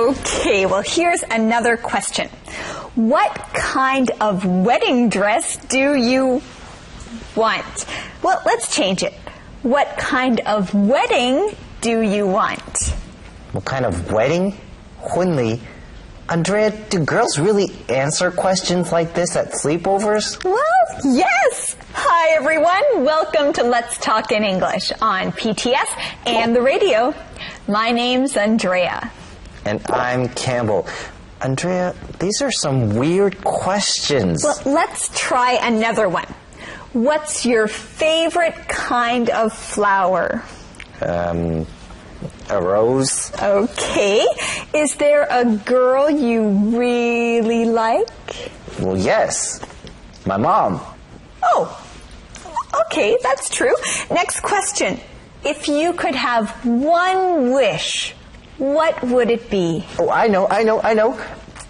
Okay, well, here's another question. What kind of wedding dress do you want? Well, let's change it. What kind of wedding do you want? What kind of wedding?婚礼? Andrea, do girls really answer questions like this at sleepovers? Well, yes! Hi, everyone. Welcome to Let's Talk in English on PTS and the radio. My name's Andrea. And I'm Campbell. Andrea, these are some weird questions. Well, let's try another one. What's your favorite kind of flower? A rose? Okay. Is there a girl you really like? Well, yes. My mom. Oh, okay, that's true. Next question. If you could have one wish, what would it be? Oh, I know.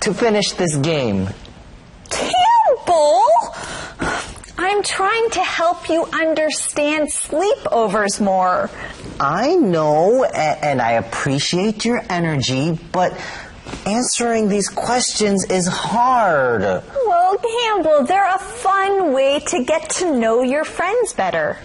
To finish this game. Campbell! I'm trying to help you understand sleepovers more. I know, and I appreciate your energy, but answering these questions is hard. Well, Campbell, they're a fun way to get to know your friends better.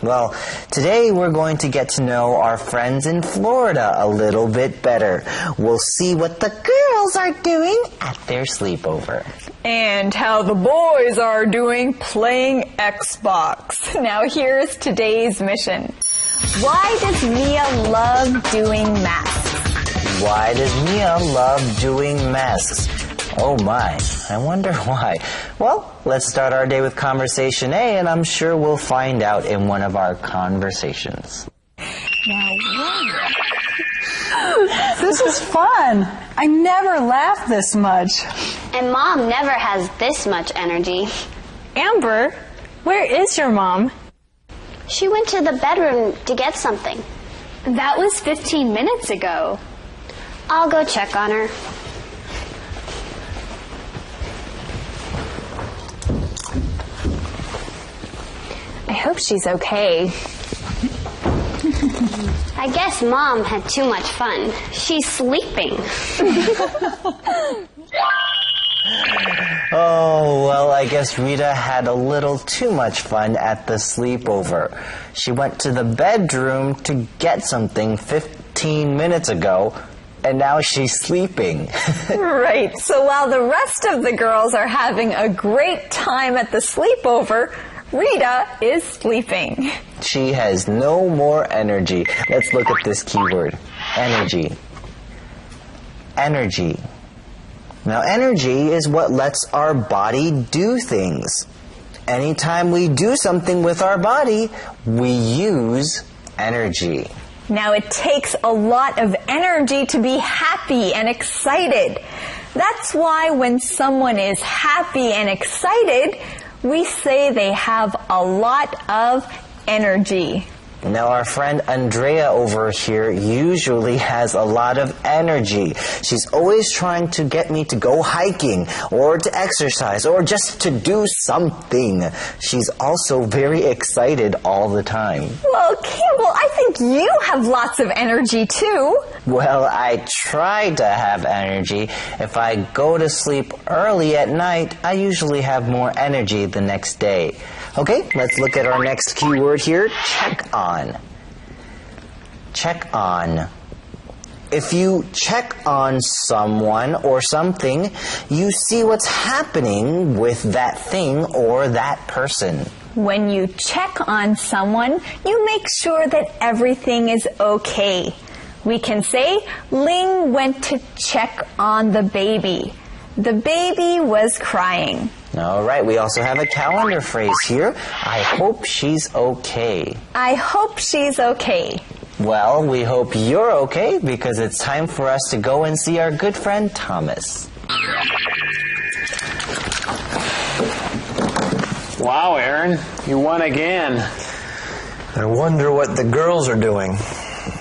Well, today we're going to get to know our friends in Florida a little bit better. We'll see what the girls are doing at their sleepover. And how the boys are doing playing Xbox. Now here's today's mission. Why does Mia love doing masks? Why does Mia love doing masks? Oh my, I wonder why. Well, let's start our day with Conversation A, and I'm sure we'll find out in one of our conversations. This is fun. I never laugh this much. And Mom never has this much energy. Amber, where is your mom? She went to the bedroom to get something. That was 15 minutes ago. I'll go check on her. I hope she's okay. I guess Mom had too much fun. She's sleeping. Oh, well, I guess Rita had a little too much fun at the sleepover. She went to the bedroom to get something 15 minutes ago, and now she's sleeping. Right, so while the rest of the girls are having a great time at the sleepover, Rita is sleeping. She has no more energy. Let's look at this keyword. Energy. Energy. Now, energy is what lets our body do things. Anytime we do something with our body, we use energy. Now, it takes a lot of energy to be happy and excited. That's why when someone is happy and excited, we say they have a lot of energy. Now, our friend Andrea over here usually has a lot of energy. She's always trying to get me to go hiking or to exercise or just to do something. She's also very excited all the time. Well, Campbell, I think you have lots of energy too. Well, I try to have energy. If I go to sleep early at night, I usually have more energy the next day. Okay, let's look at our next keyword here. Check on. Check on. If you check on someone or something, you see what's happening with that thing or that person. When you check on someone, you make sure that everything is okay. We can say, Ling went to check on the baby. The baby was crying. All right, we also have a calendar phrase here. I hope she's okay. I hope she's okay. Well, we hope you're okay because it's time for us to go and see our good friend Thomas. Wow, Aaron, you won again. I wonder what the girls are doing.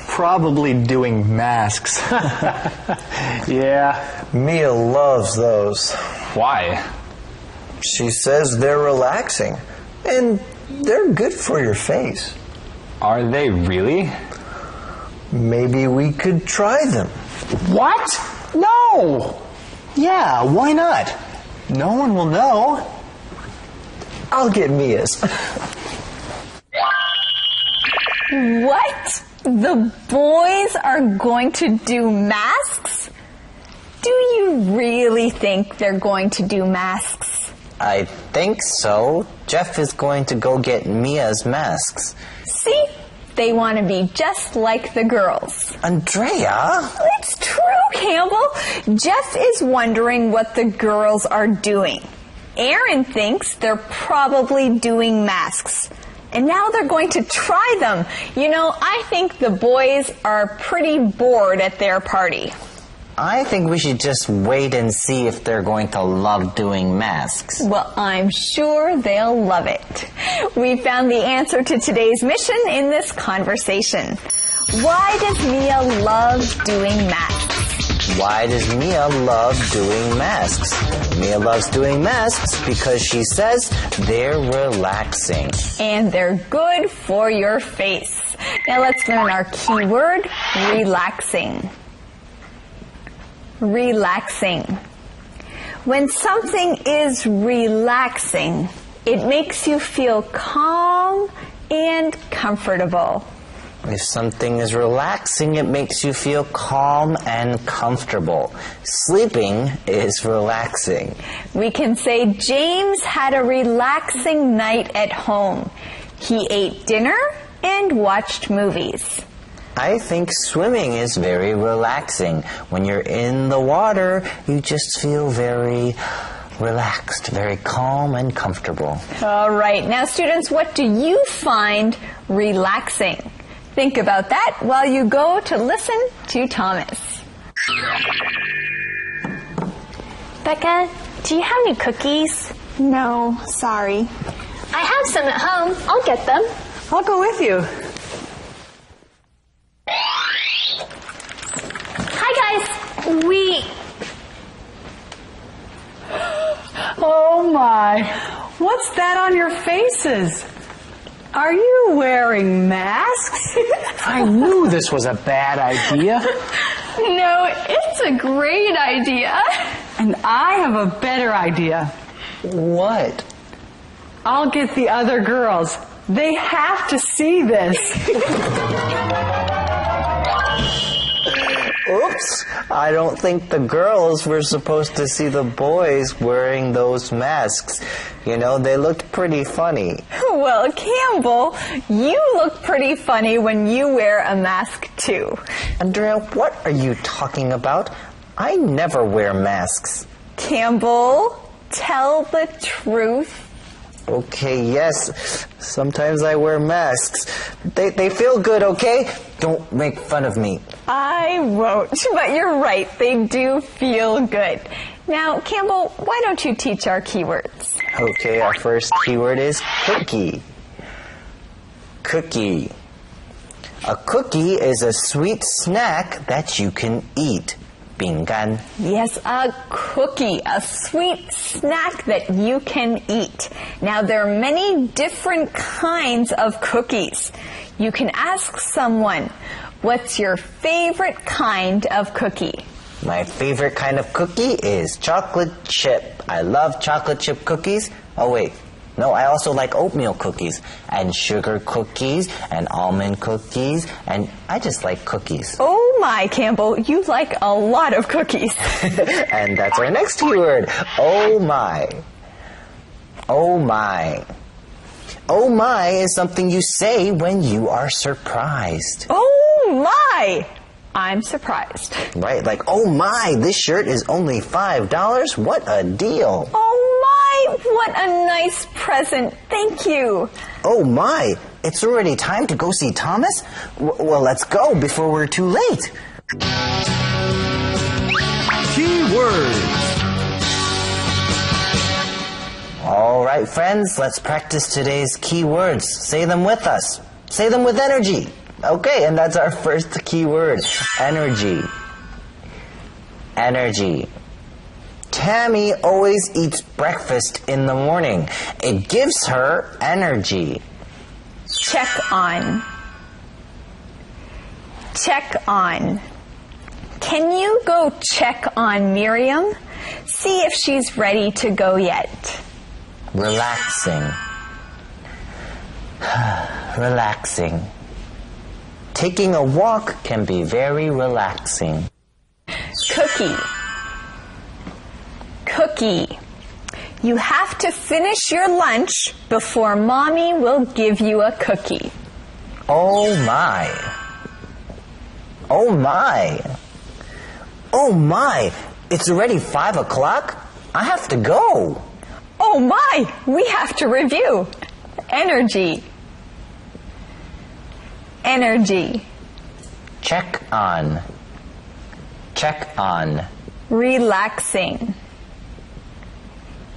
Probably doing masks. Yeah. Mia loves those. Why? She says they're relaxing, and they're good for your face. Are they really? Maybe we could try them. What? No! Yeah, why not? No one will know. I'll get Mia's. What? The boys are going to do masks? Do you really think they're going to do masks? I think so. Jeff is going to go get Mia's masks. See? They want to be just like the girls. Andrea? It's true, Campbell. Jeff is wondering what the girls are doing. Aaron thinks they're probably doing masks. And now they're going to try them. You know, I think the boys are pretty bored at their party. I think we should just wait and see if they're going to love doing masks. Well, I'm sure they'll love it. We found the answer to today's mission in this conversation. Why does Mia love doing masks? Why does Mia love doing masks? Mia loves doing masks because she says they're relaxing. And they're good for your face. Now let's learn our key word, relaxing. Relaxing. When something is relaxing, it makes you feel calm and comfortable. If something is relaxing, it makes you feel calm and comfortable. Sleeping is relaxing. We can say James had a relaxing night at home. He ate dinner and watched movies. I think swimming is very relaxing. When you're in the water, you just feel very relaxed, very calm and comfortable. All right. Now, students, what do you find relaxing? Think about that while you go to listen to Thomas. Becca, do you have any cookies? No, sorry. I have some at home. I'll get them. I'll go with you. Hi, guys. Oh my, what's that on your faces? Are you wearing masks? I knew this was a bad idea. No, it's a great idea. And I have a better idea. What? I'll get the other girls. They have to see this. Oops! I don't think the girls were supposed to see the boys wearing those masks. You know, they looked pretty funny. Well, Campbell, you look pretty funny when you wear a mask too. Andrea, what are you talking about? I never wear masks. Campbell, tell the truth. Okay, yes. Sometimes I wear masks. They feel good, okay? Don't make fun of me. I won't, but you're right. They do feel good. Now, Campbell, why don't you teach our keywords? Okay, our first keyword is cookie. Cookie. A cookie is a sweet snack that you can eat. 饼干. Yes, a cookie, a sweet snack that you can eat. Now, there are many different kinds of cookies. You can ask someone, what's your favorite kind of cookie? My favorite kind of cookie is chocolate chip. I love chocolate chip cookies. Oh, wait. No, I also like oatmeal cookies and sugar cookies and almond cookies, and I just like cookies. Oh my, Campbell, you like a lot of cookies. And that's our next keyword. Oh my. Oh my. Oh my is something you say when you are surprised. Oh my! I'm surprised. Right, like, oh my, this shirt is only $5. What a deal. Oh my, what a nice present. Thank you. Oh my, it's already time to go see Thomas? Well, let's go before we're too late. Keywords. All right, friends, let's practice today's keywords. Say them with us. Say them with energy. Okay, and that's our first keyword, energy. Energy. Tammy always eats breakfast in the morning. It gives her energy. Check on. Check on. Can you go check on Miriam? See if she's ready to go yet. Relaxing. Relaxing. Taking a walk can be very relaxing. Cookie. Cookie. You have to finish your lunch before Mommy will give you a cookie. Oh my. Oh my. Oh my. It's already 5 o'clock? I have to go. Oh my, we have to review. Energy. Energy. Check on. Check on. Relaxing.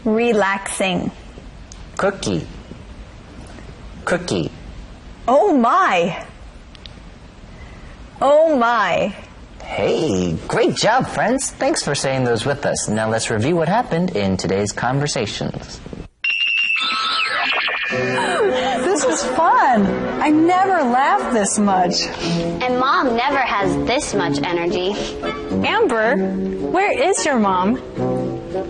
Relaxing. Cookie. Cookie. Oh my. Oh my. Hey, great job, friends. Thanks for saying those with us. Now let's review what happened in today's conversations. This is fun. I never laughed this much. And Mom never has this much energy. Amber, where is your mom?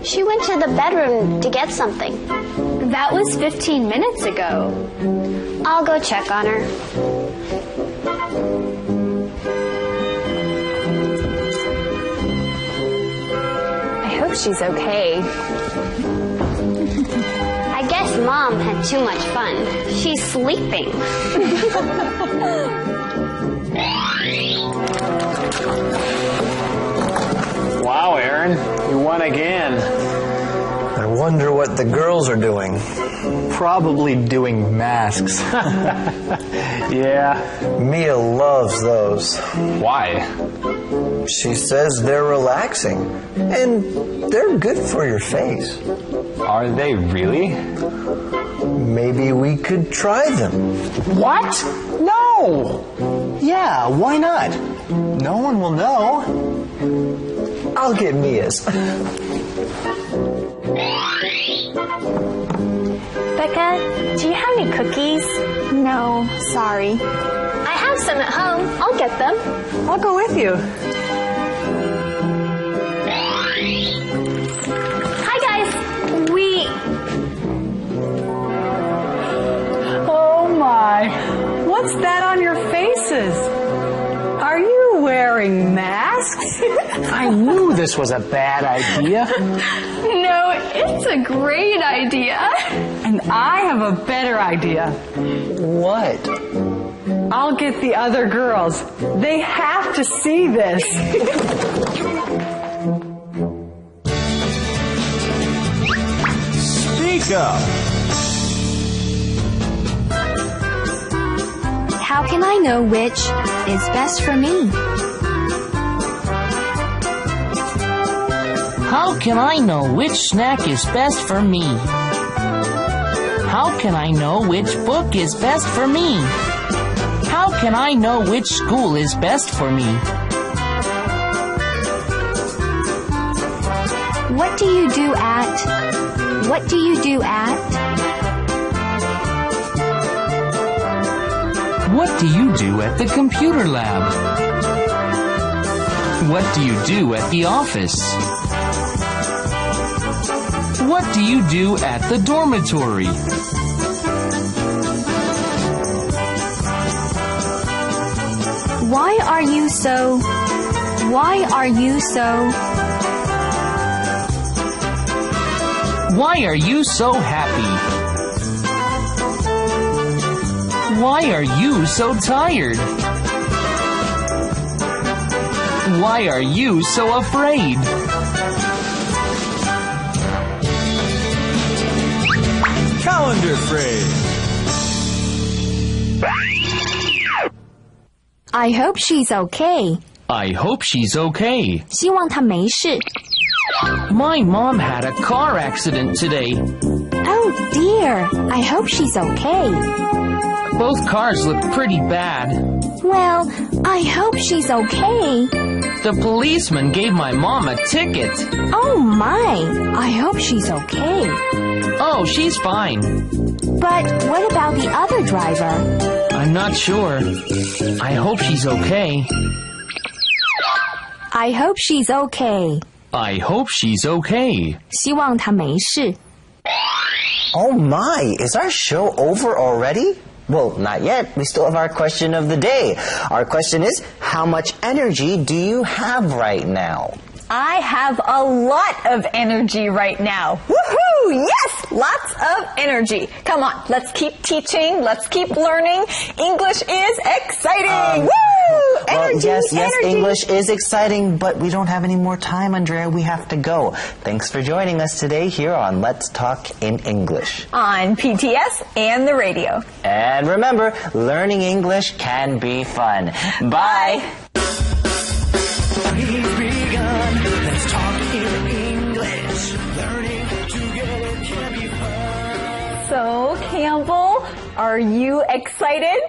She went to the bedroom to get something. That was 15 minutes ago. I'll go check on her. I hope she's okay. I guess Mom had too much fun. She's sleeping. Wow, Aaron, you won again. I wonder what the girls are doing. Probably doing masks. Yeah. Mia loves those. Why? She says they're relaxing, and they're good for your face. Are they really? Maybe we could try them. What? No! Yeah, why not? No one will know. I'll get Mia's. Becca, do you have any cookies? No, sorry. I have some at home. I'll get them. I'll go with you. Hi, guys. Oh my. What's that on your faces? Are you wearing masks? I knew this was a bad idea. No, it's a great idea. And I have a better idea. What? I'll get the other girls. They have to see this. Speak up. How can I know which is best for me? How can I know which snack is best for me? How can I know which book is best for me? How can I know which school is best for me? What do you do at? What do you do at? What do you do at the computer lab? What do you do at the office? What do you do at the dormitory? Why are you so? Why are you so? Why are you so happy? Why are you so tired? Why are you so afraid? Calendar phrase. I hope she's okay. I hope she's okay. 希望她没事。 My mom had a car accident today. Oh dear. I hope she's okay. Both cars look pretty bad. Well, I hope she's okay. The policeman gave my mom a ticket. Oh my. I hope she's okay. Oh, she's fine. But what about the other driver? I'm not sure. I hope she's okay. I hope she's okay. I hope she's okay. 希望她没事。 Oh my, is our show over already? Well, not yet. We still have our question of the day. Our question is, how much energy do you have right now? I have a lot of energy right now. Woohoo! Yes, lots of energy. Come on, let's keep teaching. Let's keep learning. English is exciting. Woo! Energy, yes, energy. English is exciting, but we don't have any more time, Andrea. We have to go. Thanks for joining us today here on Let's Talk in English. On PTS and the radio. And remember, learning English can be fun. Bye. So, Campbell, are you excited?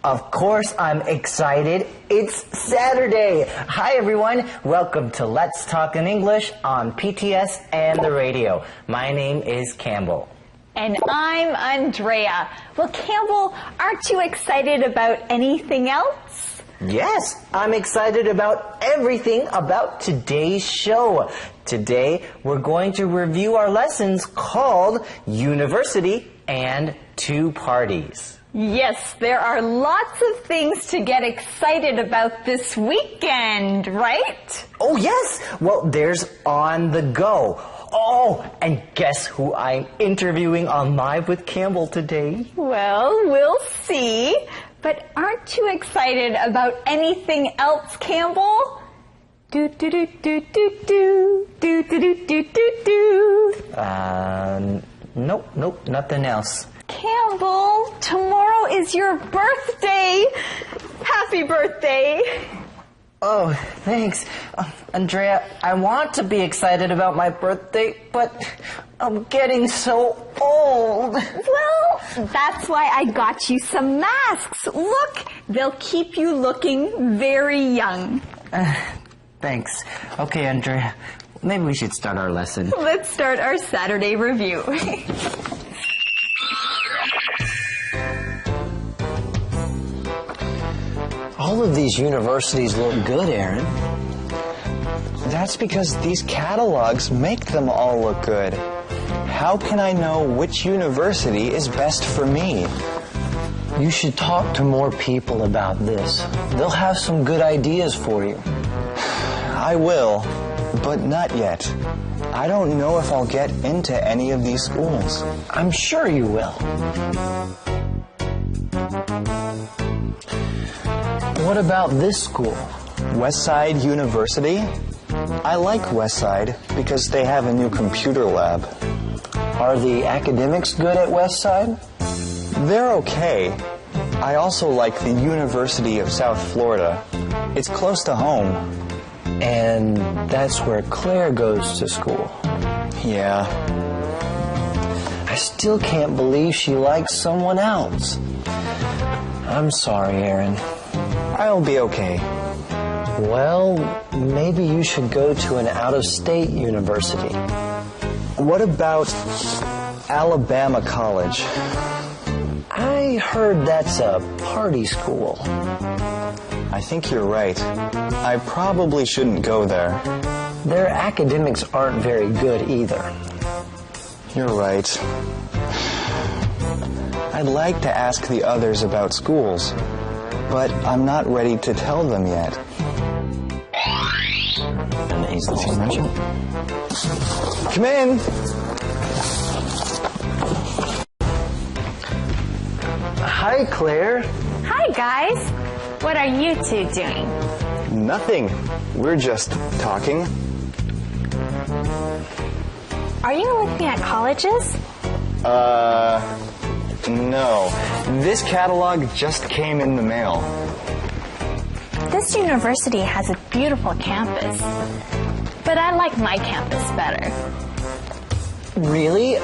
Of course I'm excited. It's Saturday. Hi everyone. Welcome to Let's Talk in English on PTS and the radio. My name is Campbell. And I'm Andrea. Well, Campbell, aren't you excited about anything else? Yes, I'm excited about everything about today's show. Today, we're going to review our lessons called University and Two Parties. Yes, there are lots of things to get excited about this weekend, right? Oh, yes. Well, there's On the Go. Oh, and guess who I'm interviewing on Live with Campbell today? Well, we'll see. But aren't you excited about anything else, Campbell? Do do do do do do do do do do do. Nope, nothing else. Campbell, tomorrow is your birthday. Happy birthday. Oh, thanks. Andrea, I want to be excited about my birthday, but I'm getting so old. Well, that's why I got you some masks. Look, they'll keep you looking very young. Thanks. Okay, Andrea, maybe we should start our lesson. Let's start our Saturday review. All of these universities look good, Aaron. That's because these catalogs make them all look good. How can I know which university is best for me? You should talk to more people about this. They'll have some good ideas for you. I will, but not yet. I don't know if I'll get into any of these schools. I'm sure you will. What about this school? Westside University? I like Westside because they have a new computer lab. Are the academics good at Westside? They're okay. I also like the University of South Florida. It's close to home. And that's where Claire goes to school. Yeah. I still can't believe she likes someone else. I'm sorry, Aaron. I'll be okay. Well, maybe you should go to an out-of-state university. What about Alabama College? I heard that's a party school. I think you're right. I probably shouldn't go there. Their academics aren't very good either. You're right. I'd like to ask the others about schools, but I'm not ready to tell them yet. Come in. Hi, Claire. Hi, guys. What are you two doing? Nothing. We're just talking. Are you looking at colleges? No. This catalog just came in the mail. This university has a beautiful campus, but I like my campus better. Really?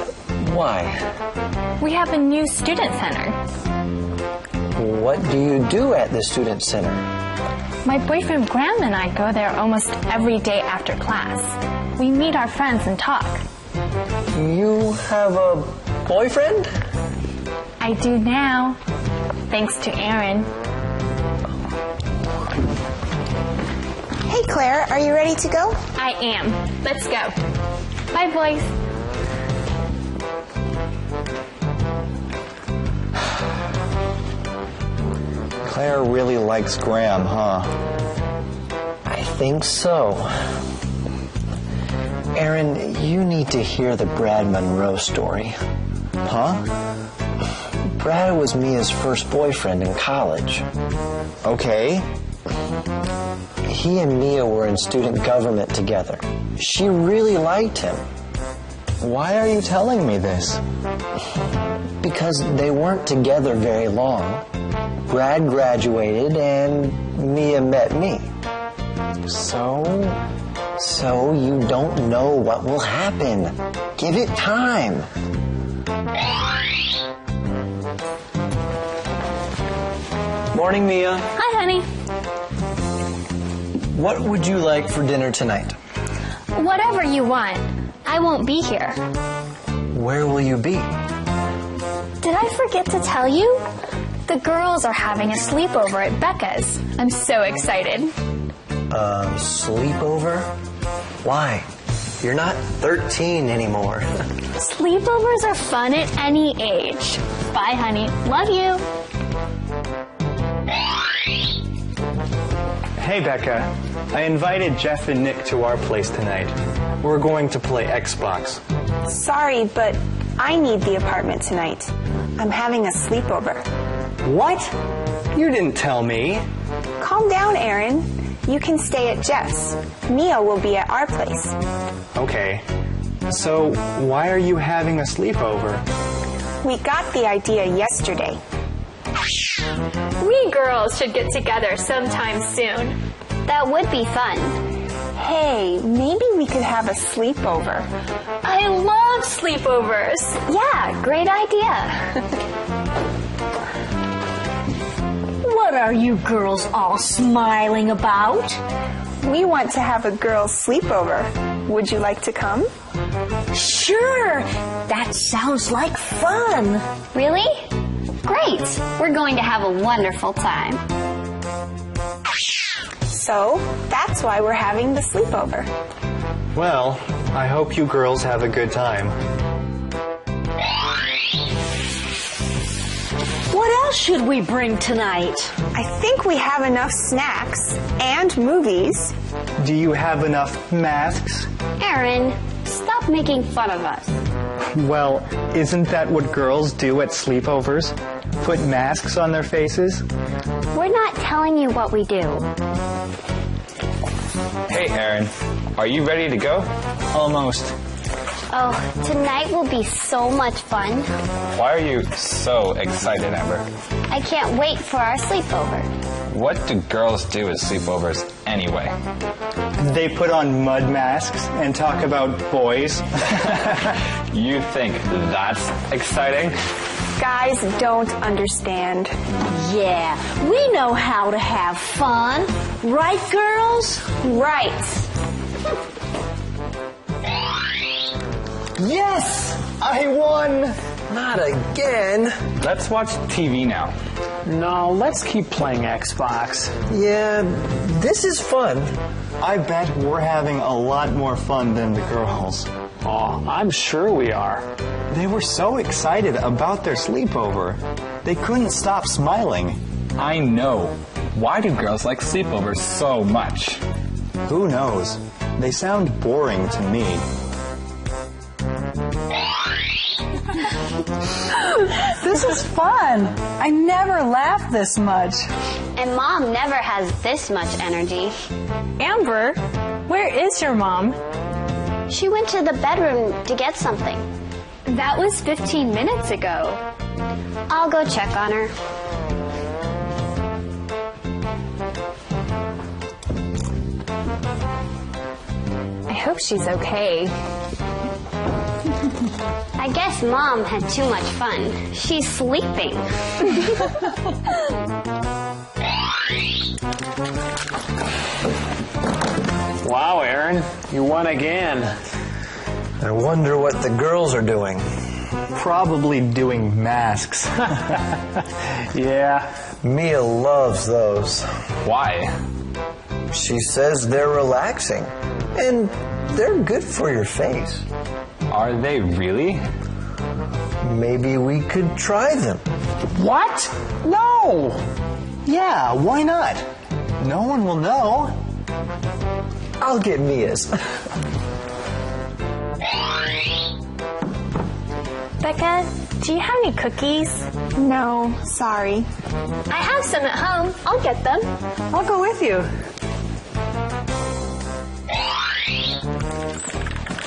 Why? We have a new student center. What do you do at the student center? My boyfriend Graham and I go there almost every day after class. We meet our friends and talk. You have a boyfriend? I do now, thanks to Aaron. Hey Hey, Claire, are you ready to go? I am. Let's go. Bye, boys. Claire really likes Graham, huh? I think so. Aaron, you need to hear the Brad Monroe story. Huh? Brad was Mia's first boyfriend in college. Okay. He and Mia were in student government together. She really liked him. Why are you telling me this? Because they weren't together very long. Brad graduated and Mia met me. So you don't know what will happen. Give it time. Morning, Mia. Hi, honey. What would you like for dinner tonight? Whatever you want. I won't be here. Where will you be? Did I forget to tell you? The girls are having a sleepover at Becca's. I'm so excited. Sleepover? Why? You're not 13 anymore. Sleepovers are fun at any age. Bye, honey. Love you. Hey, Becca. I invited Jeff and Nick to our place tonight. We're going to play Xbox. Sorry, but I need the apartment tonight. I'm having a sleepover. What? You didn't tell me. Calm down, Aaron. You can stay at Jeff's. Mia will be at our place. Okay. So, why are you having a sleepover? We got the idea yesterday. We girls should get together sometime soon. That would be fun. Hey, maybe we could have a sleepover. I love sleepovers. Yeah, great idea. What are you girls all smiling about? We want to have a girls' sleepover. Would you like to come? Sure. That sounds like fun. Really? Great. We're going to have a wonderful time. So, that's why we're having the sleepover. Well, I hope you girls have a good time. What else should we bring tonight? I think we have enough snacks and movies. Do you have enough masks? Aaron, stop making fun of us. Well, isn't that what girls do at sleepovers? Put masks on their faces? We're not telling you what we do. Hey, Aaron. Are you ready to go? Almost. Oh, tonight will be so much fun. Why are you so excited, Amber? I can't wait for our sleepover. What do girls do at sleepovers anyway? They put on mud masks and talk about boys. You think that's exciting? Guys don't understand. Yeah, we know how to have fun. Right, girls? Right. Yes! I won! Not again. Let's watch TV now. No, let's keep playing Xbox. Yeah, this is fun. I bet we're having a lot more fun than the girls. Oh, I'm sure we are. They were so excited about their sleepover. They couldn't stop smiling. I know. Why do girls like sleepovers so much? Who knows? They sound boring to me. This is fun. I never laughed this much. And Mom never has this much energy. Amber, where is your mom? She went to the bedroom to get something. That was 15 minutes ago. I'll go check on her. I hope she's okay. I guess Mom had too much fun. She's sleeping. Wow, Aaron, you won again. I wonder what the girls are doing. Probably doing masks. Yeah. Mia loves those. Why? She says they're relaxing, and they're good for your face. Are they really? Maybe we could try them. What? No! Yeah, why not? No one will know. I'll get Mia's. Becca, do you have any cookies? No, sorry. I have some at home. I'll get them. I'll go with you.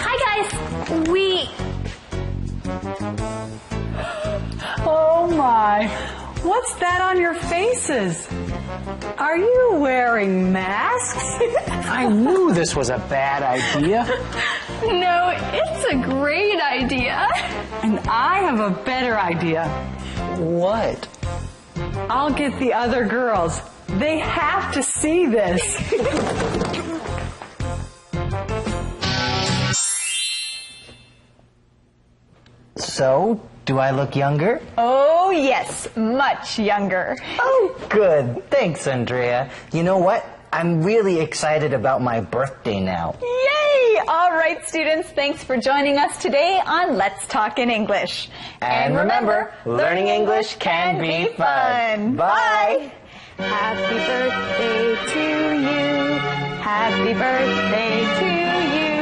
Hi, guys. Oh my. What's that on your faces? Are you wearing masks? I knew this was a bad idea. No, it's a great idea. And I have a better idea. What? I'll get the other girls. They have to see this. So, do I look younger? Oh, yes, much younger. Oh, good. Thanks, Andrea. You know what? I'm really excited about my birthday now. Yay! All right, students, thanks for joining us today on Let's Talk in English. And remember, learning English can be fun. Bye! Happy birthday to you. Happy birthday to you.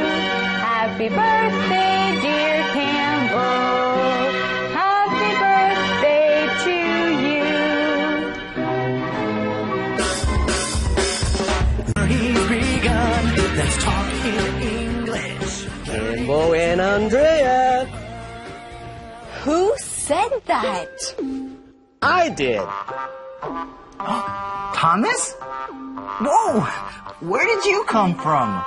Happy birthday, dear Campbell. Happy birthday to you. He's begun. Let's talk in English. Campbell and Andrea. Who said that? I did. Thomas? Whoa! Where did you come from?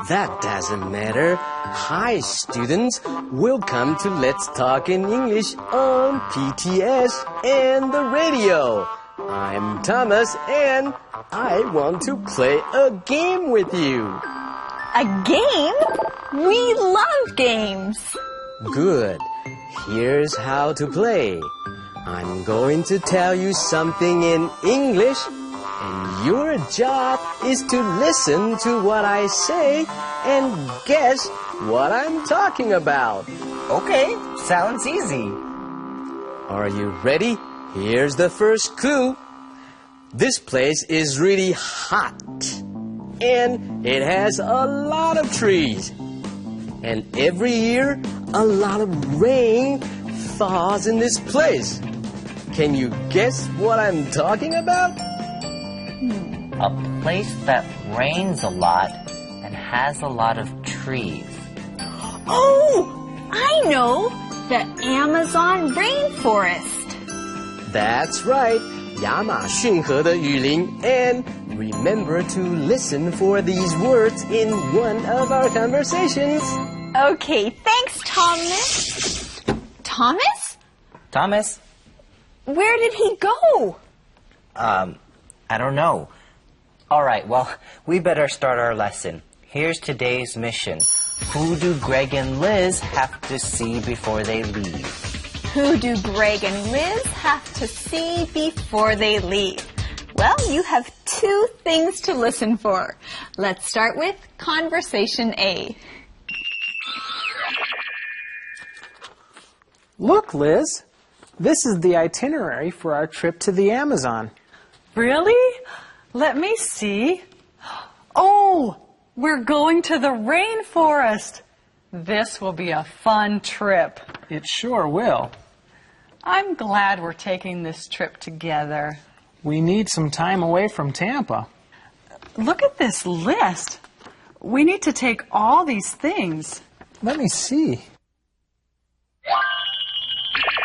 That doesn't matter. Hi, students. Welcome to Let's Talk in English on PTS and the radio. I'm Thomas, and I want to play a game with you. A game? We love games. Good. Here's how to play. I'm going to tell you something in English, and your job is to listen to what I say and guess what I'm talking about. Okay, sounds easy. Are you ready? Here's the first clue. This place is really hot, and it has a lot of trees. And every year, a lot of rain falls in this place. Can you guess what I'm talking about? A place that rains a lot and has a lot of trees. Oh, I know. The Amazon rainforest. That's right. 亚马逊河的雨林. And remember to listen for these words in one of our conversations. Okay, thanks, Thomas. Thomas? Thomas? Where did he go? I don't know. All right, well, we better start our lesson. Here's today's mission. Who do Greg and Liz have to see before they leave? Who do Greg and Liz have to see before they leave? Well, you have two things to listen for. Let's start with Conversation A. Look, Liz. This is the itinerary for our trip to the Amazon. Really? Let me see. Oh, we're going to the rainforest. This will be a fun trip. It sure will. I'm glad we're taking this trip together. We need some time away from Tampa. Look at this list. We need to take all these things. Let me see.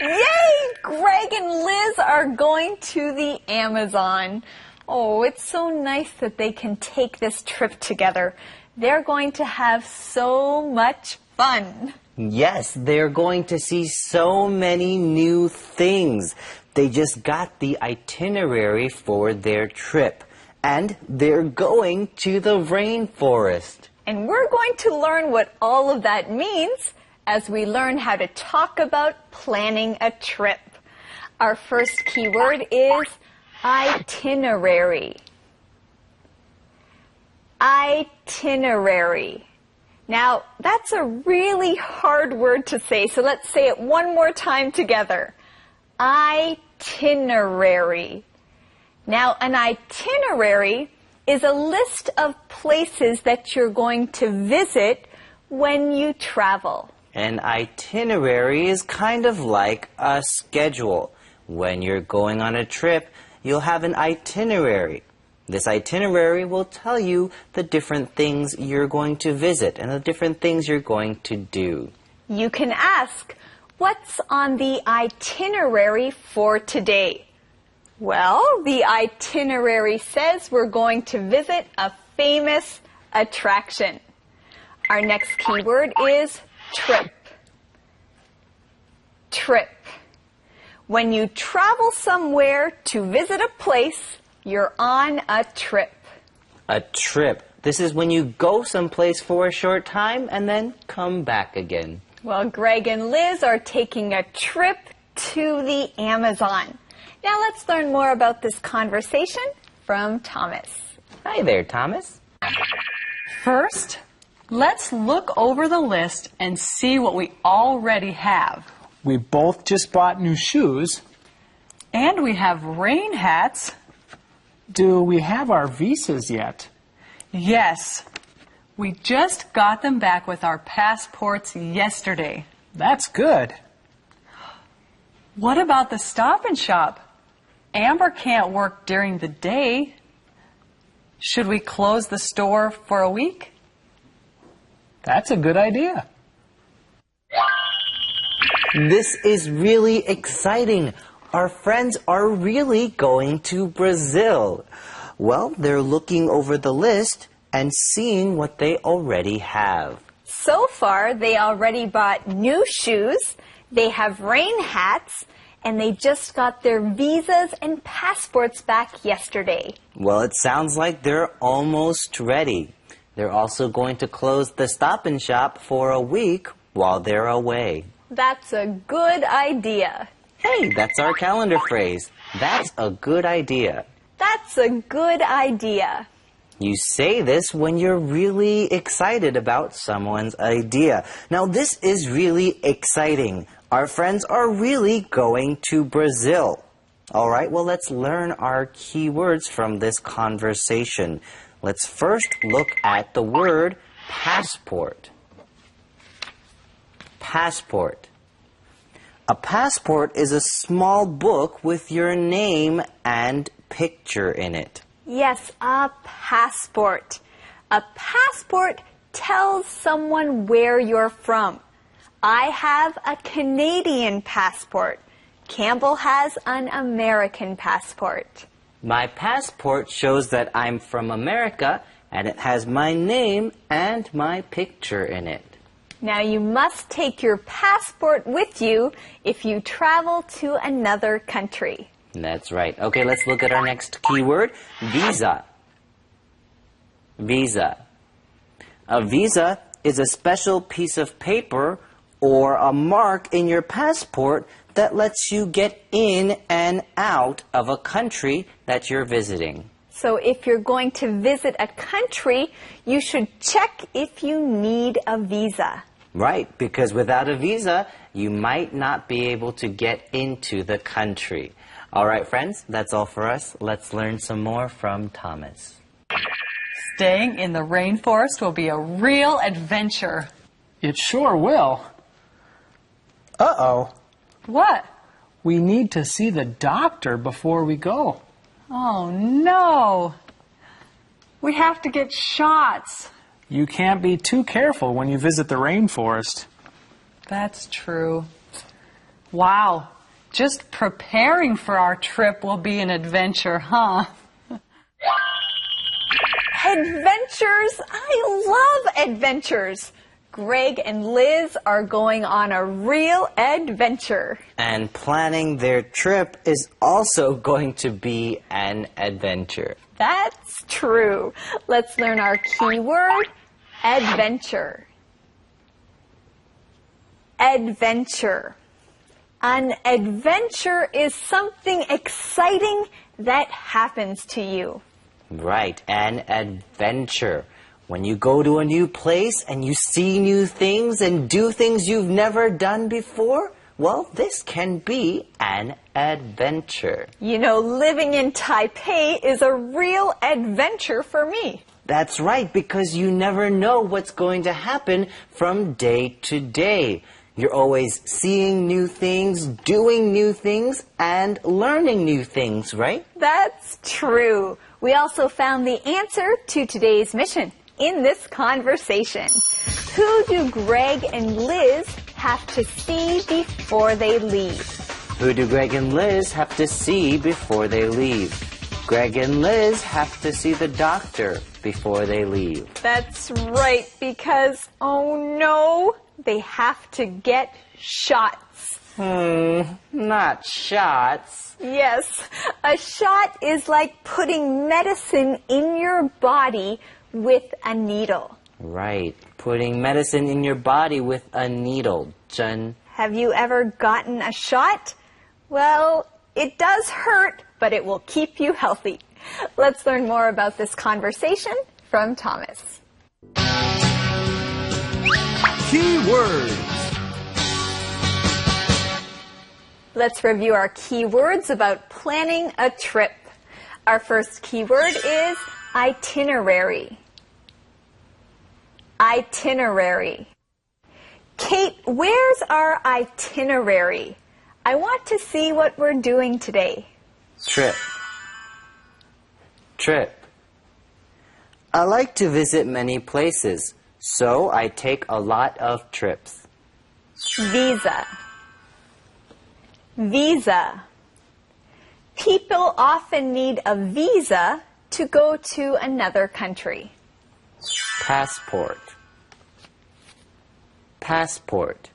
Yay! Greg and Liz are going to the Amazon. Oh, it's so nice that they can take this trip together. They're going to have so much fun. Yes, they're going to see so many new things. They just got the itinerary for their trip. And they're going to the rainforest. And we're going to learn what all of that means as we learn how to talk about planning a trip. Our first keyword is itinerary. Itinerary. Now, that's a really hard word to say, so let's say it one more time together. Itinerary. Now, an itinerary is a list of places that you're going to visit when you travel. An itinerary is kind of like a schedule. When you're going on a trip, you'll have an itinerary. This itinerary will tell you the different things you're going to visit and the different things you're going to do. You can ask, what's on the itinerary for today? Well, the itinerary says we're going to visit a famous attraction. Our next keyword is trip. Trip. When you travel somewhere to visit a place, you're on a trip. A trip. This is when you go someplace for a short time and then come back again. Well, Greg and Liz are taking a trip to the Amazon. Now let's learn more about this conversation from Thomas. Hi there, Thomas. First, let's look over the list and see what we already have. We both just bought new shoes. And we have rain hats. Do we have our visas yet? Yes. We just got them back with our passports yesterday. That's good. What about the Stop and Shop? Amber can't work during the day. Should we close the store for a week? That's a good idea. This is really exciting. Our friends are really going to Brazil. Well, they're looking over the list and seeing what they already have. So far, they already bought new shoes, they have rain hats, and they just got their visas and passports back yesterday. Well, it sounds like they're almost ready. They're also going to close the Stop and Shop for a week while they're away. That's a good idea. Hey, that's our calendar phrase. That's a good idea. That's a good idea. You say this when you're really excited about someone's idea. Now, this is really exciting. Our friends are really going to Brazil. All right, well, let's learn our key words from this conversation. Let's first look at the word passport. Passport. A passport is a small book with your name and picture in it. Yes, a passport. A passport tells someone where you're from. I have a Canadian passport. Campbell has an American passport. My passport shows that I'm from America, and it has my name and my picture in it. Now, you must take your passport with you if you travel to another country. That's right. Okay, let's look at our next keyword, visa. Visa. A visa is a special piece of paper or a mark in your passport that lets you get in and out of a country that you're visiting. So if you're going to visit a country, you should check if you need a visa. Right, because without a visa, you might not be able to get into the country. All right, friends, that's all for us. Let's learn some more from Thomas. Staying in the rainforest will be a real adventure. It sure will. Uh-oh. What? We need to see the doctor before we go. Oh, no. We have to get shots. You can't be too careful when you visit the rainforest. That's true. Wow. Just preparing for our trip will be an adventure, huh? Adventures! I love adventures! Greg and Liz are going on a real adventure. And planning their trip is also going to be an adventure. That's true. Let's learn our key word, adventure. Adventure. An adventure is something exciting that happens to you. Right, an adventure. When you go to a new place and you see new things and do things you've never done before, well, this can be an adventure. You know, living in Taipei is a real adventure for me. That's right, because you never know what's going to happen from day to day. You're always seeing new things, doing new things, and learning new things, right? That's true. We also found the answer to today's mission in this conversation. Who do Greg and Liz have to see before they leave? Who do Greg and Liz have to see before they leave? Greg and Liz have to see the doctor before they leave. That's right, because, oh no, they have to get shots. Not shots. Yes, a shot is like putting medicine in your body with a needle. Right, putting medicine in your body with a needle, 针. Have you ever gotten a shot? Well, it does hurt, but it will keep you healthy. Let's learn more about this conversation from Thomas. Key words. Let's review our key words about planning a trip. Our first keyword is itinerary. Itinerary. Kate, where's our itinerary? I want to see what we're doing today. Trip. Trip. I like to visit many places, so I take a lot of trips. Visa. Visa. People often need a visa to go to another country. Passport. Passport.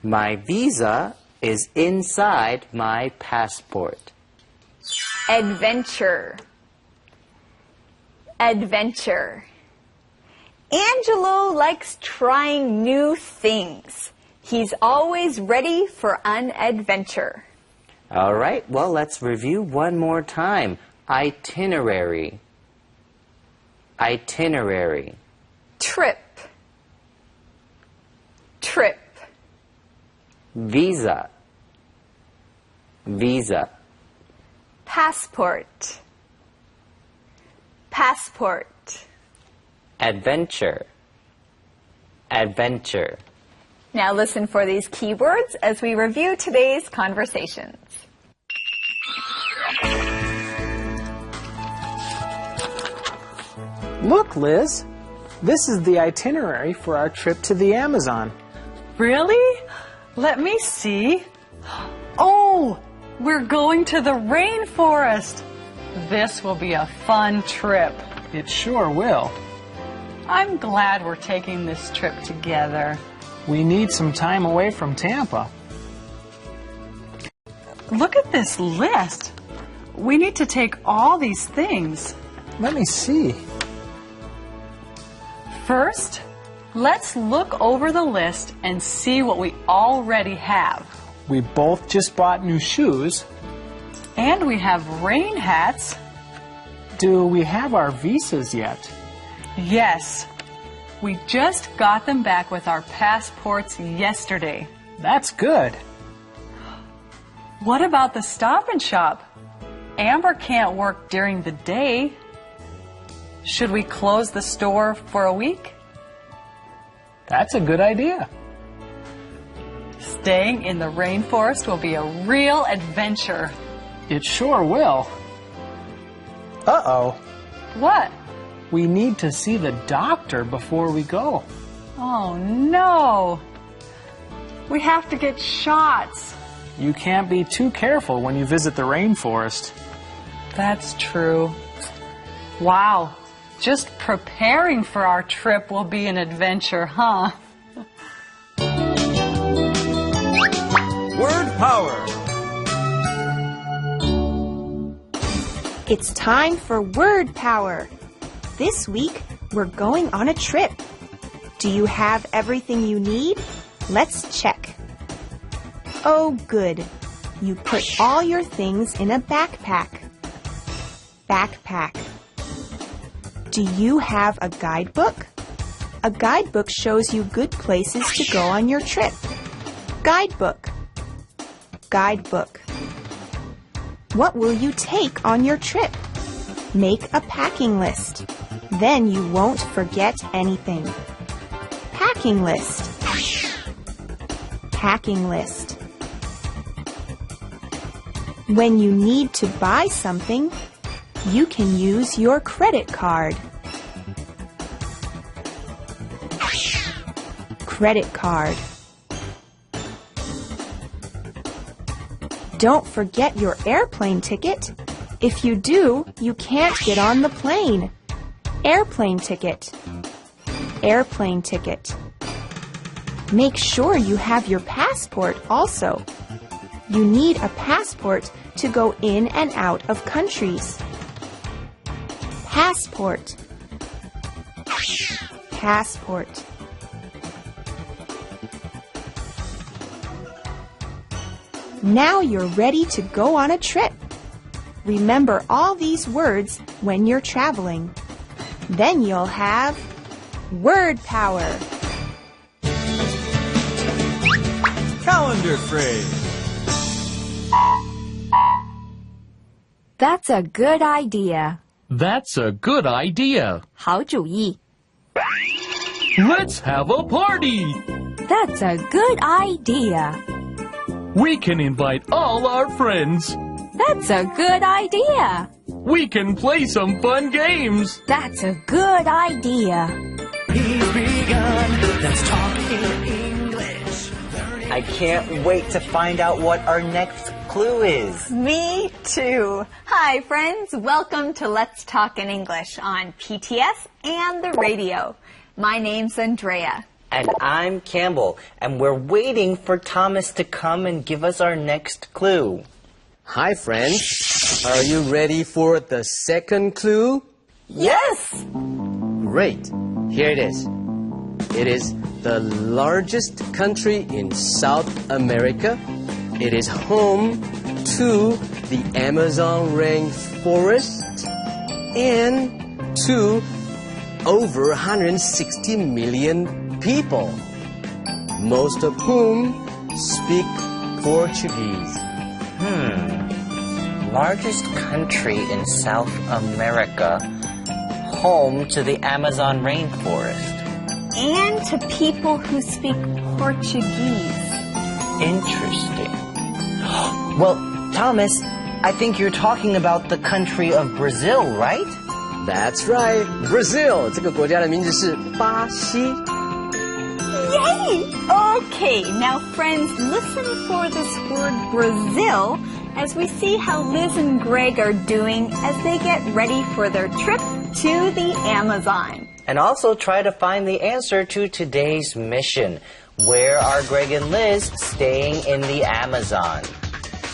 My visa is inside my passport. Adventure. Adventure. Angelo likes trying new things. He's always ready for an adventure. All right, well, let's review one more time. Itinerary. Itinerary. Trip. Trip. Visa. Visa. Passport. Passport. Adventure. Adventure. Now listen for these keywords as we review today's conversations. Look, Liz. This is the itinerary for our trip to the Amazon. Really? Let me see. Oh, we're going to the rainforest. This will be a fun trip. It sure will. I'm glad we're taking this trip together. We need some time away from Tampa. Look at this list. We need to take all these things. Let me see. First, let's look over the list and see what we already have. We both just bought new shoes. And we have rain hats. Do we have our visas yet? Yes. We just got them back with our passports yesterday. That's good. What about the Stop and Shop? Amber can't work during the day. Should we close the store for a week? That's a good idea. Staying in the rainforest will be a real adventure. It sure will. Uh-oh. What? We need to see the doctor before we go. Oh, no. We have to get shots. You can't be too careful when you visit the rainforest. That's true. Wow. Just preparing for our trip will be an adventure, huh? Word power. It's time for Word Power. This week, we're going on a trip. Do you have everything you need? Let's check. Oh, good. You put all your things in a backpack. Backpack. Do you have a guidebook? A guidebook shows you good places to go on your trip. Guidebook. Guidebook. What will you take on your trip? Make a packing list. Then you won't forget anything. Packing list. Packing list. When you need to buy something, you can use your credit card. Credit card. Don't forget your airplane ticket. If you do, you can't get on the plane. Airplane ticket. Airplane ticket. Make sure you have your passport also. You need a passport to go in and out of countries. Passport. Passport. Now you're ready to go on a trip. Remember all these words when you're traveling. Then you'll have word power. Calendar phrase. That's a good idea. That's a good idea. 好主意. Let's have a party. That's a good idea. We can invite all our friends. That's a good idea. We can play some fun games. That's a good idea. He's begun. Let's talk in English. I can't wait to find out what our next clue is. Me too. Hi, friends. Welcome to Let's Talk in English on PTS and the radio. My name's Andrea. And I'm Campbell, and we're waiting for Thomas to come and give us our next clue. Hi, friends. Are you ready for the second clue? Yes! Great. Here it is. It is the largest country in South America. It is home to the Amazon rainforest and to over 160 million people, most of whom speak Portuguese. Largest country in South America, home to the Amazon rainforest. And to people who speak Portuguese. Interesting. Well, Thomas, I think you're talking about the country of Brazil, right? That's right, Brazil. 这个国家的名字是巴西。 Yay! Okay, now friends, listen for this word Brazil as we see how Liz and Greg are doing as they get ready for their trip to the Amazon. And also try to find the answer to today's mission. Where are Greg and Liz staying in the Amazon?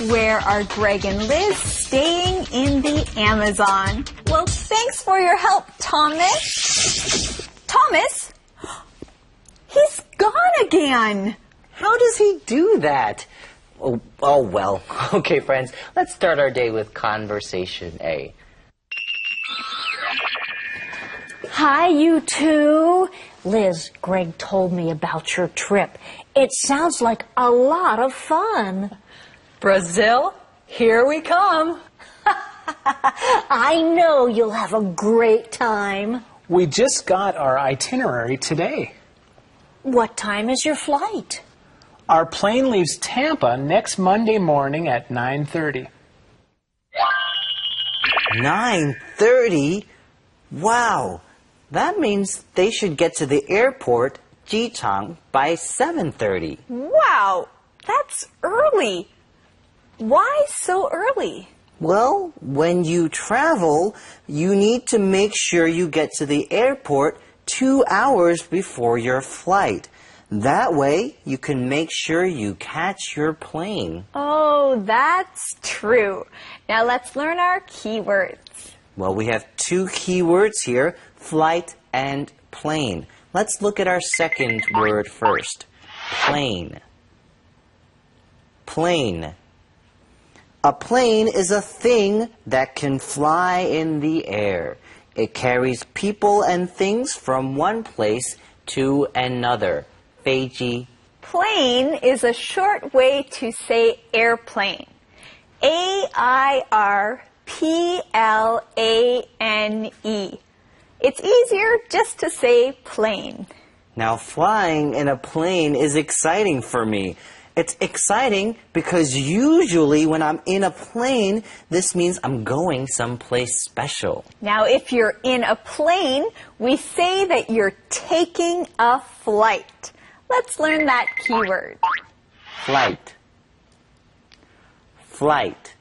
Where are Greg and Liz staying in the Amazon? Well, thanks for your help, Thomas. Thomas? He's gone again. How does he do that? Oh well. Okay, friends, let's start our day with Conversation A. Hi, you two. Liz, Greg told me about your trip. It sounds like a lot of fun. Brazil, here we come. I know you'll have a great time. We just got our itinerary today. What time is your flight? Our plane leaves Tampa next Monday morning at 9:30. 9:30? Wow. That means they should get to the airport, Jichang, by 7:30. Wow, that's early. Why so early? Well, when you travel, you need to make sure you get to the airport 2 hours before your flight. That way, you can make sure you catch your plane. Oh, that's true. Now let's learn our keywords. Well, we have two keywords here, flight and plane. Let's look at our second word first. Plane. Plane. A plane is a thing that can fly in the air. It carries people and things from one place to another. 飞机. Plane is a short way to say airplane. A-I-R-P-L-A-N-E. It's easier just to say plane. Now, flying in a plane is exciting for me. It's exciting because usually when I'm in a plane, this means I'm going someplace special. Now, if you're in a plane, we say that you're taking a flight. Let's learn that keyword. Flight. Flight.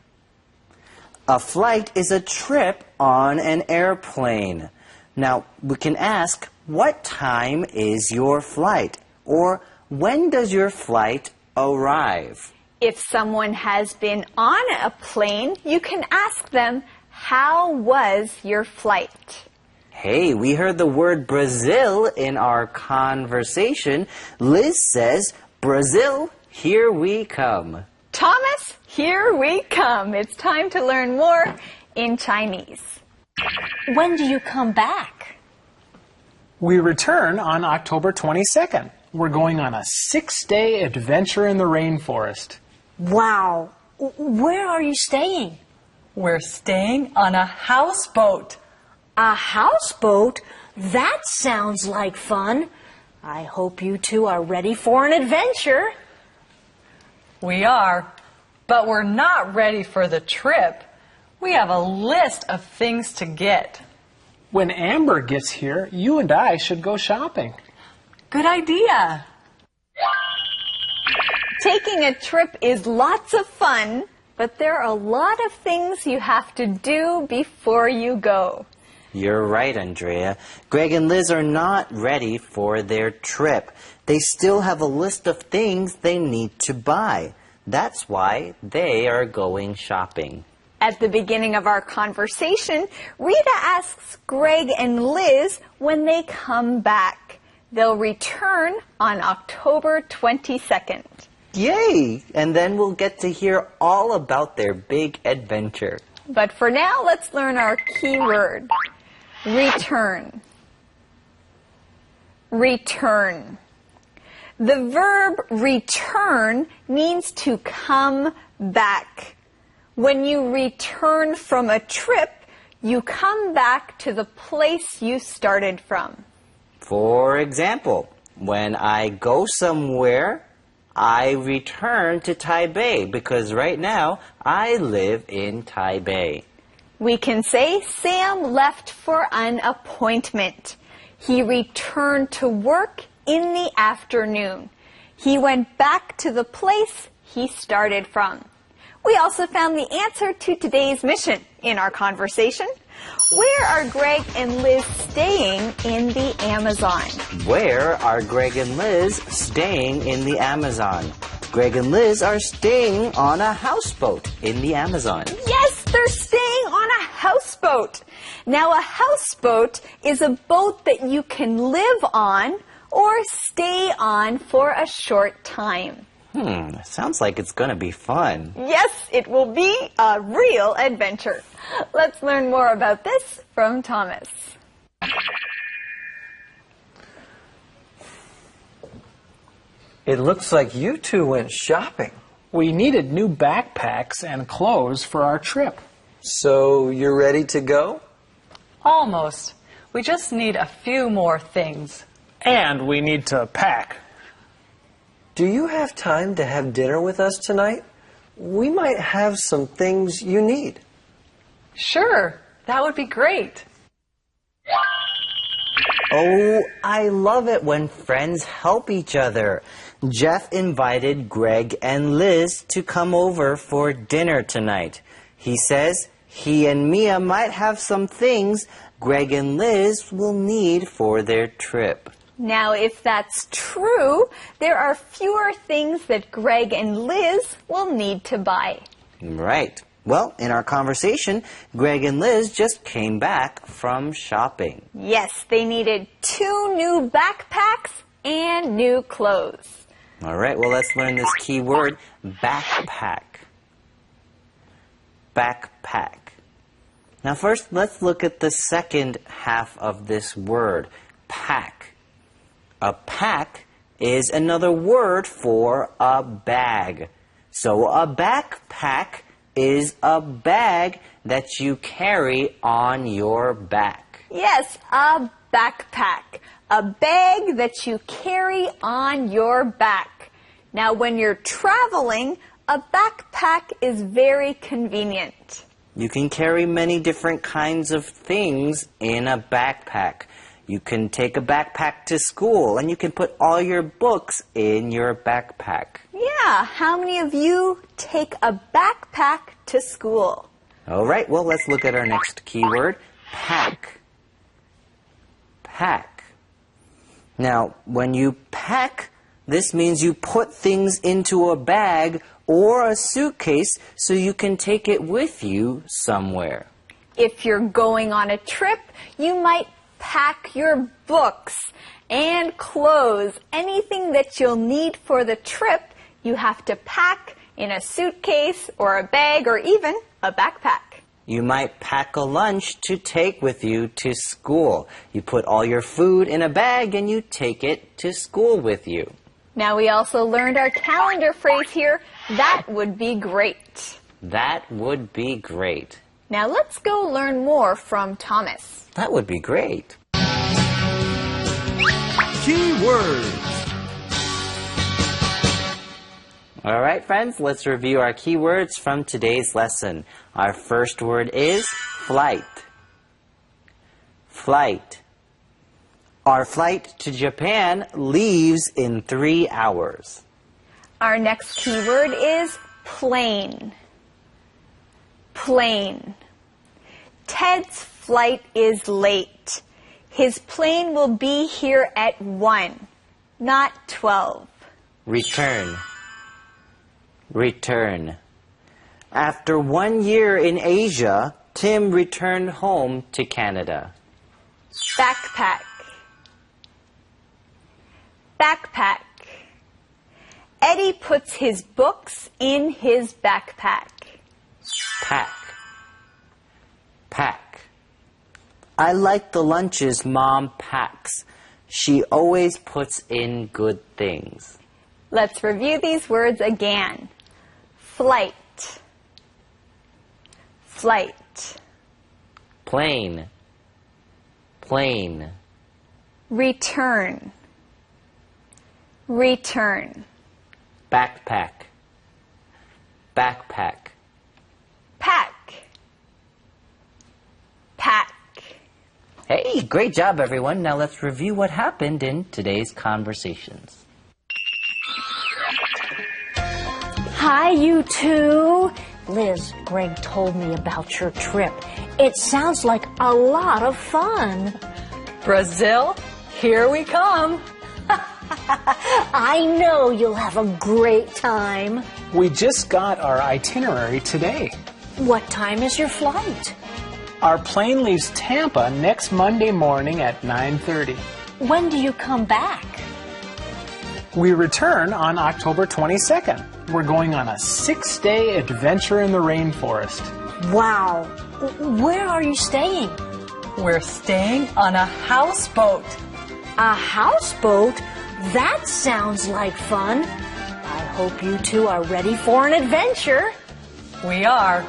A flight is a trip on an airplane. Now, we can ask, what time is your flight? Or, when does your flight arrive? If someone has been on a plane, you can ask them, how was your flight? Hey, we heard the word Brazil in our conversation. Liz says, Brazil, here we come. Thomas, here we come. It's time to learn more in Chinese. When do you come back? We return on October 22nd. We're going on a 6-day adventure in the rainforest. Wow. Where are you staying? We're staying on a houseboat. A houseboat? That sounds like fun. I hope you two are ready for an adventure. We are, but we're not ready for the trip. We have a list of things to get. When Amber gets here, you and I should go shopping. Good idea. Taking a trip is lots of fun, but there are a lot of things you have to do before you go. You're right, Andrea. Greg and Liz are not ready for their trip. They still have a list of things they need to buy. That's why they are going shopping. At the beginning of our conversation, Rita asks Greg and Liz when they come back. They'll return on October 22nd. Yay! And then we'll get to hear all about their big adventure. But for now, let's learn our key word. Return. Return. The verb return means to come back. When you return from a trip, you come back to the place you started from. For example, when I go somewhere, I return to Taipei because right now I live in Taipei. We can say Sam left for an appointment. He returned to work in the afternoon. He went back to the place he started from. We also found the answer to today's mission in our conversation. Where are Greg and Liz staying in the Amazon? Where are Greg and Liz staying in the Amazon? Greg and Liz are staying on a houseboat in the Amazon. Yes, they're staying on a houseboat. Now, a houseboat is a boat that you can live on or stay on for a short time. Sounds like it's going to be fun. Yes, it will be a real adventure. Let's learn more about this from Thomas. It looks like you two went shopping. We needed new backpacks and clothes for our trip. So you're ready to go? Almost. We just need a few more things. And we need to pack. Do you have time to have dinner with us tonight? We might have some things you need. Sure, that would be great. Oh, I love it when friends help each other. Jeff invited Greg and Liz to come over for dinner tonight. He says he and Mia might have some things Greg and Liz will need for their trip. Now, if that's true, there are fewer things that Greg and Liz will need to buy. Right. Well, in our conversation, Greg and Liz just came back from shopping. Yes, they needed 2 new backpacks and new clothes. All right, well, let's learn this key word, backpack. Backpack. Now first, let's look at the second half of this word, pack. A pack is another word for a bag. So a backpack is a bag that you carry on your back. Yes, a backpack. A bag that you carry on your back. Now, when you're traveling, a backpack is very convenient. You can carry many different kinds of things in a backpack. You can take a backpack to school, and you can put all your books in your backpack. Yeah, how many of you take a backpack to school? All right, well, let's look at our next keyword, pack. Pack. Now, when you pack, this means you put things into a bag or a suitcase so you can take it with you somewhere. If you're going on a trip, you might pack your books and clothes. Anything that you'll need for the trip, you have to pack in a suitcase or a bag or even a backpack. You might pack a lunch to take with you to school. You put all your food in a bag and you take it to school with you. Now we also learned our calendar phrase here, that would be great. That would be great. Now let's go learn more from Thomas. That would be great. Keywords. All right, friends, let's review our keywords from today's lesson. Our first word is flight. Flight. Our flight to Japan leaves in 3 hours. Our next keyword is plane. Plane. Ted's flight is late. His plane will be here at 1, not 12. Return. Return. After 1 year in Asia, Tim returned home to Canada. Backpack. Backpack. Eddie puts his books in his backpack. Pack. Pack. I like the lunches Mom packs. She always puts in good things. Let's review these words again. Flight. Flight. Plane. Plane. Return. Return. Backpack. Backpack. Pack. Pack. Hey, great job, everyone. Now let's review what happened in today's conversations. Hi, you two. Liz, Greg told me about your trip. It sounds like a lot of fun. Brazil, here we come. I know you'll have a great time. We just got our itinerary today. What time is your flight? Our plane leaves Tampa next Monday morning at 9:30. When do you come back? We return on October 22nd. We're going on a 6-day adventure in the rainforest. Wow. Where are you staying? We're staying on a houseboat. A houseboat? That sounds like fun. I hope you two are ready for an adventure. We are,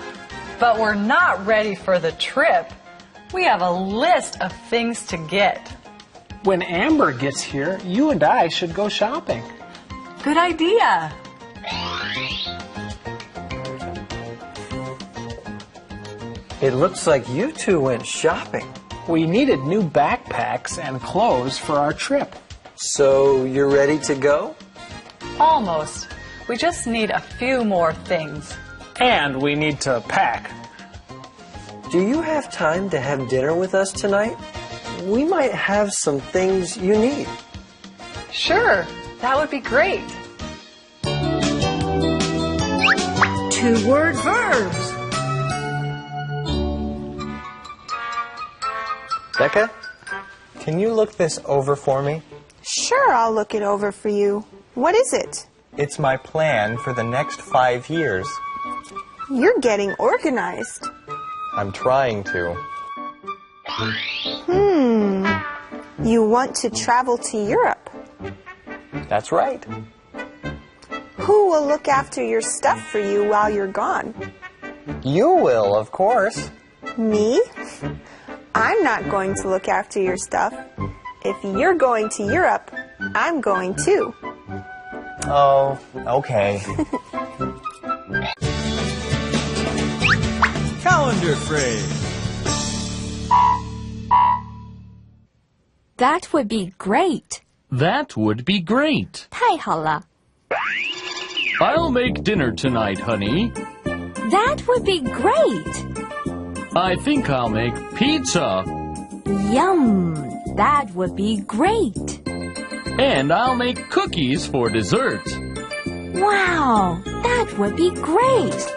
but we're not ready for the trip. We have a list of things to get. When Amber gets here, you and I should go shopping. Good idea. It looks like you two went shopping. We needed new backpacks and clothes for our trip. So you're ready to go? Almost. We just need a few more things. And we need to pack. Do you have time to have dinner with us tonight? We might have some things you need. Sure, that would be great. 2-word verbs. Becca, can you look this over for me? Sure, I'll look it over for you. What is it? It's my plan for the next 5 years. You're getting organized. I'm trying to. You want to travel to Europe. That's right. Who will look after your stuff for you while you're gone? You will, of course. Me? I'm not going to look after your stuff. If you're going to Europe, I'm going too. Oh, okay. Calendar phrase. That would be great. That would be great. 太好了。 I'll make dinner tonight, honey. That would be great. I think I'll make pizza. Yum. That would be great. And I'll make cookies for dessert. Wow. That would be great.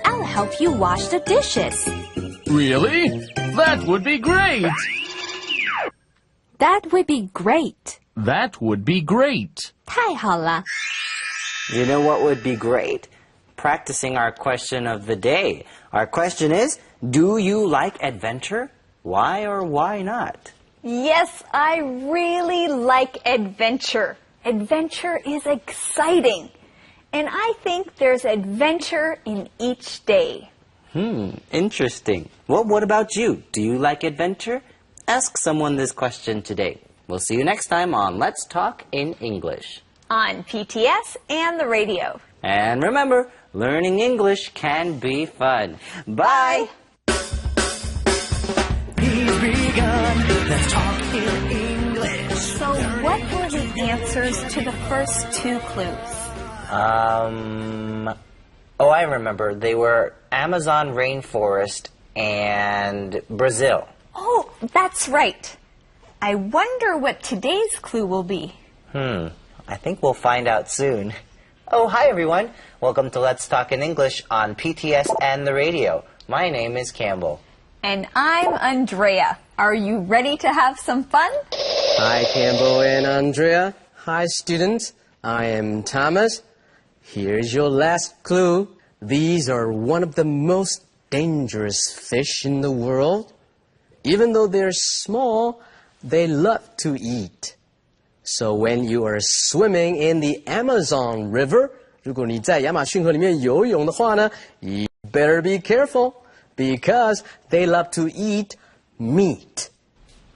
I'll help you wash the dishes. Really? That would be great. That would be great. That would be great. 太好了。 You know what would be great? Practicing our question of the day. Our question is, do you like adventure? Why or why not? Yes, I really like adventure. Adventure is exciting. And I think there's adventure in each day. Interesting. Well, what about you? Do you like adventure? Ask someone this question today. We'll see you next time on Let's Talk in English. On PTS and the radio. And remember, learning English can be fun. Bye! He's begun. Let's talk in English. So what were the answers to the first two clues? Oh, I remember. They were Amazon rainforest and Brazil. Oh, that's right. I wonder what today's clue will be. I think we'll find out soon. Oh, hi everyone. Welcome to Let's Talk in English on PTS and the radio. My name is Campbell. And I'm Andrea. Are you ready to have some fun? Hi, Campbell and Andrea. Hi, students. I am Thomas. Here's your last clue. These are one of the most dangerous fish in the world. Even though they're small, they love to eat. So when you are swimming in the Amazon River, 如果你在亚马逊河里面游泳的话呢, you better be careful because they love to eat meat.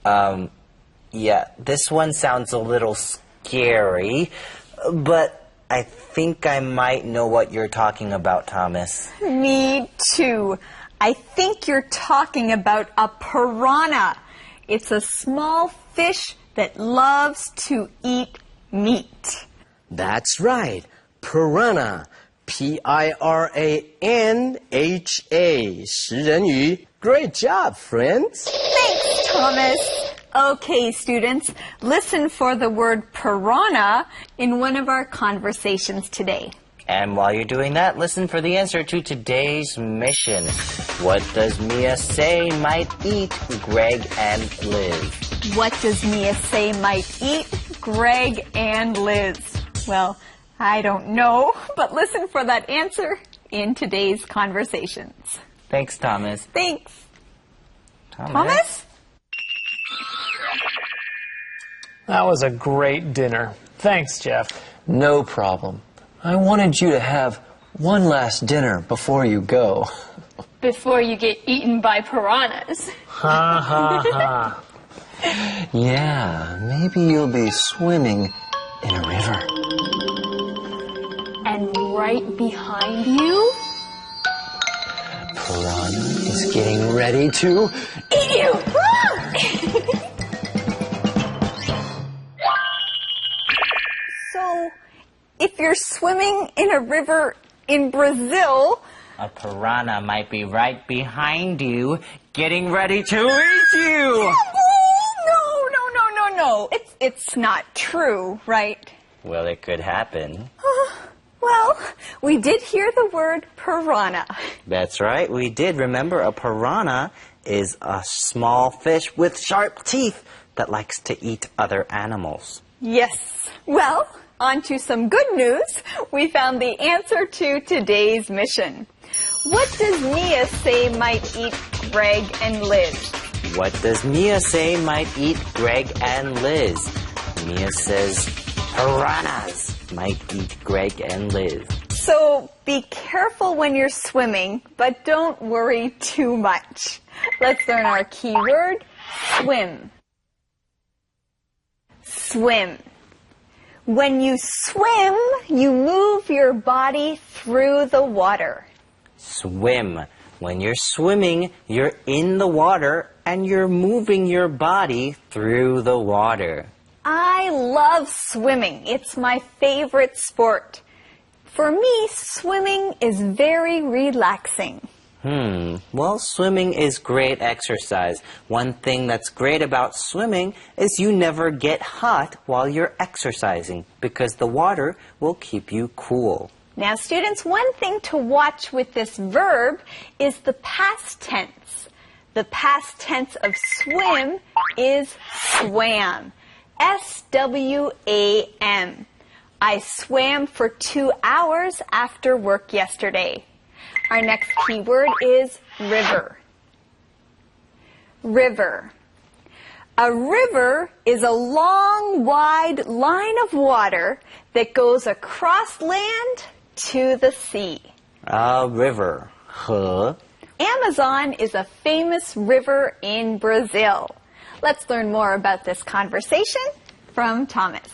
Yeah, this one sounds a little scary, but I think I might know what you're talking about, Thomas. Me too. I think you're talking about a piranha. It's a small fish that loves to eat meat. That's right. Piranha. P-I-R-A-N-H-A. 食人鱼. Great job, friends. Thanks, Thomas. Okay, students, listen for the word piranha in one of our conversations today. And while you're doing that, listen for the answer to today's mission. What does Mia say might eat Greg and Liz? What does Mia say might eat Greg and Liz? Well, I don't know, but listen for that answer in today's conversations. Thanks, Thomas. Thanks. Thomas? That was a great dinner. Thanks, Jeff. No problem. I wanted you to have one last dinner before you go. Before you get eaten by piranhas. Ha ha ha. Yeah, maybe you'll be swimming in a river. And right behind you? Piranha is getting ready to eat you! So, if you're swimming in a river in Brazil, a piranha might be right behind you, getting ready to eat you! No, it's not true, right? Well, it could happen. Well, we did hear the word piranha. That's right, we did. Remember, a piranha is a small fish with sharp teeth that likes to eat other animals. Yes. Well, On to some good news. We found the answer to today's mission. What does Mia say might eat Greg and Liz? What does Mia say might eat Greg and Liz? Mia says piranhas might eat Greg and Liz. So be careful when you're swimming, but don't worry too much. Let's learn our keyword, swim. Swim. When you swim, you move your body through the water. Swim. When you're swimming, you're in the water and you're moving your body through the water. I love swimming. It's my favorite sport. For me, swimming is very relaxing. Well, swimming is great exercise. One thing that's great about swimming is you never get hot while you're exercising because the water will keep you cool. Now, students, one thing to watch with this verb is the past tense. The past tense of swim is swam. S-W-A-M. I swam for 2 hours after work yesterday. Our next keyword is river. River. A river is a long, wide line of water that goes across land to the sea. A river. Huh? Amazon is a famous river in Brazil. Let's learn more about this conversation from Thomas.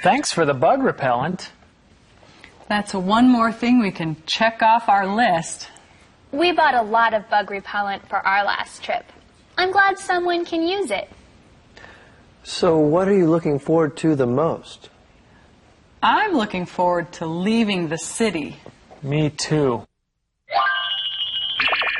Thanks for the bug repellent. That's one more thing we can check off our list. We bought a lot of bug repellent for our last trip. I'm glad someone can use it. So what are you looking forward to the most? I'm looking forward to leaving the city. Me too.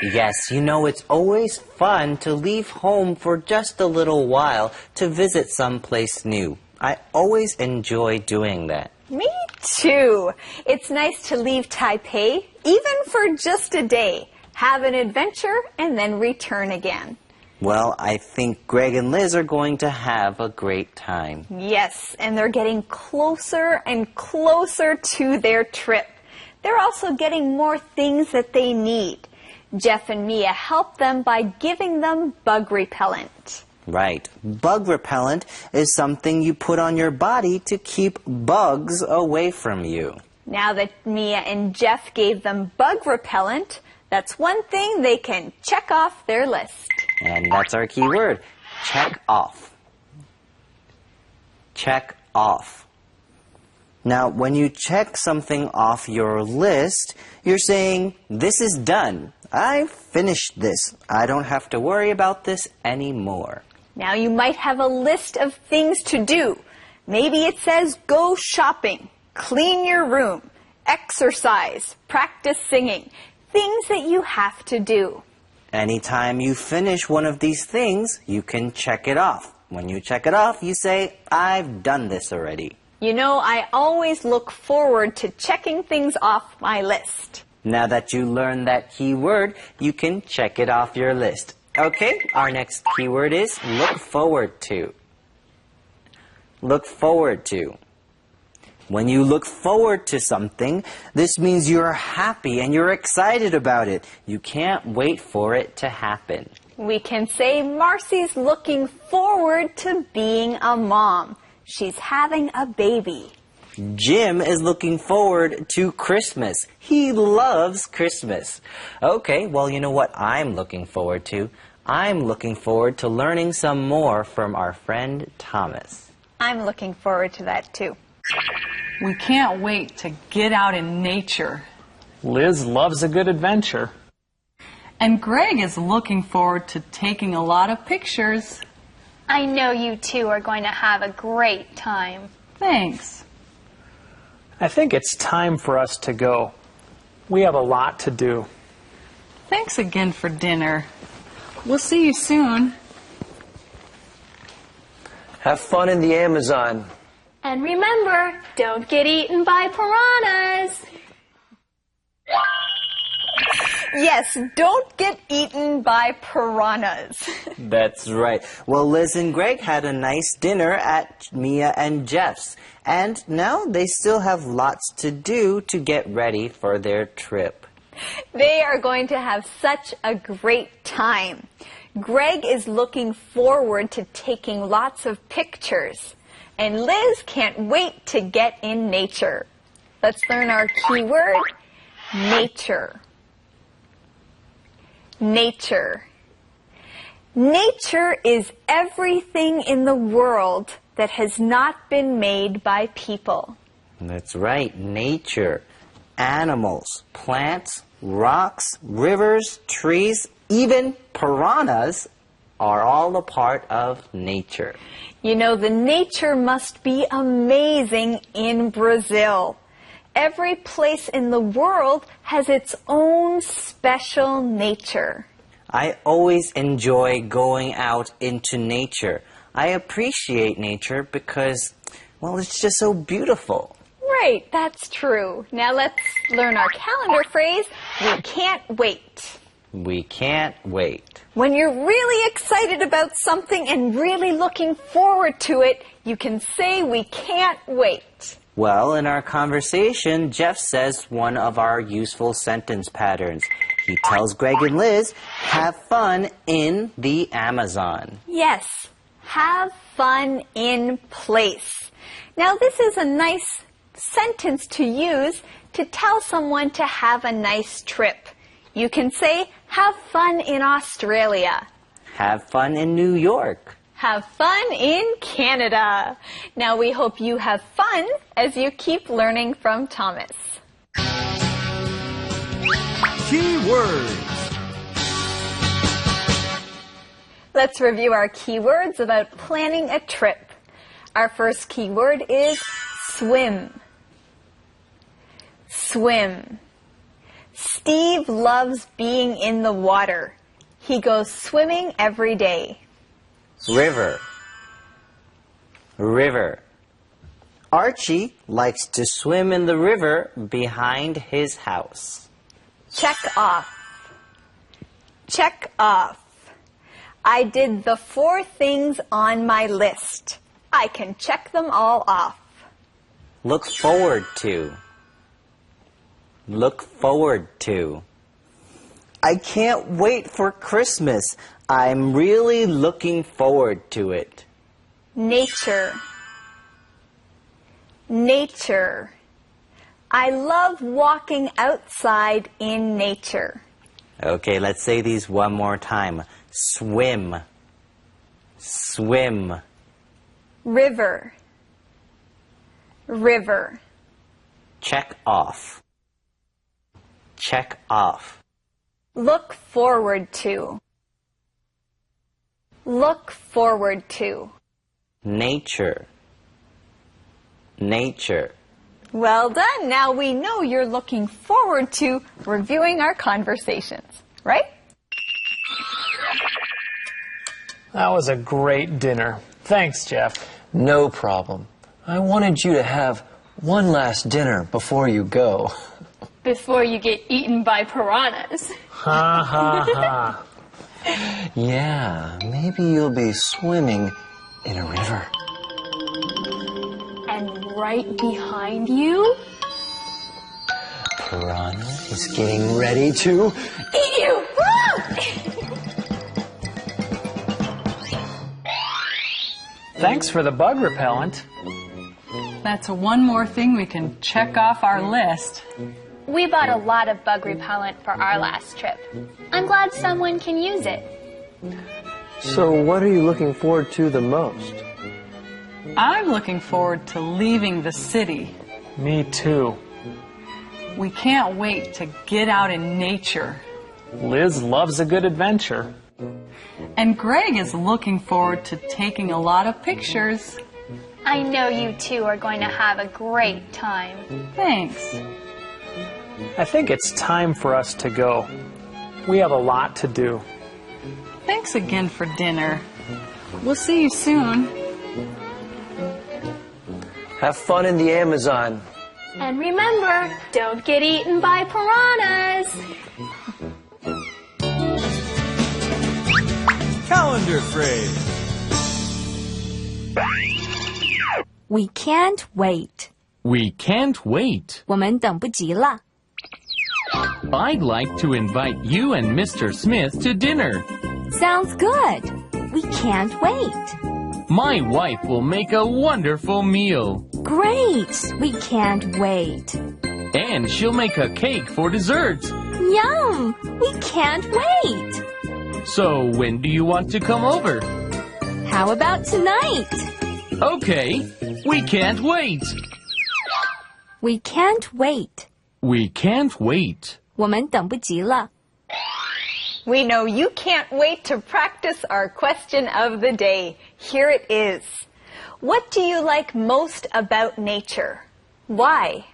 Yes, you know, it's always fun to leave home for just a little while to visit someplace new. I always enjoy doing that. Me too. It's nice to leave Taipei, even for just a day, have an adventure, and then return again. Well, I think Greg and Liz are going to have a great time. Yes, and they're getting closer and closer to their trip. They're also getting more things that they need. Jeff and Mia help them by giving them bug repellent. Right. Bug repellent is something you put on your body to keep bugs away from you. Now that Mia and Jeff gave them bug repellent, that's one thing they can check off their list. And that's our key word. Check off. Check off. Now, when you check something off your list, you're saying, this is done. I've finished this. I don't have to worry about this anymore. Now you might have a list of things to do. Maybe it says go shopping, clean your room, exercise, practice singing, things that you have to do. Anytime you finish one of these things, you can check it off. When you check it off, you say, I've done this already. You know, I always look forward to checking things off my list. Now that you learned that key word, you can check it off your list. Okay, our next keyword is look forward to. Look forward to. When you look forward to something, this means you're happy and you're excited about it. You can't wait for it to happen. We can say Marcy's looking forward to being a mom. She's having a baby. Jim is looking forward to Christmas. He loves Christmas. Okay, well, you know what I'm looking forward to? I'm looking forward to learning some more from our friend Thomas. I'm looking forward to that too. We can't wait to get out in nature. Liz loves a good adventure. And Greg is looking forward to taking a lot of pictures. I know you two are going to have a great time. Thanks. I think it's time for us to go. We have a lot to do. Thanks again for dinner. We'll see you soon. Have fun in the Amazon. And remember, don't get eaten by piranhas. Yes, don't get eaten by piranhas. That's right. Well, Liz and Greg had a nice dinner at Mia and Jeff's, and now they still have lots to do to get ready for their trip. They are going to have such a great time. Greg is looking forward to taking lots of pictures, and Liz can't wait to get in nature. Let's learn our key word, nature. Nature. Nature is everything in the world that has not been made by people. That's right, nature. Animals, plants, rocks, rivers, trees, even piranhas are all a part of nature. You know, the nature must be amazing in Brazil. Every place in the world has its own special nature. I always enjoy going out into nature. I appreciate nature because, well, it's just so beautiful. Right, that's true. Now let's learn our calendar phrase, we can't wait. We can't wait. When you're really excited about something and really looking forward to it, you can say we can't wait. Well, in our conversation, Jeff says one of our useful sentence patterns. He tells Greg and Liz, have fun in the Amazon. Yes, have fun in place. Now this is a nice sentence to use to tell someone to have a nice trip. You can say, have fun in Australia. Have fun in New York. Have fun in Canada. Now we hope you have fun as you keep learning from Thomas. Key words. Let's review our keywords about planning a trip. Our first keyword is swim. Swim. Steve loves being in the water. He goes swimming every day. River. River. Archie likes to swim in the river behind his house. Check off. Check off. I did the 4 things on my list. I can check them all off. Look forward to. Look forward to. I can't wait for Christmas. I'm really looking forward to it. Nature. Nature. I love walking outside in nature. Okay, let's say these one more time. Swim. Swim. River. River. Check off. Check off. Look forward to. Look forward to. Nature. Nature. Well done. Now we know you're looking forward to reviewing our conversations, right? That was a great dinner. Thanks, Jeff. No problem. I wanted you to have one last dinner before you go. Before you get eaten by piranhas. Ha ha ha. Yeah, maybe you'll be swimming in a river. And right behind you? Piranha is getting ready to eat you! Thanks for the bug repellent. That's one more thing we can check off our list. We bought a lot of bug repellent for our last trip. I'm glad someone can use it. So what are you looking forward to the most? I'm looking forward to leaving the city. Me too. We can't wait to get out in nature. Liz loves a good adventure. And Greg is looking forward to taking a lot of pictures. I know you two are going to have a great time. Thanks. I think it's time for us to go. We have a lot to do. Thanks again for dinner. We'll see you soon. Have fun in the Amazon. And remember, don't get eaten by piranhas. wonder phrase. We can't wait. We can't wait. 我们等不及了。 I'd like to invite you and Mr. Smith to dinner. Sounds good. We can't wait. My wife will make a wonderful meal. Great. We can't wait. And she'll make a cake for dessert. Yum. We can't wait. So when do you want to come over? How about tonight? Okay. We can't wait. We can't wait. We can't wait. 我们等不及了。 We know you can't wait to practice our question of the day. Here it is. What do you like most about nature? Why?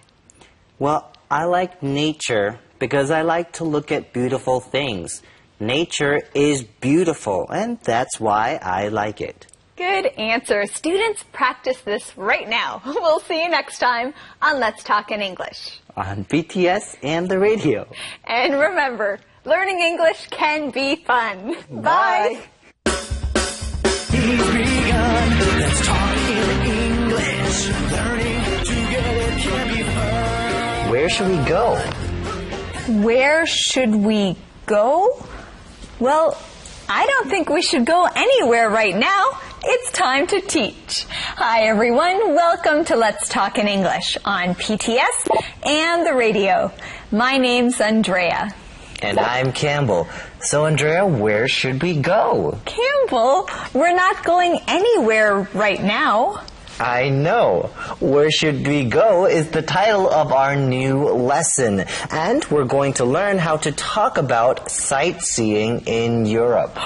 Well, I like nature because I like to look at beautiful things. Nature is beautiful, and that's why I like it. Good answer. Students, practice this right now. We'll see you next time on Let's Talk in English. On BTS and the radio. And remember, learning English can be fun. Bye. He's begun. Let's talk in English. Learning together can be fun. Where should we go? Where should we go? Well, I don't think we should go anywhere right now. It's time to teach. Hi, everyone. Welcome to Let's Talk in English on PTS and the radio. My name's Andrea. And I'm Campbell. So, Andrea, where should we go? Campbell, we're not going anywhere right now. I know. Where should we go is the title of our new lesson. And we're going to learn how to talk about sightseeing in Europe.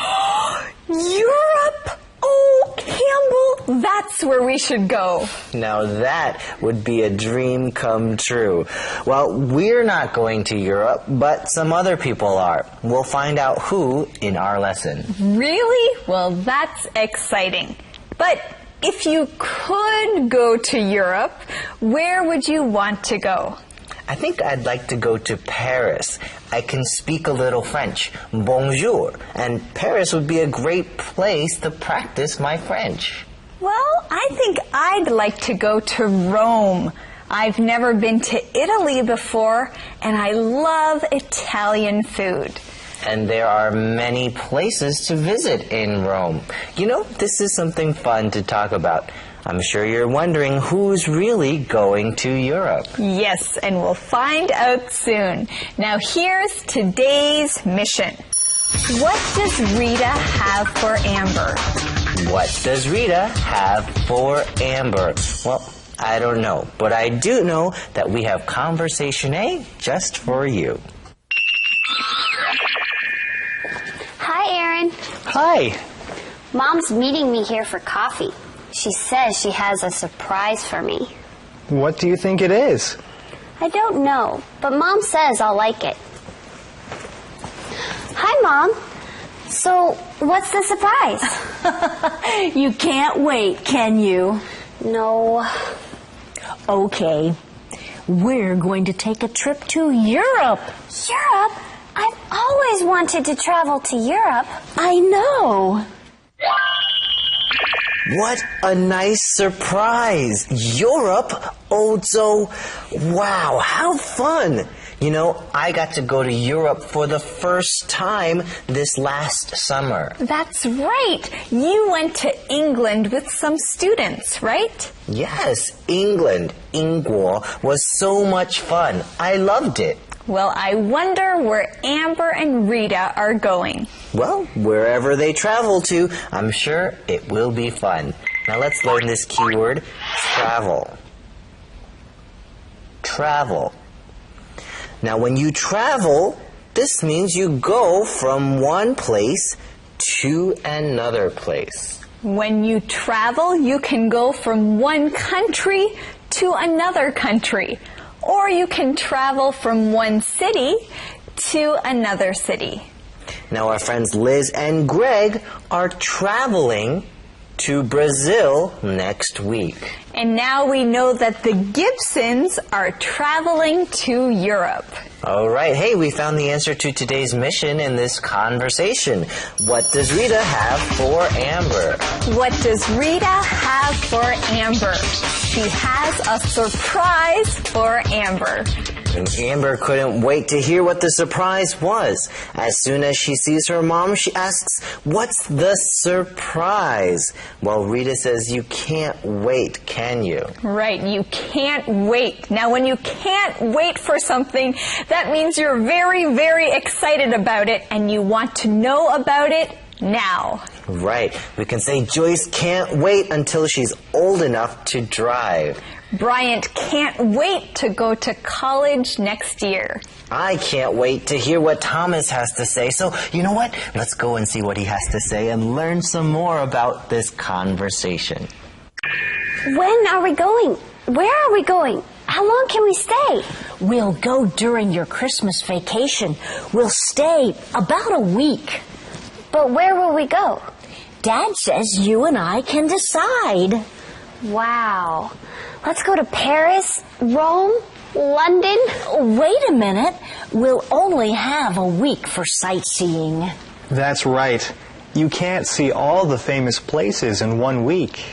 Europe? Oh, Campbell, that's where we should go. Now that would be a dream come true. Well, we're not going to Europe, but some other people are. We'll find out who in our lesson. Really? Well, that's exciting. But if you could go to Europe, where would you want to go? I think I'd like to go to Paris. I can speak a little French. Bonjour. And Paris would be a great place to practice my French. Well, I think I'd like to go to Rome. I've never been to Italy before, and I love Italian food. And there are many places to visit in Rome. You know, this is something fun to talk about. I'm sure you're wondering who's really going to Europe. Yes, and we'll find out soon. Now here's today's mission. What does Rita have for Amber? What does Rita have for Amber? Well, I don't know, but I do know that we have Conversation A just for you. Hi, Aaron. Hi. Mom's meeting me here for coffee. She says she has a surprise for me. What do you think it is? I don't know, but Mom says I'll like it. Hi, Mom. So, what's the surprise? You can't wait, can you? No. Okay. We're going to take a trip to Europe. Europe? I've always wanted to travel to Europe. I know. What a nice surprise! Europe? Oh, so, wow, how fun! You know, I got to go to Europe for the first time this last summer. That's right. You went to England with some students, right? Yes, England, 英国, was so much fun. I loved it. Well, I wonder where Amber and Rita are going. Well, wherever they travel to, I'm sure it will be fun. Now let's learn this keyword, travel. Travel. Now when you travel, this means you go from one place to another place. When you travel, you can go from one country to another country. Or you can travel from one city to another city. Now our friends Liz and Greg are traveling to Brazil next week. And now we know that the Gibsons are traveling to Europe. All right. Hey, we found the answer to today's mission in this conversation. What does Rita have for Amber? What does Rita have for Amber? She has a surprise for Amber. And Amber couldn't wait to hear what the surprise was. As soon as she sees her mom, she asks, "What's the surprise?" Well, Rita says, "You can't wait, can you?" Right, you can't wait. Now, when you can't wait for something, that means you're very, very excited about it and you want to know about it now. Right. We can say Joyce can't wait until she's old enough to drive. Bryant can't wait to go to college next year. I can't wait to hear what Thomas has to say. So, you know what? Let's go and see what he has to say and learn some more about this conversation. When are we going? Where are we going? How long can we stay? We'll go during your Christmas vacation. We'll stay about a week. But where will we go? Dad says you and I can decide. Wow. Let's go to Paris, Rome, London. Wait a minute. We'll only have a week for sightseeing. That's right. You can't see all the famous places in 1 week.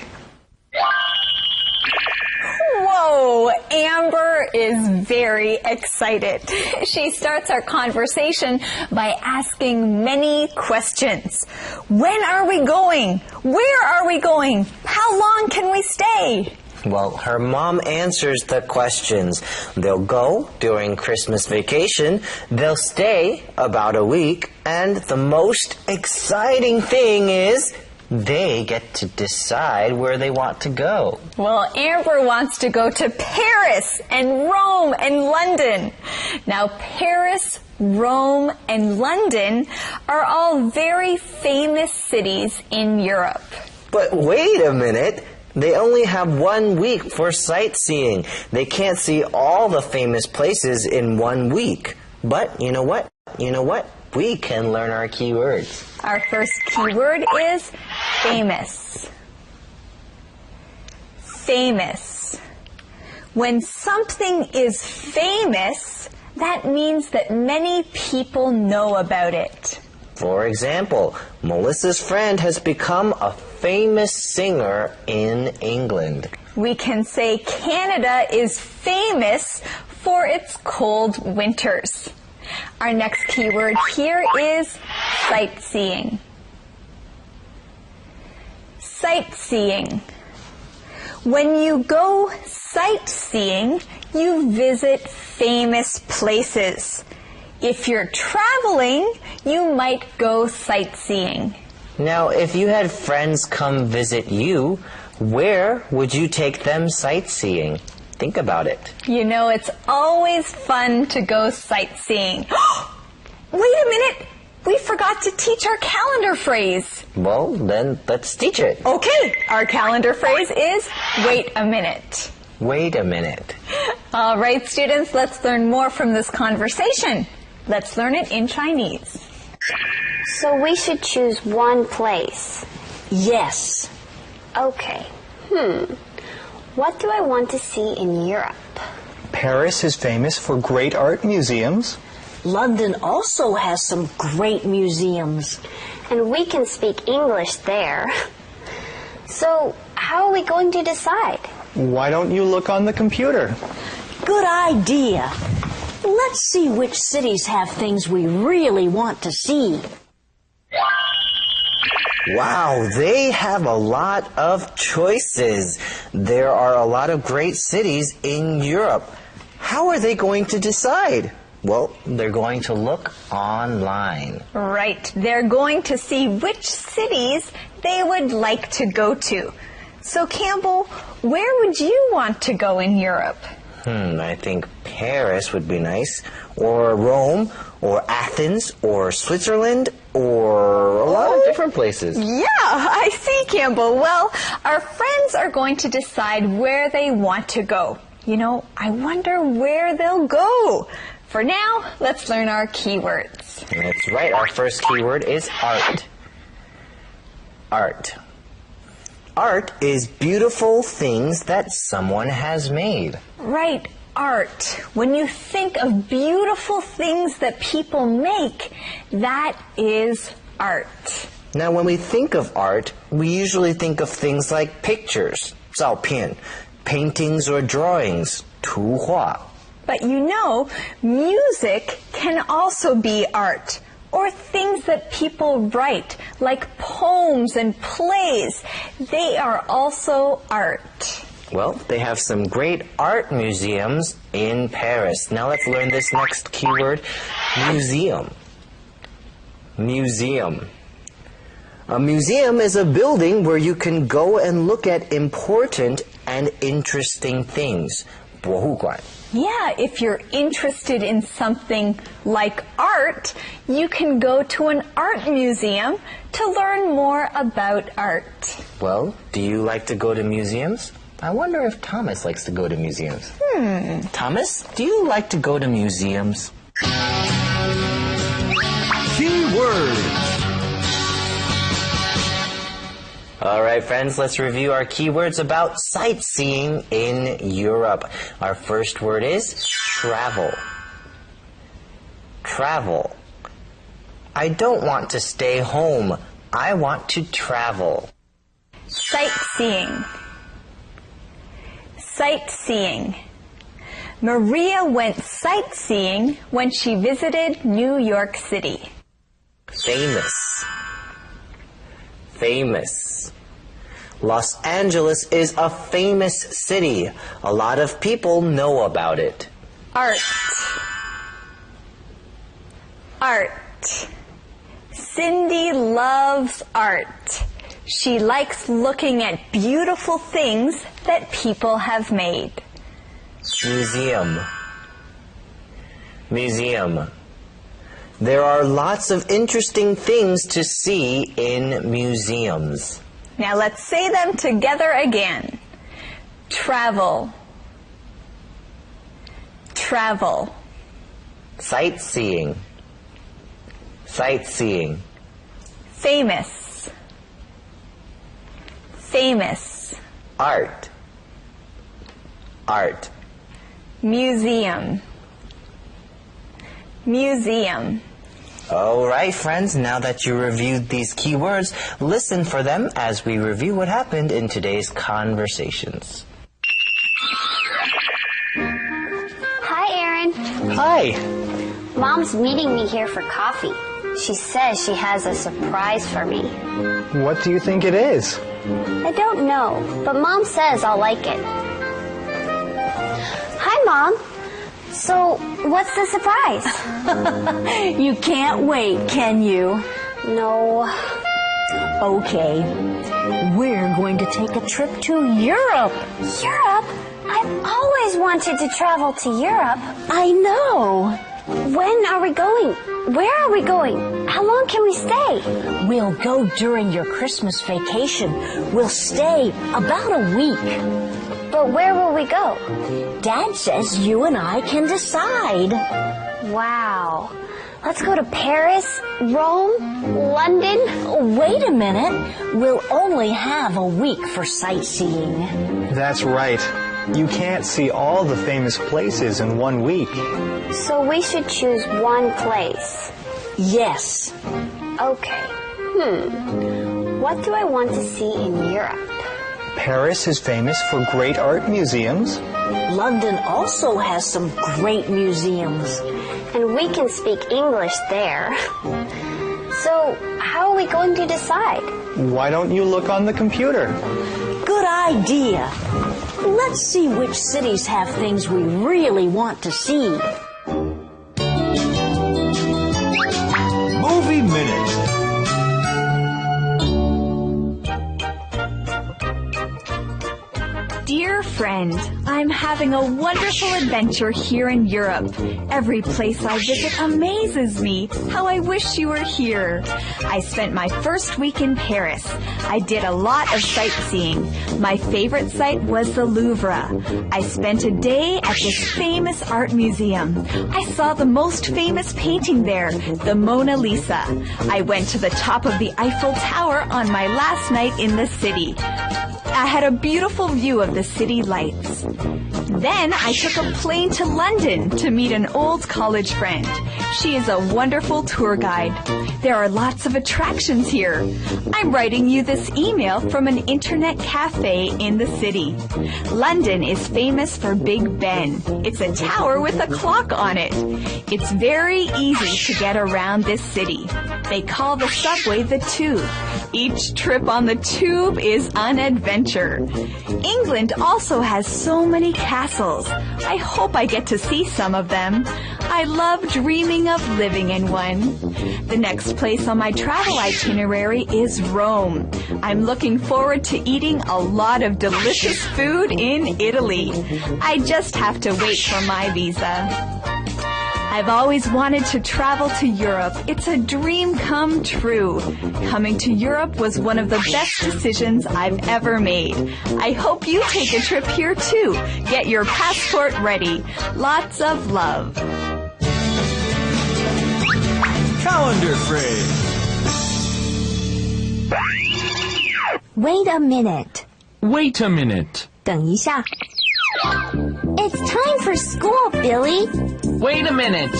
Whoa, Amber is very excited. She starts our conversation by asking many questions. When are we going? Where are we going? How long can we stay? Well, her mom answers the questions. They'll go during Christmas vacation, they'll stay about a week, and the most exciting thing is they get to decide where they want to go. Well, Amber wants to go to Paris and Rome and London. Now, Paris, Rome, and London are all very famous cities in Europe. But wait a minute. They only have 1 week for sightseeing. They can't see all the famous places in 1 week. But you know what? We can learn our keywords. Our first keyword is famous. Famous. When something is famous, that means that many people know about it. For example, Melissa's friend has become a famous singer in England. We can say Canada is famous for its cold winters. Our next keyword here is sightseeing. Sightseeing. When you go sightseeing, you visit famous places. If you're traveling, you might go sightseeing. Now, if you had friends come visit you, where would you take them sightseeing? Think about it. You know, it's always fun to go sightseeing. Wait a minute! We forgot to teach our calendar phrase. Well, then let's teach it. Okay, our calendar phrase is wait a minute. Wait a minute. All right, students, let's learn more from this conversation. Let's learn it in Chinese. So we should choose one place. Yes. Okay. What do I want to see in Europe? Paris is famous for great art museums. London also has some great museums. And we can speak English there. So how are we going to decide? Why don't you look on the computer? Good idea. Let's see which cities have things we really want to see. Wow, they have a lot of choices. There are a lot of great cities in Europe. How are they going to decide? Well, they're going to look online. Right. They're going to see which cities they would like to go to. So, Campbell, where would you want to go in Europe? I think Paris would be nice, or Rome, or Athens, or Switzerland, or a lot of different places. Yeah, I see, Campbell. Well, our friends are going to decide where they want to go. You know, I wonder where they'll go. For now, let's learn our keywords. That's right. Our first keyword is art. Art. Art is beautiful things that someone has made. Right, art. When you think of beautiful things that people make, that is art. Now, when we think of art, we usually think of things like pictures, 照片, paintings or drawings, 图画. But you know, music can also be art, or things that people write, like poems and plays. They are also art. Well, they have some great art museums in Paris. Now let's learn this next keyword, museum. Museum. A museum is a building where you can go and look at important and interesting things. 博物馆. Yeah, if you're interested in something like art, you can go to an art museum to learn more about art. Well, do you like to go to museums? I wonder if Thomas likes to go to museums. Thomas, do you like to go to museums? Keywords. All right, friends, let's review our keywords about sightseeing in Europe. Our first word is travel. Travel. I don't want to stay home. I want to travel. Sightseeing. Sightseeing. Maria went sightseeing when she visited New York City. Famous. Famous. Los Angeles is a famous city. A lot of people know about it. Art. Art. Cindy loves art. She likes looking at beautiful things that people have made. Museum. Museum. There are lots of interesting things to see in museums. Now let's say them together again. Travel. Travel. Sightseeing. Sightseeing. Famous. Famous. Art. Art. Museum. Museum. All right, friends, now that you reviewed these keywords, listen for them as we review what happened in today's conversations. Hi, Aaron. Hi. Mom's meeting me here for coffee. She says she has a surprise for me. What do you think it is? I don't know, but Mom says I'll like it. Hi, Mom. So, what's the surprise? You can't wait, can you? No. Okay. We're going to take a trip to Europe. Europe? I've always wanted to travel to Europe. I know. When are we going? Where are we going? How long can we stay? We'll go during your Christmas vacation. We'll stay about a week. But where will we go? Dad says you and I can decide. Wow. Let's go to Paris, Rome, London. Wait a minute. We'll only have a week for sightseeing. That's right. You can't see all the famous places in 1 week. So we should choose one place. Yes. Okay. What do I want to see in Europe? Paris is famous for great art museums. London also has some great museums. And we can speak English there. So, how are we going to decide? Why don't you look on the computer? Good idea. Let's see which cities have things we really want to see. Movie Minute. Dear friend, I I'm having a wonderful adventure here in Europe. Every place I visit amazes me. How I wish you were here. I spent my first week in Paris. I did a lot of sightseeing. My favorite site was the Louvre. I spent a day at this famous art museum. I saw the most famous painting there, the Mona Lisa. I went to the top of the Eiffel Tower on my last night in the city. I had a beautiful view of the city lights. Then I took a plane to London to meet an old college friend. She is a wonderful tour guide. There are lots of attractions here. I'm writing you this email from an internet cafe in the city. London is famous for Big Ben. It's a tower with a clock on it. It's very easy to get around this city. They call the subway the Tube. Each trip on the Tube is an adventure. England also has so many castles. I hope I get to see some of them. I love dreaming of living in one. The next place on my travel itinerary is Rome. I'm looking forward to eating a lot of delicious food in Italy. I just have to wait for my visa. I've always wanted to travel to Europe. It's a dream come true. Coming to Europe was one of the best decisions I've ever made. I hope you take a trip here too. Get your passport ready. Lots of love. Calendar phrase. Wait a minute. Wait a minute. 等一下。It's time for school, Billy. Wait a minute.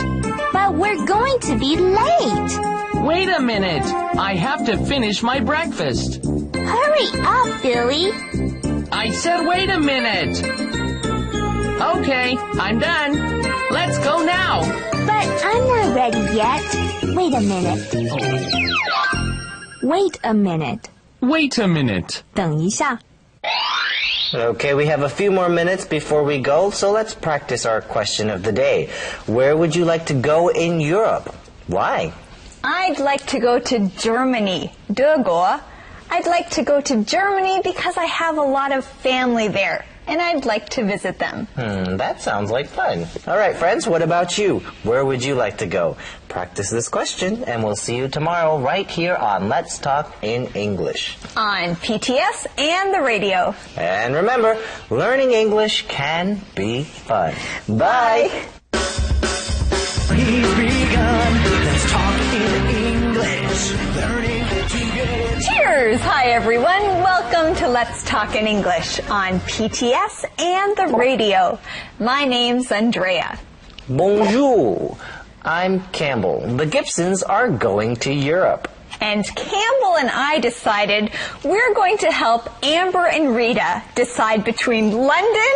But we're going to be late. Wait a minute. I have to finish my breakfast. Hurry up, Billy. I said wait a minute. Okay, I'm done. Let's go now. But I'm not ready yet. Wait a minute. Wait a minute. Wait a minute. 等一下。 Okay, we have a few more minutes before we go, so let's practice our question of the day. Where would you like to go in Europe? Why? I'd like to go to Germany, 德国. I'd like to go to Germany because I have a lot of family there, and I'd like to visit them. That sounds like fun. All right, friends, what about you? Where would you like to go? Practice this question, and we'll see you tomorrow right here on Let's Talk in English. On PTS and the radio. And remember, learning English can be fun. Bye. He's begun. Let's talk in English. Learning together. Cheers! Hi, everyone. Welcome to Let's Talk in English on PTS and the radio. My name's Andrea. Bonjour. I'm Campbell. The Gibsons are going to Europe. And Campbell and I decided we're going to help Amber and Rita decide between London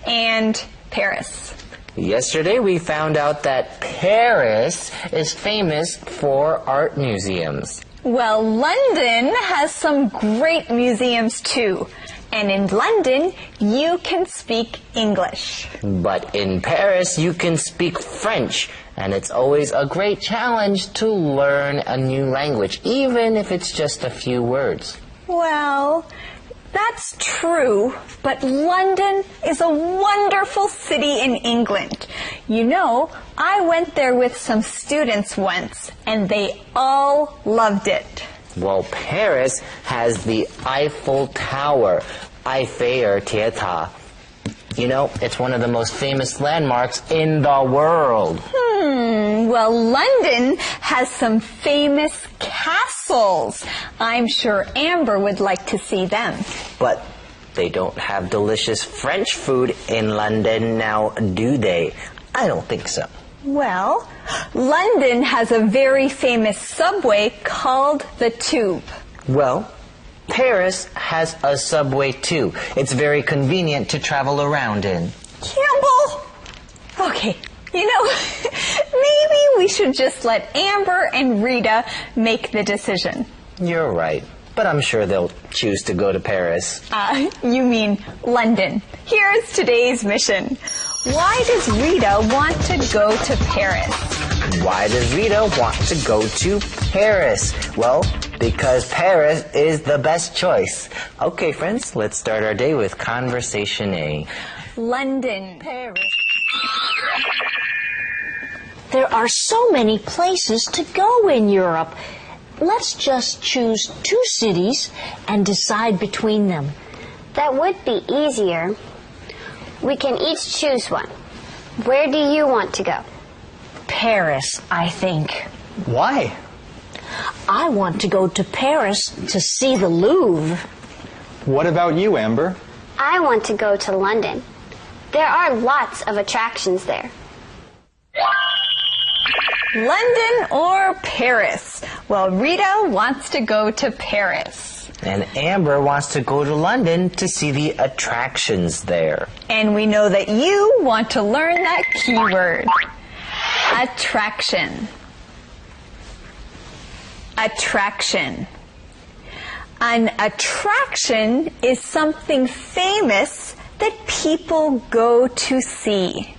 and Paris. Yesterday we found out that Paris is famous for art museums. Well, London has some great museums too. And in London, you can speak English. But in Paris, you can speak French. And it's always a great challenge to learn a new language, even if it's just a few words. Well, that's true, but London is a wonderful city in England. You know, I went there with some students once, and they all loved it. Well, Paris has the Eiffel Tower, Eiffel Theater. You know, it's one of the most famous landmarks in the world. Well, London has some famous castles. I'm sure Amber would like to see them. But they don't have delicious French food in London now, do they? I don't think so. Well, London has a very famous subway called the Tube. Well, Paris has a subway too. It's very convenient to travel around in. Campbell! Okay, you know, maybe we should just let Amber and Rita make the decision. You're right, but I'm sure they'll choose to go to Paris. You mean London. Here's today's mission. Why does Rita want to go to Paris? Why does Rita want to go to Paris? Well, because Paris is the best choice. Okay, friends, let's start our day with Conversation A. London. Paris. There are so many places to go in Europe. Let's just choose 2 cities and decide between them. That would be easier. We can each choose one. Where do you want to go? Paris, I think. Why? I want to go to Paris to see the Louvre. What about you, Amber? I want to go to London. There are lots of attractions there. London or Paris? Well, Rita wants to go to Paris. And Amber wants to go to London to see the attractions there. And we know that you want to learn that keyword. Attraction. Attraction. An attraction is something famous that people go to see.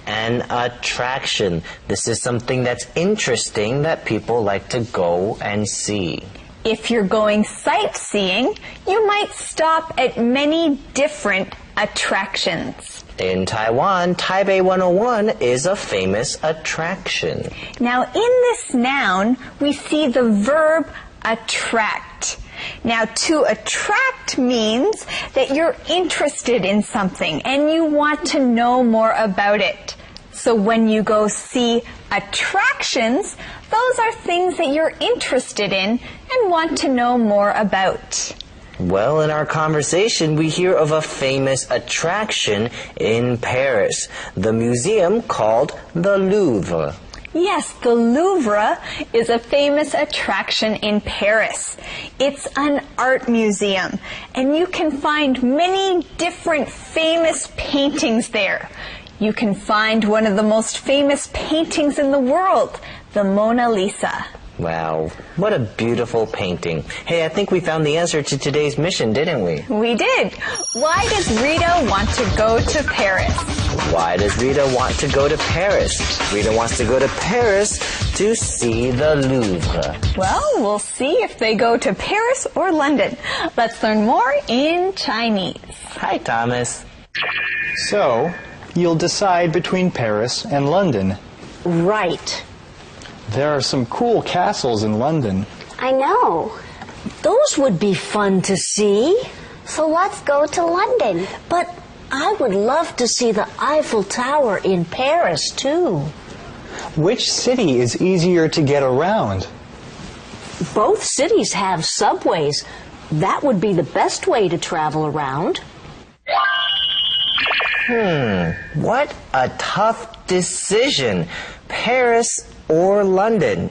An attraction. This is something that's interesting that people like to go and see. If you're going sightseeing, you might stop at many different attractions. In Taiwan, Taipei 101 is a famous attraction. Now, in this noun, we see the verb attract. Now, to attract means that you're interested in something and you want to know more about it. So when you go see attractions, those are things that you're interested in and want to know more about. Well, in our conversation, we hear of a famous attraction in Paris, the museum called the Louvre. Yes, the Louvre is a famous attraction in Paris. It's an art museum, and you can find many different famous paintings there. You can find one of the most famous paintings in the world, the Mona Lisa. Wow, what a beautiful painting. Hey, I think we found the answer to today's mission, didn't we? We did. Why does Rita want to go to Paris? Why does Rita want to go to Paris? Rita wants to go to Paris to see the Louvre. Well, we'll see if they go to Paris or London. Let's learn more in Chinese. Hi, Thomas. So, you'll decide between Paris and London. Right. There are some cool castles in London. I know. Those would be fun to see. So let's go to London. But I would love to see the Eiffel Tower in Paris, too. Which city is easier to get around? Both cities have subways. That would be the best way to travel around. What a tough decision. Paris or London?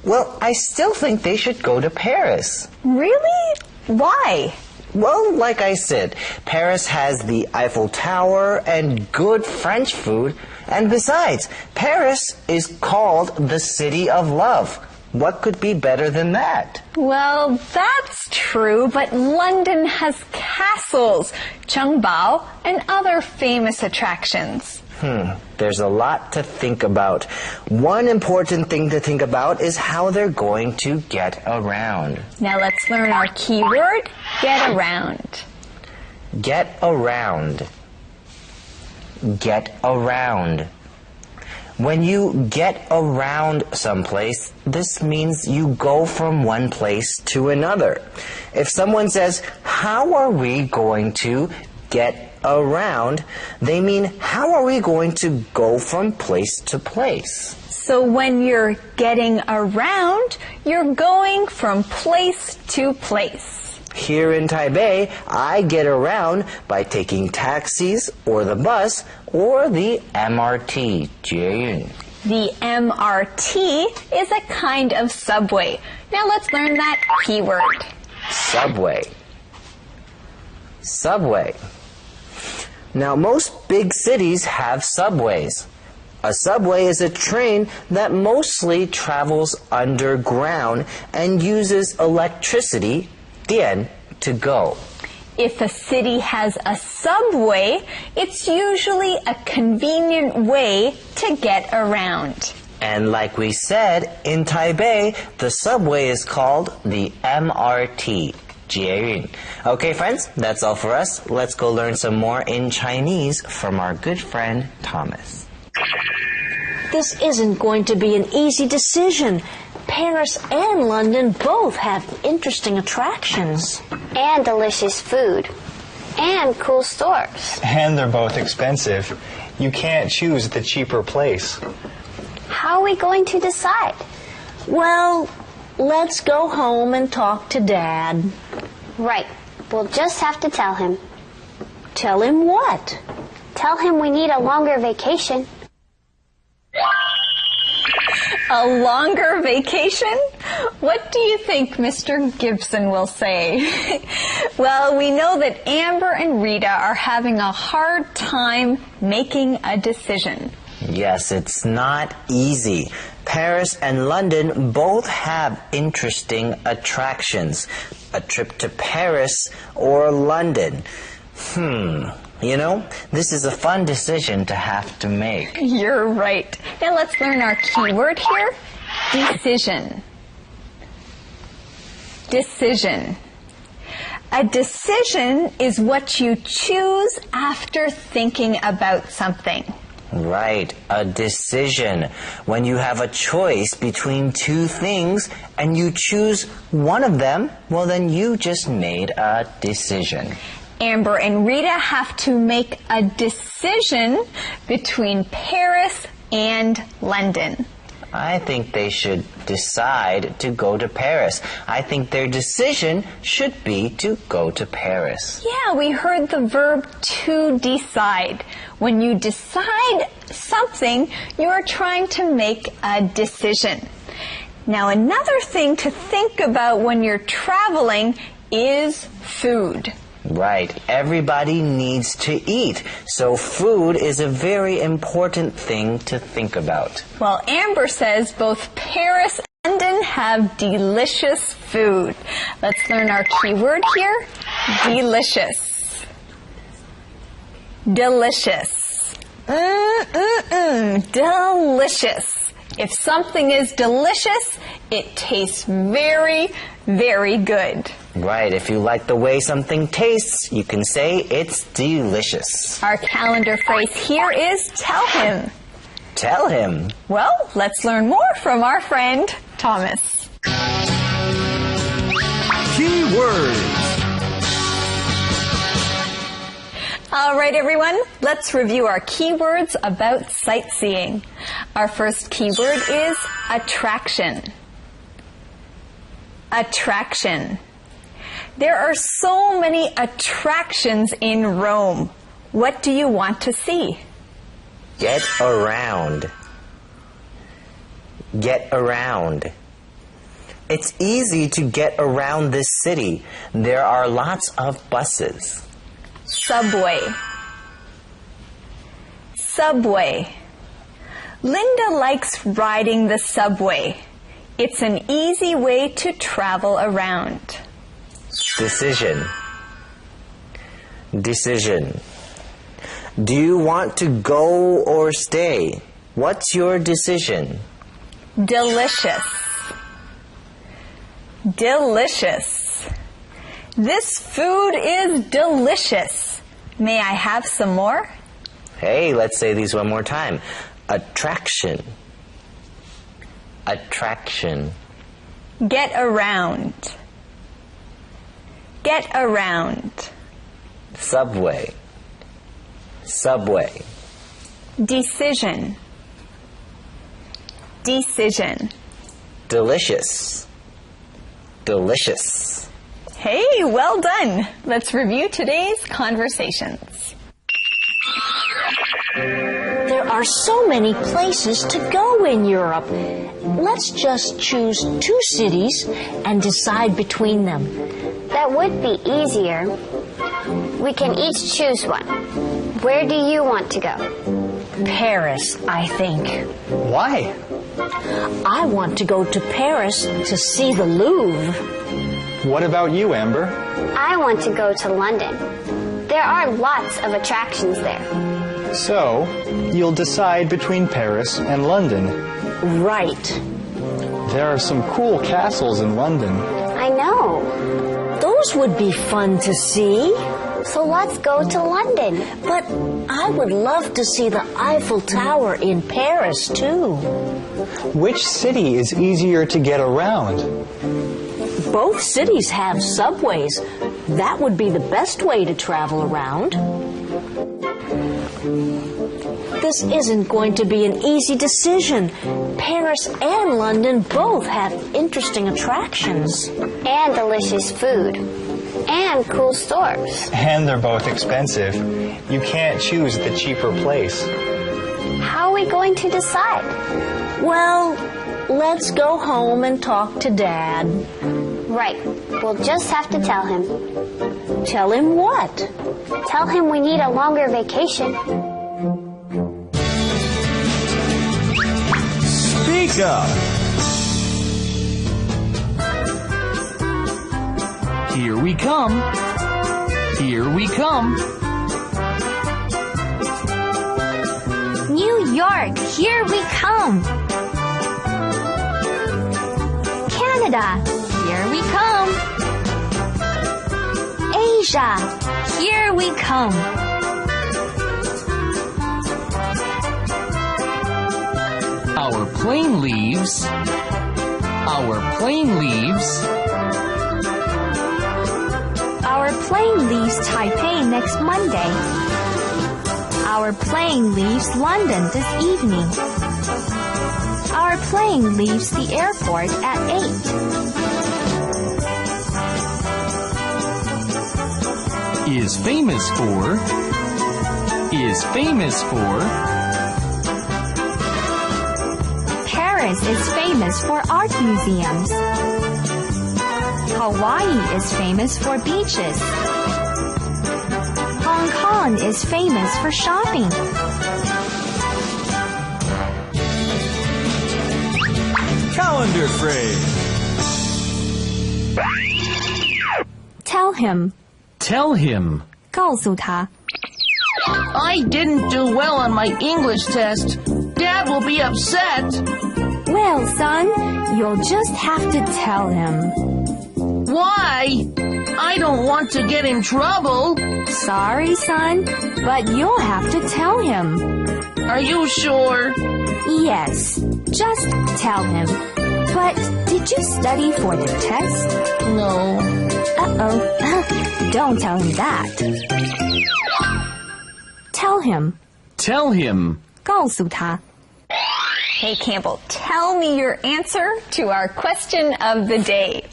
Well, I still think they should go to Paris. Really? Why? Well, like I said, Paris has the Eiffel Tower and good French food. And besides, Paris is called the City of Love. What could be better than that? Well, that's true, but London has castles, Chengbao, and other famous attractions. There's a lot to think about. One important thing to think about is how they're going to get around. Now let's learn our keyword, get around. Get around. Get around. When you get around someplace, this means you go from one place to another. If someone says, "How are we going to get around?" they mean, how are we going to go from place to place? So when you're getting around, you're going from place to place. Here in Taipei, I get around by taking taxis or the bus or the MRT, 捷运. The MRT is a kind of subway. Now let's learn that keyword. Subway. Subway. Now, most big cities have subways. A subway is a train that mostly travels underground and uses electricity, 电, to go. If a city has a subway, it's usually a convenient way to get around. And like we said, in Taipei, the subway is called the MRT. 捷运. Okay, friends, that's all for us. Let's go learn some more in Chinese from our good friend Thomas. This isn't going to be an easy decision. Paris and London both have interesting attractions. And delicious food. And cool stores. And they're both expensive. You can't choose the cheaper place. How are we going to decide? Well, let's go home and talk to Dad. Right. We'll just have to tell him. Tell him what? Tell him we need a longer vacation. A longer vacation? What do you think Mr. Gibson will say? Well, we know that Amber and Rita are having a hard time making a decision. Yes, it's not easy. Paris and London both have interesting attractions. A trip to Paris or London. You know, this is a fun decision to have to make. You're right. Now let's learn our key word here. Decision. Decision. A decision is what you choose after thinking about something. Right, a decision. When you have a choice between two things and you choose one of them, well then you just made a decision. Amber and Rita have to make a decision between Paris and London. I think they should decide to go to Paris. I think their decision should be to go to Paris. Yeah, we heard the verb to decide. When you decide something, you are trying to make a decision. Now, another thing to think about when you're traveling is food. Right. Everybody needs to eat. So food is a very important thing to think about. Well, Amber says both Paris and London have delicious food. Let's learn our key word here. Delicious. Delicious. Delicious. If something is delicious, it tastes very, very good. Right. If you like the way something tastes, you can say it's delicious. Our calendar phrase here is tell him. Tell him. Well, let's learn more from our friend Thomas. Key words. All right, everyone, let's review our keywords about sightseeing. Our first keyword is attraction. Attraction. There are so many attractions in Rome. What do you want to see? Get around. Get around. It's easy to get around this city. There are lots of buses. Subway. Subway. Linda likes riding the subway. It's an easy way to travel around. Decision. Decision. Do you want to go or stay? What's your decision? Delicious. Delicious. This food is delicious. May I have some more? Hey, let's say these one more time. Attraction. Attraction. Get around. Get around. Subway. Subway. Decision. Decision. Delicious. Delicious. Hey, well done. Let's review today's conversations. There are so many places to go in Europe. Let's just choose 2 cities and decide between them. That would be easier. We can each choose one. Where do you want to go? Paris, I think. Why? I want to go to Paris to see the Louvre. What about you, Amber? I want to go to London. There are lots of attractions there. So, you'll decide between Paris and London. Right. There are some cool castles in London. I know. Those Those would be fun to see. So let's go to London. But I would love to see the Eiffel Tower in Paris, too. Which city is easier to get around? Both cities have subways. That would be the best way to travel around. This isn't going to be an easy decision. Paris and London both have interesting attractions. And delicious food. And cool stores. And they're both expensive. You can't choose the cheaper place. How are we going to decide? Well, let's go home and talk to Dad. Right. We'll just have to tell him. Tell him what? Tell him we need a longer vacation. Speak up. Here we come. Here we come. New York, here we come. Canada, here we come. Asia, here we come. Our plane leaves. Our plane leaves. Our plane leaves Taipei next Monday. Our plane leaves London this evening. Our plane leaves the airport at 8. Is famous for. Is famous for. Paris is famous for art museums. Hawaii is famous for beaches. Hong Kong is famous for shopping. Calendar phrase. Tell him. Tell him. 告诉他. I didn't do well on my English test. Dad will be upset. Well, son, you'll just have to tell him. Why? I don't want to get in trouble. Sorry, son, but you'll have to tell him. Are you sure? Yes, just tell him. But did you study for the test? No. Uh-oh. Don't tell him that. Tell him. Tell him. 告诉他. Hey Campbell, tell me your answer to our question of the day.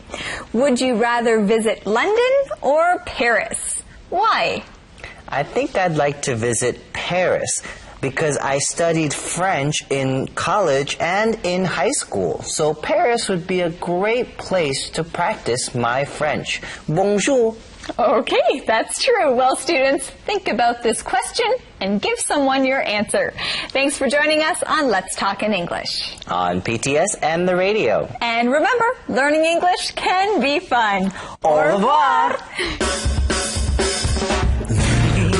Would you rather visit London or Paris? Why? I think I'd like to visit Paris because I studied French in college and in high school. So Paris would be a great place to practice my French. Bonjour. Okay, that's true. Well, students, think about this question and give someone your answer. Thanks for joining us on Let's Talk in English. On PTS and the radio. And remember, learning English can be fun. Au revoir.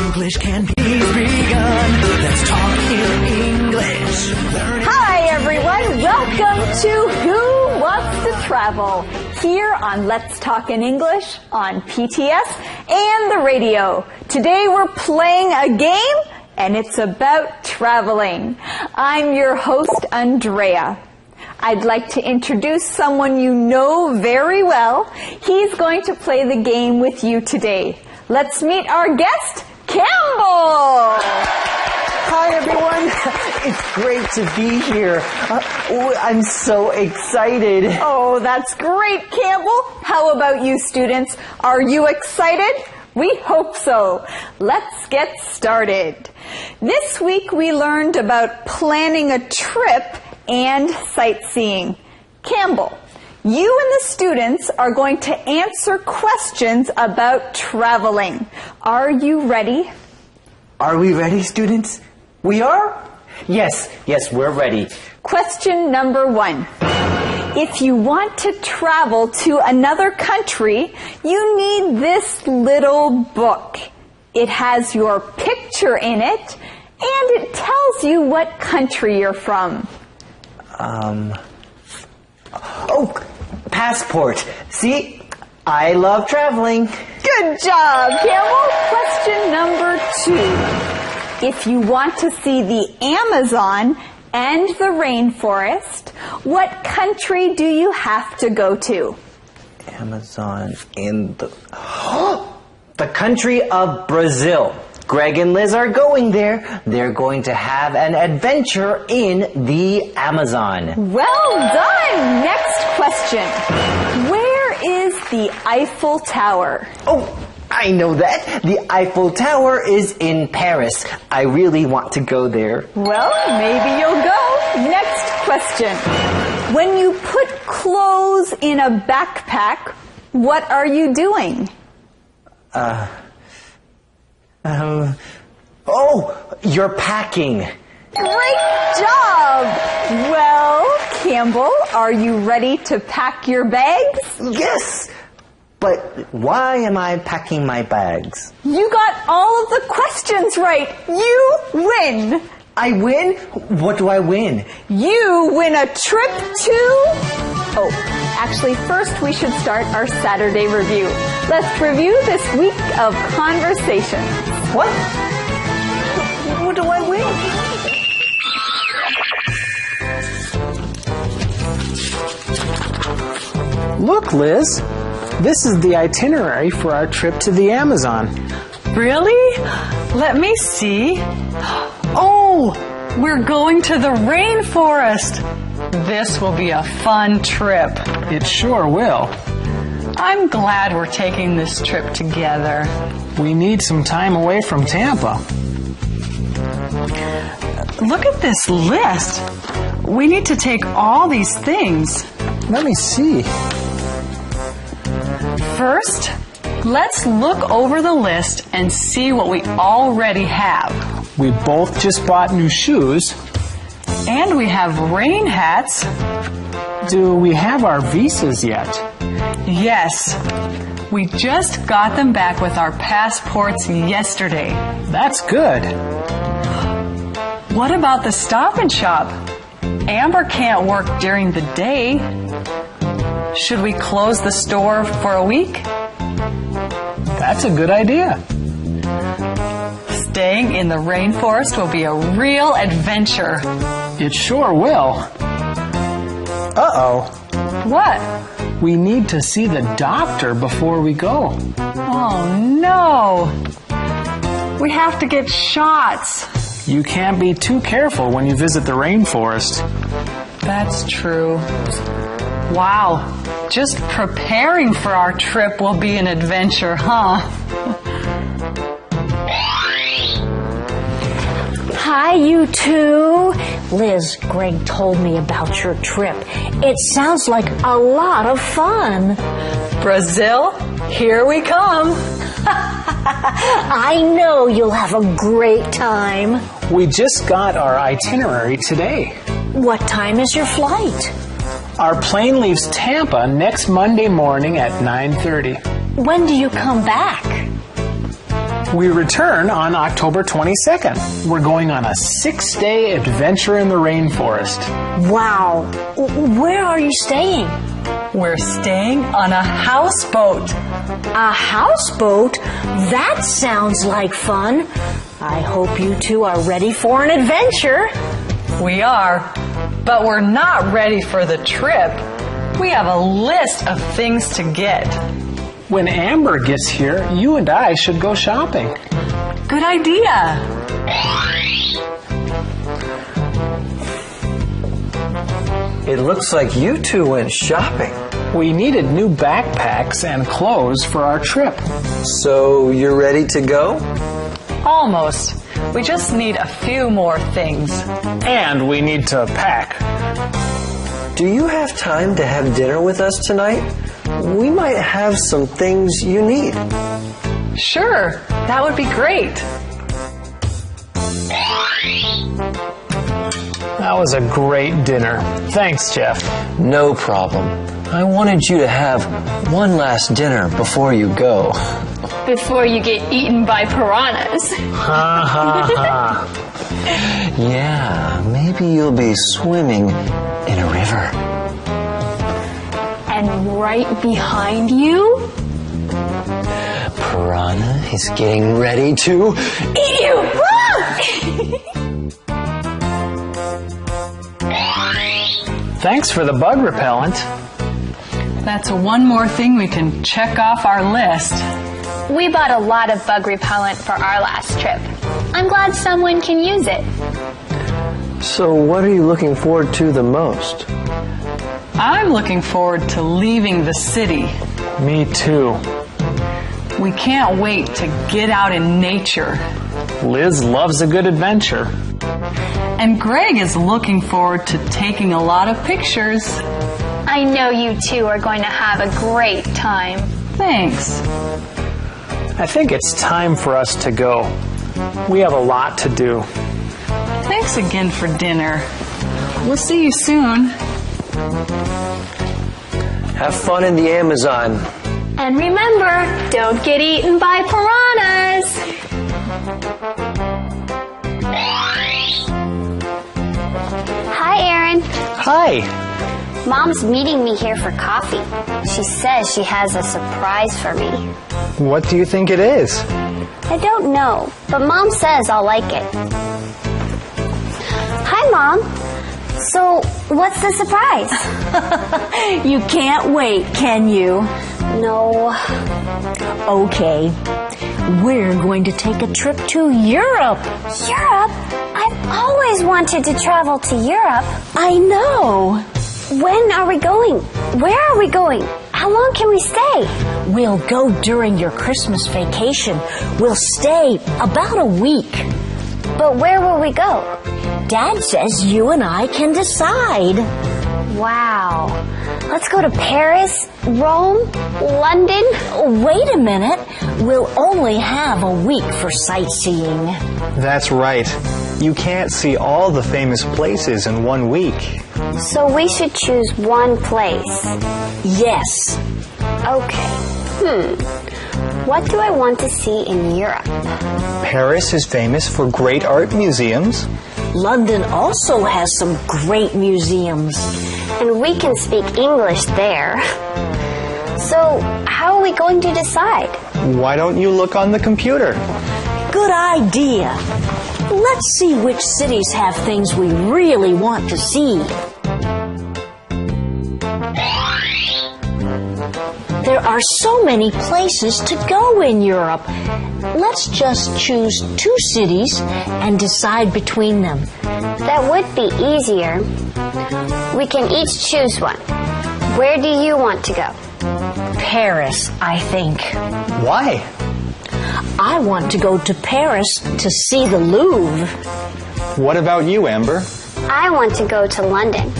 English can be begun. Let's talk in English. Hi, everyone. Welcome to Who Wants to Travel? Here on Let's Talk in English on PTS and the radio. Today we're playing a game and it's about traveling. I'm your host, Andrea. I'd like to introduce someone you know very well. He's going to play the game with you today. Let's meet our guest, Campbell. Hi, everyone. It's great to be here. I'm so excited. Oh, that's great, Campbell. How about you, students? Are you excited? We hope so. Let's get started. This week we learned about planning a trip and sightseeing. Campbell, you and the students are going to answer questions about traveling. Are you ready? Are we ready, students? We are? Yes, we're ready. Question number 1. If you want to travel to another country, you need this little book. It has your picture in it, and it tells you what country you're from. Oh, passport. See? I love traveling. Good job, Campbell. Question number 2. If you want to see the Amazon and the rainforest, what country do you have to go to? Amazon in the... the country of Brazil. Greg and Liz are going there. They're going to have an adventure in the Amazon. Well done! Next question. Where is the Eiffel Tower? Oh, I know that. The Eiffel Tower is in Paris. I really want to go there. Well, maybe you'll go. Next question. When you put clothes in a backpack, what are you doing? You're packing. Great job! Well, Campbell, are you ready to pack your bags? Yes! But why am I packing my bags? You got all of the questions right. You win. I win? What do I win? You win a trip to... Oh, actually, first we should start our Saturday review. Let's review this week of conversation. What? What do I win? Look, Liz. This is the itinerary for our trip to the Amazon. Really? Let me see. Oh, we're going to the rainforest. This will be a fun trip. It sure will. I'm glad we're taking this trip together. We need some time away from Tampa. Look at this list. We need to take all these things. Let me see. First, let's look over the list and see what we already have. We both just bought new shoes. And we have rain hats. Do we have our visas yet? Yes. We just got them back with our passports yesterday. That's good. What about the Stop and Shop? Amber can't work during the day. Should we close the store for a week? That's a good idea. Staying in the rainforest will be a real adventure. It sure will. Uh-oh. What? We need to see the doctor before we go. Oh, no. We have to get shots. You can't be too careful when you visit the rainforest. That's true. Wow. Just preparing for our trip will be an adventure, huh? Hi, you two. Liz, Greg told me about your trip. It sounds like a lot of fun. Brazil, here we come. I know you'll have a great time. We just got our itinerary today. What time is your flight? Our plane leaves Tampa next Monday morning at 9:30. When do you come back? We return on October 22nd. We're going on a 6-day adventure in the rainforest. Wow. Where are you staying? We're staying on a houseboat. A houseboat? That sounds like fun. I hope you two are ready for an adventure. We are, but we're not ready for the trip. We have a list of things to get. When Amber gets here, you and I should go shopping. Good idea. It looks like you two went shopping. We needed new backpacks and clothes for our trip. So you're ready to go? Almost. We just need a few more things. And we need to pack. Do you have time to have dinner with us tonight? We might have some things you need. Sure, that would be great. That was a great dinner. Thanks, Jeff. No problem. I wanted you to have one last dinner before you go. Before you get eaten by piranhas. Ha ha ha. Yeah, maybe you'll be swimming in a river. And right behind you? Piranha is getting ready to Eat you! Thanks for the bug repellent. That's one more thing we can check off our list. We bought a lot of bug repellent for our last trip. I'm glad someone can use it. So what are you looking forward to the most? I'm looking forward to leaving the city. Me too. We can't wait to get out in nature. Liz loves a good adventure. And Greg is looking forward to taking a lot of pictures. I know you two are going to have a great time. Thanks. I think it's time for us to go. We have a lot to do. Thanks again for dinner. We'll see you soon. Have fun in the Amazon. And remember, don't get eaten by piranhas. Hi, Aaron. Hi. Mom's meeting me here for coffee. She says she has a surprise for me. What do you think it is? I don't know, but Mom says I'll like it. Hi, Mom. So, what's the surprise? You can't wait, can you? No. Okay. We're going to take a trip to Europe. Europe? I've always wanted to travel to Europe. I know. When are we going? Where are we going? How long can we stay? We'll go during your Christmas vacation. We'll stay about a week. But where will we go? Dad says you and I can decide. Wow. Let's go to Paris, Rome, London. Wait a minute. We'll only have a week for sightseeing. That's right. You can't see all the famous places in 1 week. So we should choose one place. Yes. Okay. What do I want to see in Europe? Paris is famous for great art museums. London also has some great museums. And we can speak English there. So, how are we going to decide? Why don't you look on the computer? Good idea. Let's see which cities have things we really want to see. There are so many places to go in Europe. Let's just choose 2 cities and decide between them. That would be easier. We can each choose one. Where do you want to go? Paris, I think. Why? I want to go to Paris to see the Louvre. What about you, Amber? I want to go to London.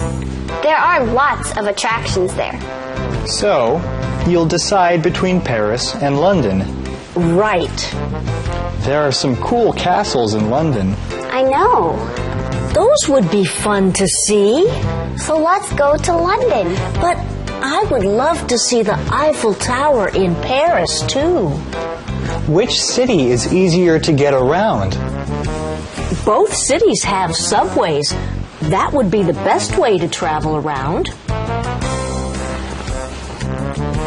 There are lots of attractions there. So, you'll decide between Paris and London. Right. There are some cool castles in London. I know. Those would be fun to see. So let's go to London. But I would love to see the Eiffel Tower in Paris, too. Which city is easier to get around? Both cities have subways. That would be the best way to travel around.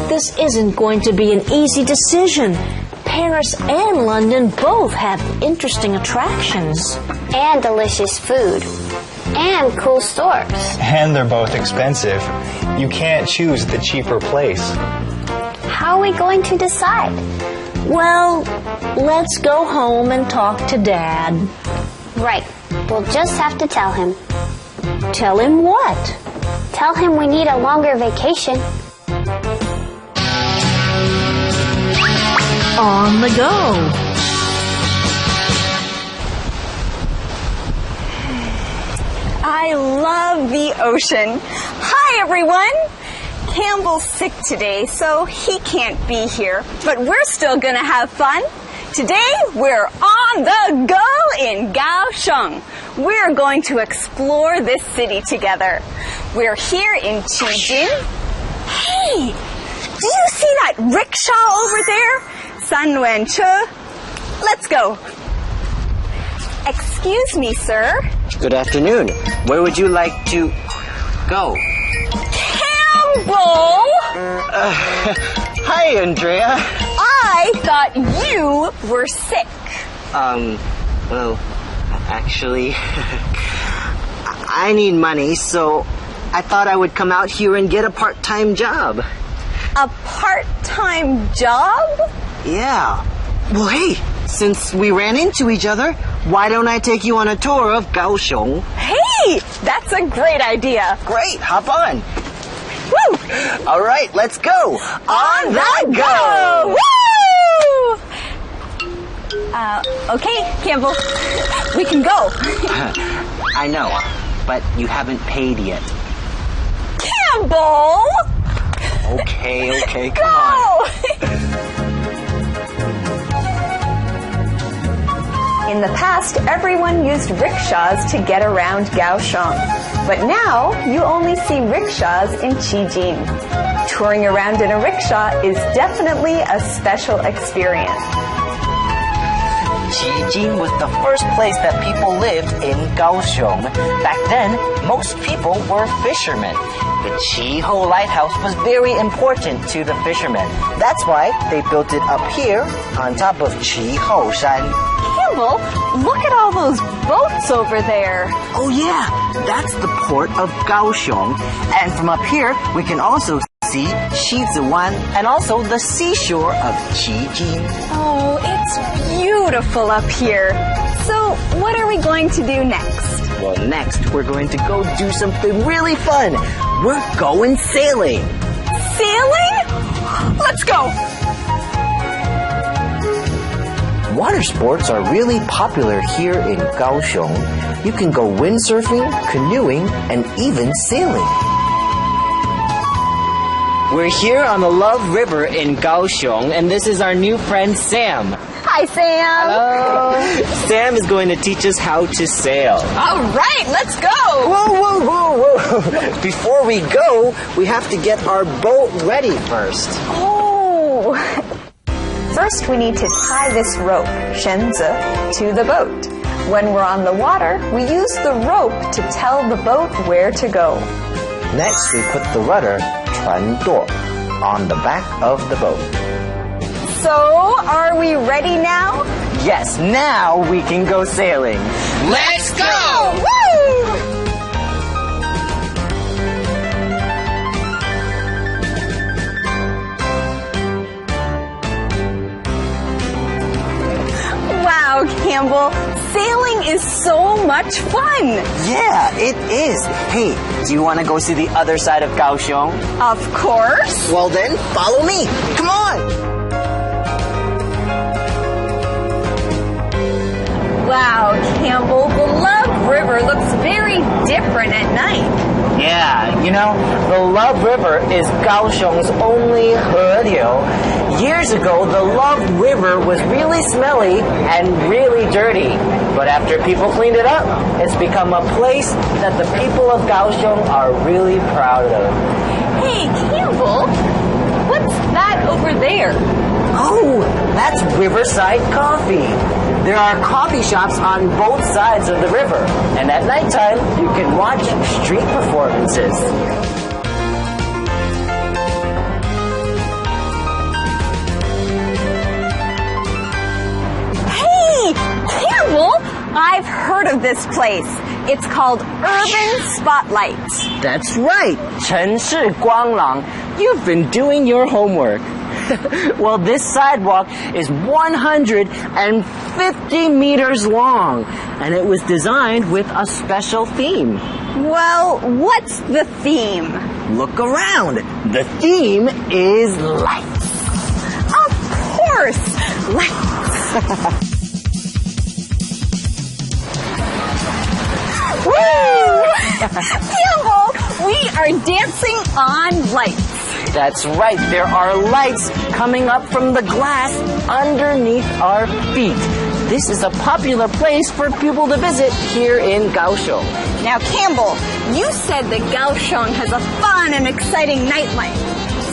This isn't going to be an easy decision. Paris and London both have interesting attractions. And delicious food. And cool stores. And they're both expensive. You can't choose the cheaper place. How are we going to decide? Well, let's go home and talk to Dad. Right. We'll just have to tell him. Tell him what? Tell him we need a longer vacation. On the go. I love the ocean. Hi, everyone. Campbell's sick today, so he can't be here, but we're still going to have fun. Today, we're on the go in Kaohsiung. We're going to explore this city together. We're here in Chijin. Hey, do you see that rickshaw over there? Sanwen Che. Let's go. Excuse me, sir. Good afternoon. Where would you like to go? Campbell! Campbell! Hi, Andrea. I thought you were sick. Well, actually, I need money, so I thought I would come out here and get a part-time job. A part-time job? Yeah. Well, hey, since we ran into each other, why don't I take you on a tour of Kaohsiung? Hey, that's a great idea. Great, hop on. Woo! All right, let's go. On the go! Woo! Okay, Campbell, we can go. I know, but you haven't paid yet. Campbell! Okay, come Go! on. In the past, everyone used rickshaws to get around Kaohsiung. But now, you only see rickshaws in Qijing. Touring around in a rickshaw is definitely a special experience. Qijing was the first place that people lived in Kaohsiung. Back then, most people were fishermen. The Qihou Lighthouse was very important to the fishermen. That's why they built it up here on top of Qihou Shan. Campbell, look at all those boats over there. Oh yeah, that's the port of Kaohsiung. And from up here, we can also see Shiziwan and also the seashore of Qijing. Oh, it's beautiful up here. So, what are we going to do next? Well, next, we're going to go do something really fun. We're going sailing. Sailing? Let's go! Water sports are really popular here in Kaohsiung. You can go windsurfing, canoeing, and even sailing. We're here on the Love River in Kaohsiung, and this is our new friend Sam. Hi, Sam. Hello. Sam is going to teach us how to sail. All right, let's go. Whoa. Before we go, we have to get our boat ready first. Oh. First, we need to tie this rope, shenzi, to the boat. When we're on the water, we use the rope to tell the boat where to go. Next, we put the rudder, 船舵, on the back of the boat. So, are we ready now? Yes, now we can go sailing. Let's go! Woo! Wow, Campbell, sailing is so much fun. Yeah, it is. Hey, do you want to go see the other side of Kaohsiung? Of course. Well then, follow me. Come on. Wow, Campbell, the Love River looks very different at night. Yeah, you know, the Love River is Kaohsiung's only Hediu. Years ago, the Love River was really smelly and really dirty. But after people cleaned it up, it's become a place that the people of Kaohsiung are really proud of. Hey, Campbell, what's that over there? Oh, that's Riverside Coffee. There are coffee shops on both sides of the river, and at nighttime you can watch street performances. Hey, Campbell, I've heard of this place. It's called Urban Spotlights. That's right, 城市光廊. You've been doing your homework. Well, this sidewalk is 150 meters long, and it was designed with a special theme. Well, what's the theme? Look around. The theme is lights. Of course, lights. Woo! Campbell, we are dancing on lights. That's right. There are lights coming up from the glass underneath our feet. This is a popular place for people to visit here in Kaohsiung. Now, Campbell, you said that Kaohsiung has a fun and exciting nightlife.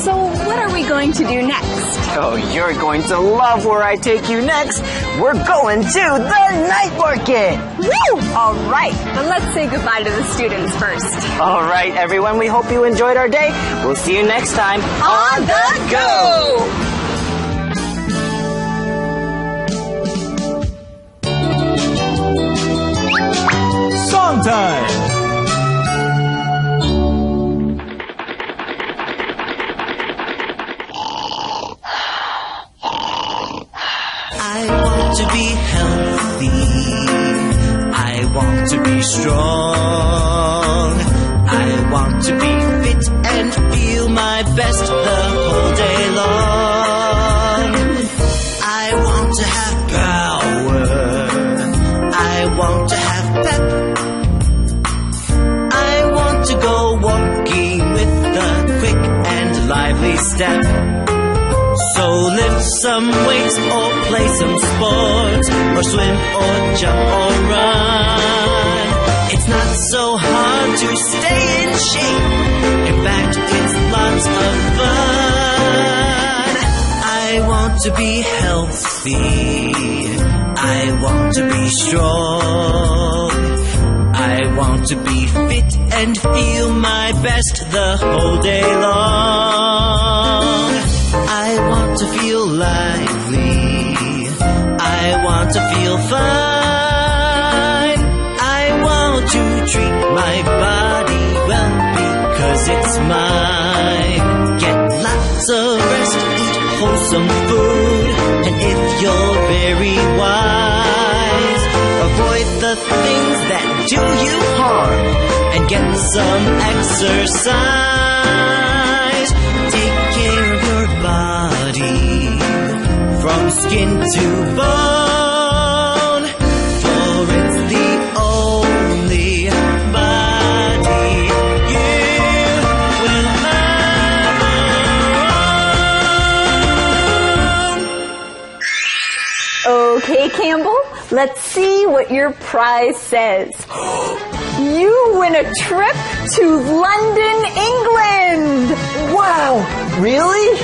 So what are we going to do next? Oh, you're going to love where I take you next. We're going to the night market. Woo! All right, but let's say goodbye to the students first. All right, everyone, we hope you enjoyed our day. We'll see you next time On the go! Song time! I want to be healthy. I want to be strong. I want to be fit and feel my best the whole day long. I want to have power. I want to have pep. I want to go walking with a quick and lively step. So lift some weights or play some sports, or swim or jump or run. It's not so hard to stay in shape. In fact, it's lots of fun. I want to be healthy. I want to be strong. I want to be fit and feel my best the whole day long. I want to feel lively. I want to feel fine. I want to treat my body well because it's mine. Get lots of rest, eat wholesome food, and if you're very wise, avoid the things that do you harm and get some exercise. Take care of your body from skin to bone, for it's the only body you will own. Okay, Campbell, let's see what your prize says. You win a trip to London, England! Wow, really?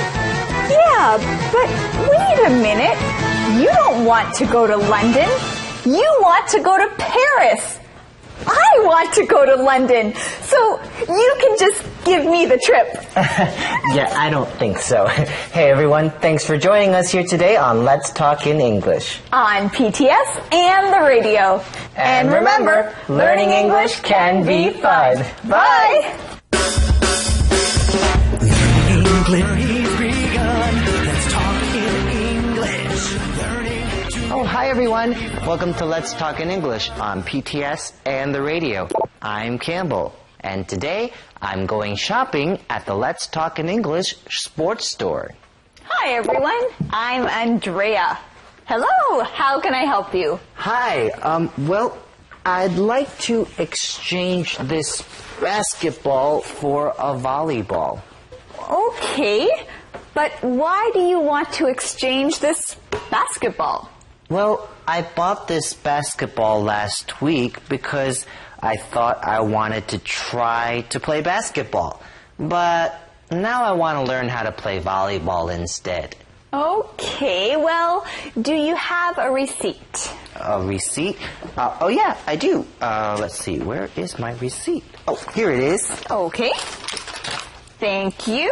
Yeah, but wait a minute. You don't want to go to London. You want to go to Paris. I want to go to London. So you can just give me the trip. Yeah, I don't think so. Hey, everyone, thanks for joining us here today on Let's Talk in English. On PTS and the radio. And remember, learning English can be fun. Bye! Oh, hi everyone. Welcome to Let's Talk in English on PTS and the radio. I'm Campbell, and today I'm going shopping at the Let's Talk in English sports store. Hi everyone, I'm Andrea. Hello, how can I help you? Hi, well, I'd like to exchange this basketball for a volleyball. Okay, but why do you want to exchange this basketball? Well, I bought this basketball last week because I thought I wanted to try to play basketball. But now I want to learn how to play volleyball instead. Okay, well, do you have a receipt? A receipt? Oh yeah, I do. Let's see, where is my receipt? Oh, here it is. Okay. Thank you.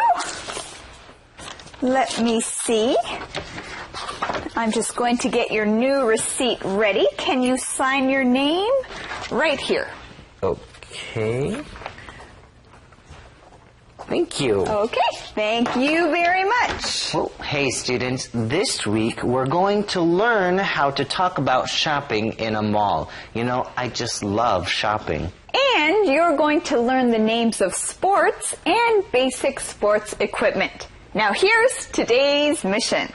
Let me see. I'm just going to get your new receipt ready. Can you sign your name? Right here. Okay. Thank you. Okay, thank you very much. Well, hey students, this week we're going to learn how to talk about shopping in a mall. You know, I just love shopping. And you're going to learn the names of sports and basic sports equipment. Now here's today's mission.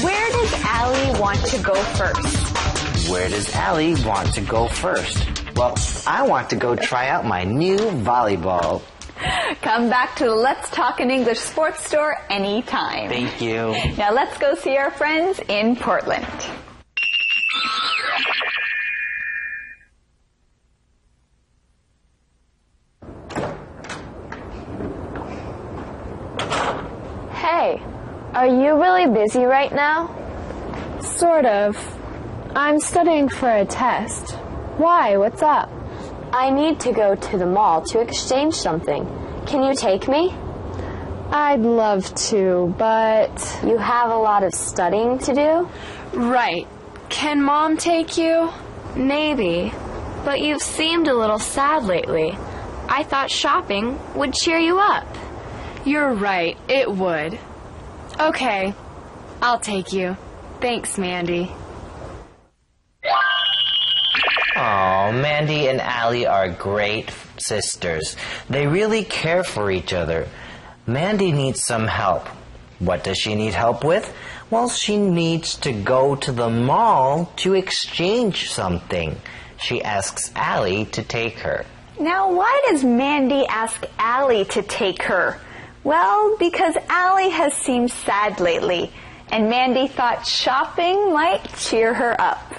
Where does Allie want to go first? Where does Allie want to go first? Well, I want to go try out my new volleyball. Come back to the Let's Talk in English sports store anytime. Thank you. Now let's go see our friends in Portland. Hey, are you really busy right now? Sort of. I'm studying for a test. Why? What's up? I need to go to the mall to exchange something. Can you take me? I'd love to, but... You have a lot of studying to do? Right. Can Mom take you? Maybe. But you've seemed a little sad lately. I thought shopping would cheer you up. You're right, it would. Okay, I'll take you. Thanks, Mandy. Oh, Mandy and Allie are great sisters. They really care for each other. Mandy needs some help. What does she need help with? Well, she needs to go to the mall to exchange something. She asks Allie to take her. Now, why does Mandy ask Allie to take her? Well, because Allie has seemed sad lately, and Mandy thought shopping might cheer her up.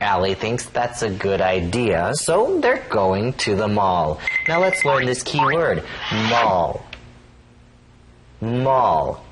Allie thinks that's a good idea, so they're going to the mall. Now let's learn this key word, mall. Mall.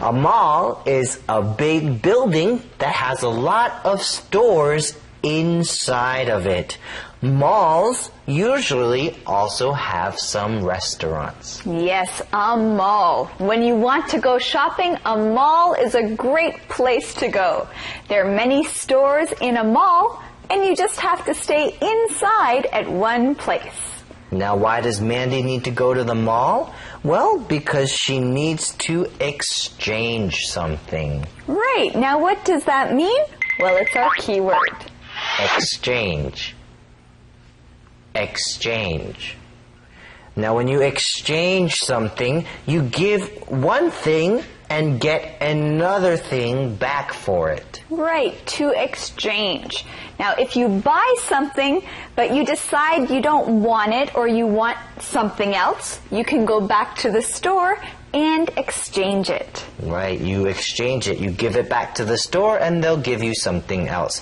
A mall is a big building that has a lot of stores inside of it. Malls usually also have some restaurants. Yes, a mall. When you want to go shopping, a mall is a great place to go. There are many stores in a mall, and you just have to stay inside at one place. Now, why does Mandy need to go to the mall? Well, because she needs to exchange something. Right. Now, what does that mean? Well, it's our keyword. Exchange. Exchange. Now, when you exchange something, you give one thing and get another thing back for it. Right, to exchange. Now, if you buy something, but you decide you don't want it or you want something else, you can go back to the store and exchange it. Right, you exchange it. You give it back to the store and they'll give you something else.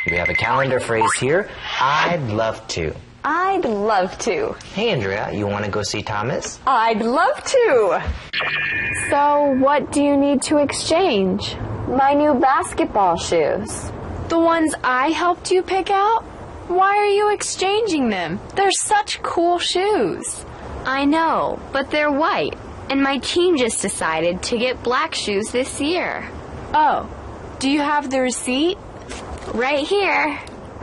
We have a calendar phrase here. I'd love to. I'd love to. Hey, Andrea, you want to go see Thomas? I'd love to. So, what do you need to exchange? My new basketball shoes. The ones I helped you pick out? Why are you exchanging them? They're such cool shoes. I know, but they're white, and my team just decided to get black shoes this year. Oh, do you have the receipt? Right here.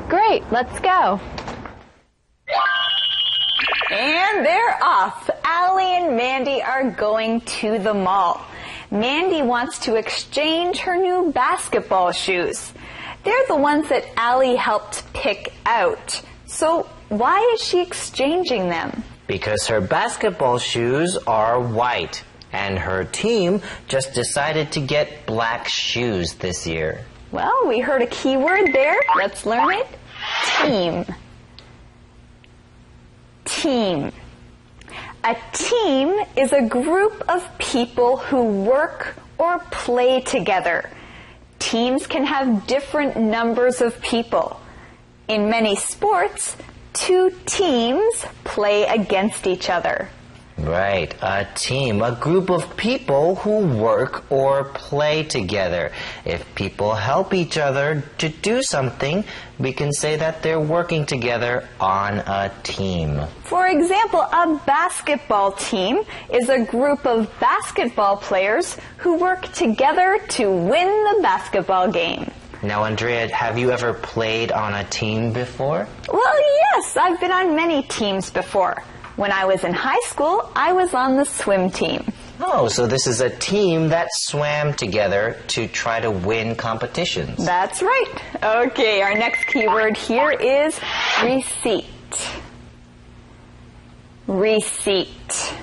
Great, let's go. And they're off. Allie and Mandy are going to the mall. Mandy wants to exchange her new basketball shoes. They're the ones that Allie helped pick out. So why is she exchanging them? Because her basketball shoes are white, and her team just decided to get black shoes this year. Well, we heard a key word there. Let's learn it. Team. Team. A team is a group of people who work or play together. Teams can have different numbers of people. In many sports, two teams play against each other. Right, a team, a group of people who work or play together. If people help each other to do something, we can say that they're working together on a team. For example, a basketball team is a group of basketball players who work together to win the basketball game. Now, Andrea, have you ever played on a team before? Well, yes, I've been on many teams before. When I was in high school, I was on the swim team. Oh, so this is a team that swam together to try to win competitions. That's right. Okay, our next keyword here is receipt. Receipt.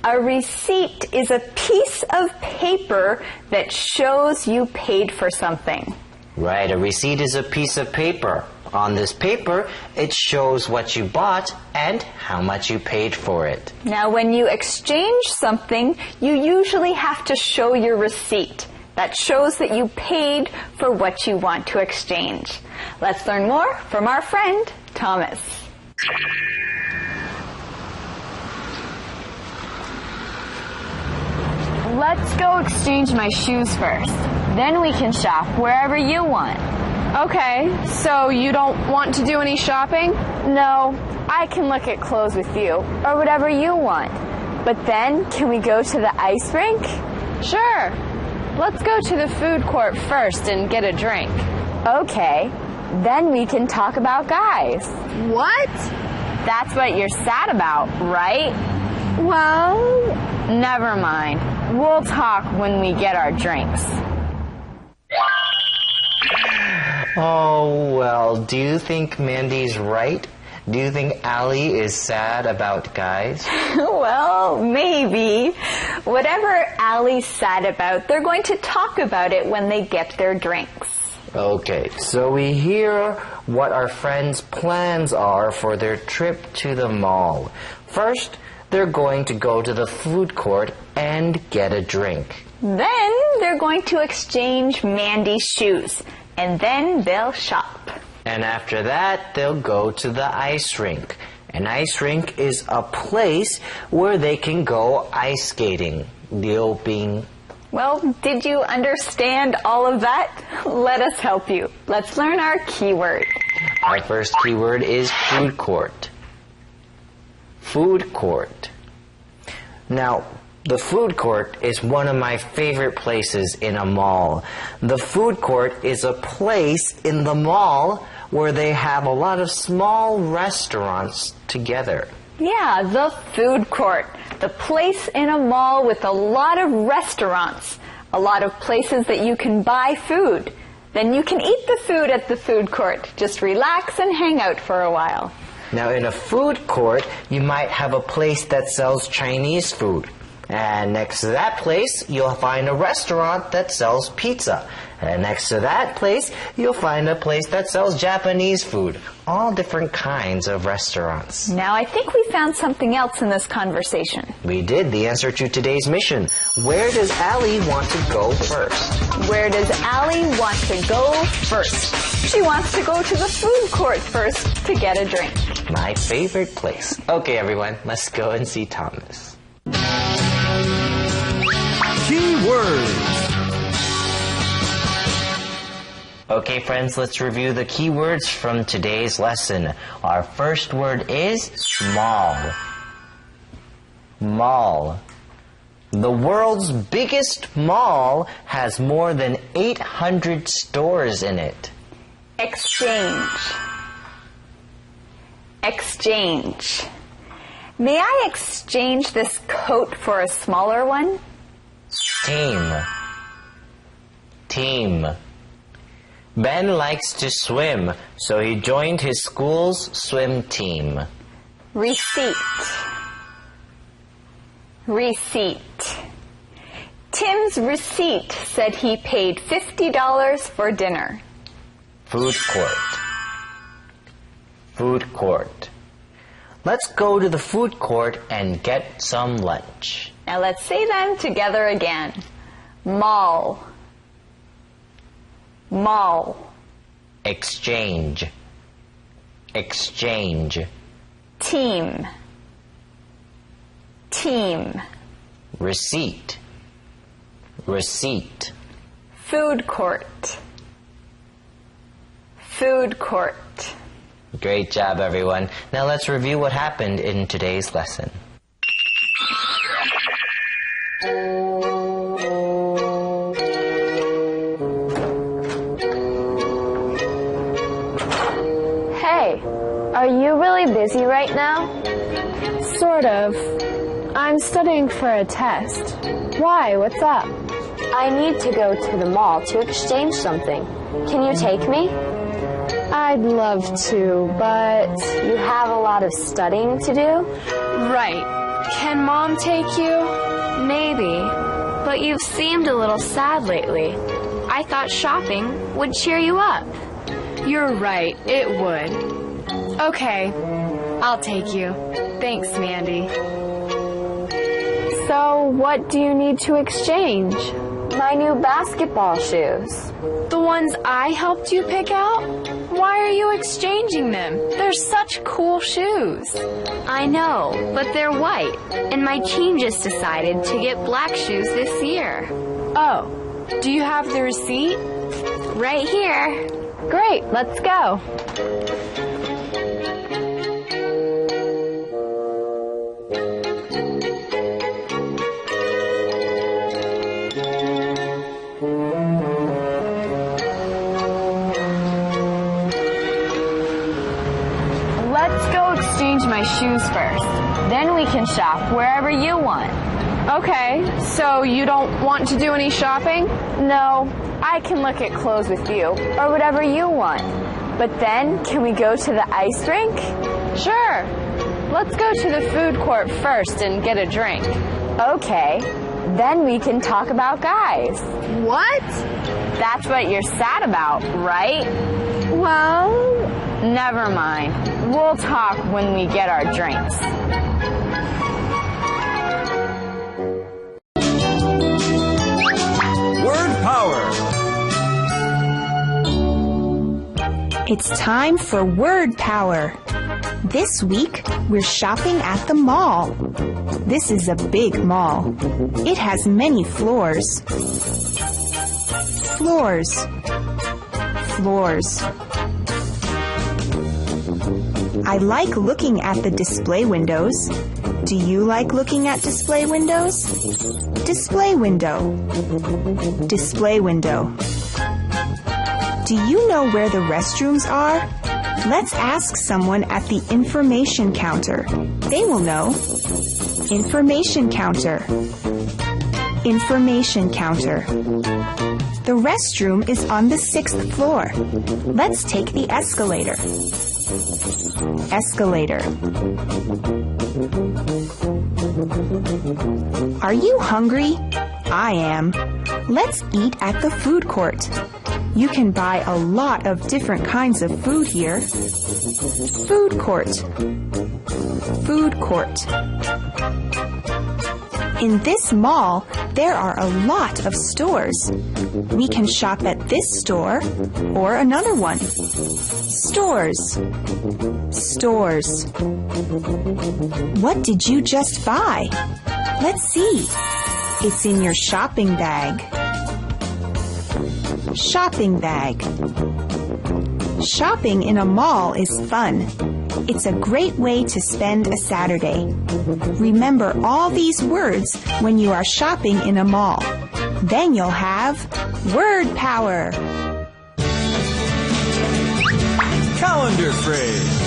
A receipt is a piece of paper that shows you paid for something. Right, a receipt is a piece of paper. On this paper, it shows what you bought and how much you paid for it. Now, when you exchange something, you usually have to show your receipt. That shows that you paid for what you want to exchange. Let's learn more from our friend, Thomas. Let's go exchange my shoes first. Then we can shop wherever you want. Okay, so you don't want to do any shopping? No, I can look at clothes with you, or whatever you want. But then, can we go to the ice rink? Sure. Let's go to the food court first and get a drink. Okay, then we can talk about guys. What? That's what you're sad about, right? Well, never mind. We'll talk when we get our drinks. Oh, well, do you think Mandy's right? Do you think Allie is sad about guys? Well, maybe. Whatever Allie's sad about, they're going to talk about it when they get their drinks. Okay, so we hear what our friends' plans are for their trip to the mall. First, they're going to go to the food court and get a drink. Then they're going to exchange Mandy's shoes, and then they'll shop. And after that, they'll go to the ice rink. An ice rink is a place where they can go ice skating. Liu Bing. Well, did you understand all of that? Let us help you. Let's learn our keyword. Our first keyword is food court. Food court. Now, the food court is one of my favorite places in a mall. The food court is a place in the mall where they have a lot of small restaurants together. Yeah, the food court. The place in a mall with a lot of restaurants. A lot of places that you can buy food. Then you can eat the food at the food court. Just relax and hang out for a while. Now, in a food court, you might have a place that sells Chinese food. And next to that place, you'll find a restaurant that sells pizza. And next to that place, you'll find a place that sells Japanese food. All different kinds of restaurants. Now, I think we found something else in this conversation. We did. The answer to today's mission. Where does Allie want to go first? Where does Allie want to go first? She wants to go to the food court first to get a drink. My favorite place. Okay, everyone, let's go and see Thomas. Keywords. Okay, friends, let's review the keywords from today's lesson. Our first word is small. Mall. The world's biggest mall has more than 800 stores in it. Exchange. Exchange. May I exchange this coat for a smaller one? Team. Team. Ben likes to swim, so he joined his school's swim team. Receipt. Receipt. Tim's receipt said he paid $50 for dinner. Food court. Food court. Let's go to the food court and get some lunch. Now let's say them together again. Mall. Mall. Exchange. Exchange. Team. Team. Receipt. Receipt. Food court. Food court. Great job, everyone. Now let's review what happened in today's lesson. Hey, are you really busy right now? Sort of. I'm studying for a test. Why? What's up? I need to go to the mall to exchange something. Can you take me? I'd love to, but... You have a lot of studying to do? Right. Can Mom take you? Maybe. But you've seemed a little sad lately. I thought shopping would cheer you up. You're right, it would. Okay, I'll take you. Thanks, Mandy. So, what do you need to exchange? My new basketball shoes. The ones I helped you pick out? Why are you exchanging them? They're such cool shoes. I know, but they're white, and my team just decided to get black shoes this year. Oh, do you have the receipt? Right here. Great, let's go. Let's go exchange my shoes first. Then we can shop wherever you want. Okay, so you don't want to do any shopping? No, I can look at clothes with you, or whatever you want. But then, can we go to the ice rink? Sure. Let's go to the food court first and get a drink. Okay, then we can talk about guys. What? That's what you're sad about, right? Well, never mind. We'll talk when we get our drinks. Word power. It's time for Word Power. This week, we're shopping at the mall. This is a big mall. It has many floors. Floors. Floors. I like looking at the display windows. Do you like looking at display windows? Display window. Display window. Do you know where the restrooms are? Let's ask someone at the information counter. They will know. Information counter. Information counter. The restroom is on the 6th floor. Let's take the escalator. Escalator. Are you hungry? I am. Let's eat at the food court. You can buy a lot of different kinds of food here. Food court. Food court. In this mall, there are a lot of stores. We can shop at this store or another one. Stores. Stores. What did you just buy? Let's see. It's in your shopping bag. Shopping bag. Shopping in a mall is fun. It's a great way to spend a Saturday. Remember all these words when you are shopping in a mall. Then you'll have word power. Calendar phrase.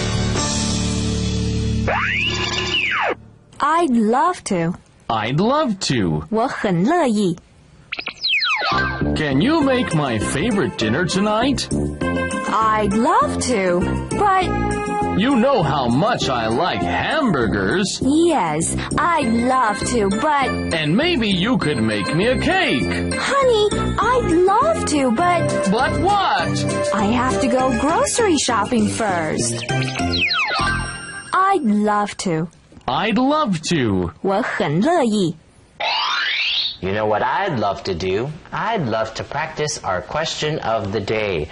I'd love to. I'd love to. 我很乐意。 Can you make my favorite dinner tonight? I'd love to, but... You know how much I like hamburgers. Yes, I'd love to, but... And maybe you could make me a cake. Honey, I'd love to, but... But what? I have to go grocery shopping first. I'd love to. I'd love to. 我很乐意。 You know what I'd love to do? I'd love to practice our question of the day.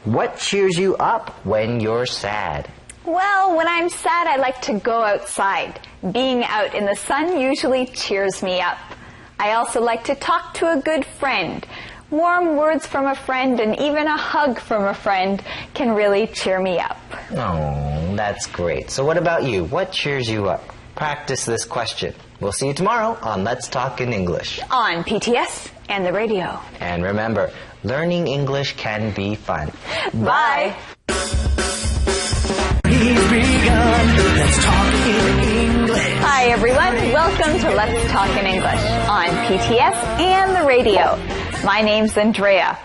What cheers you up when you're sad? Well, when I'm sad, I like to go outside. Being out in the sun usually cheers me up. I also like to talk to a good friend. Warm words from a friend and even a hug from a friend can really cheer me up. Oh, that's great. So what about you? What cheers you up? Practice this question. We'll see you tomorrow on Let's Talk in English. On PTS and the radio. And remember, learning English can be fun. Bye. Let's talk in English. Hi everyone, welcome to Let's Talk in English on PTS and the radio. My name's Andrea,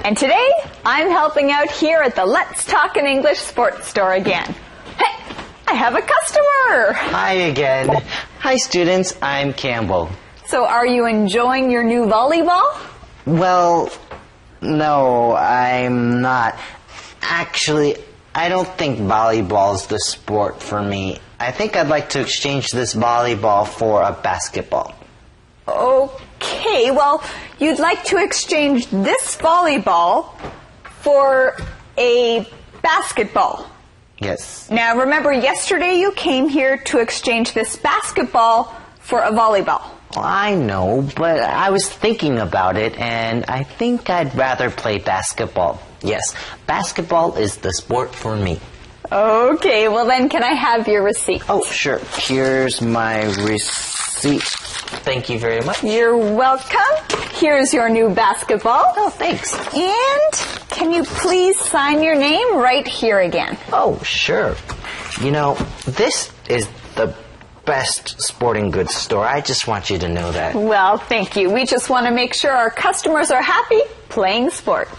and today I'm helping out here at the Let's Talk in English sports store again. Hey, I have a customer! Hi again. Hi students, I'm Campbell. So are you enjoying your new volleyball? Well, no, I'm not. Actually, I don't think volleyball's the sport for me. I think I'd like to exchange this volleyball for a basketball. Okay, well, you'd like to exchange this volleyball for a basketball. Yes. Now remember, yesterday you came here to exchange this basketball for a volleyball. Well, I know, but I was thinking about it, and I think I'd rather play basketball. Yes, basketball is the sport for me. Okay, well then can I have your receipt? Oh, sure. Here's my receipt. Thank you very much. You're welcome. Here's your new basketball. Oh, thanks. And can you please sign your name right here again? Oh, sure. You know, this is the best sporting goods store. I just want you to know that. Well, thank you. We just want to make sure our customers are happy playing sports.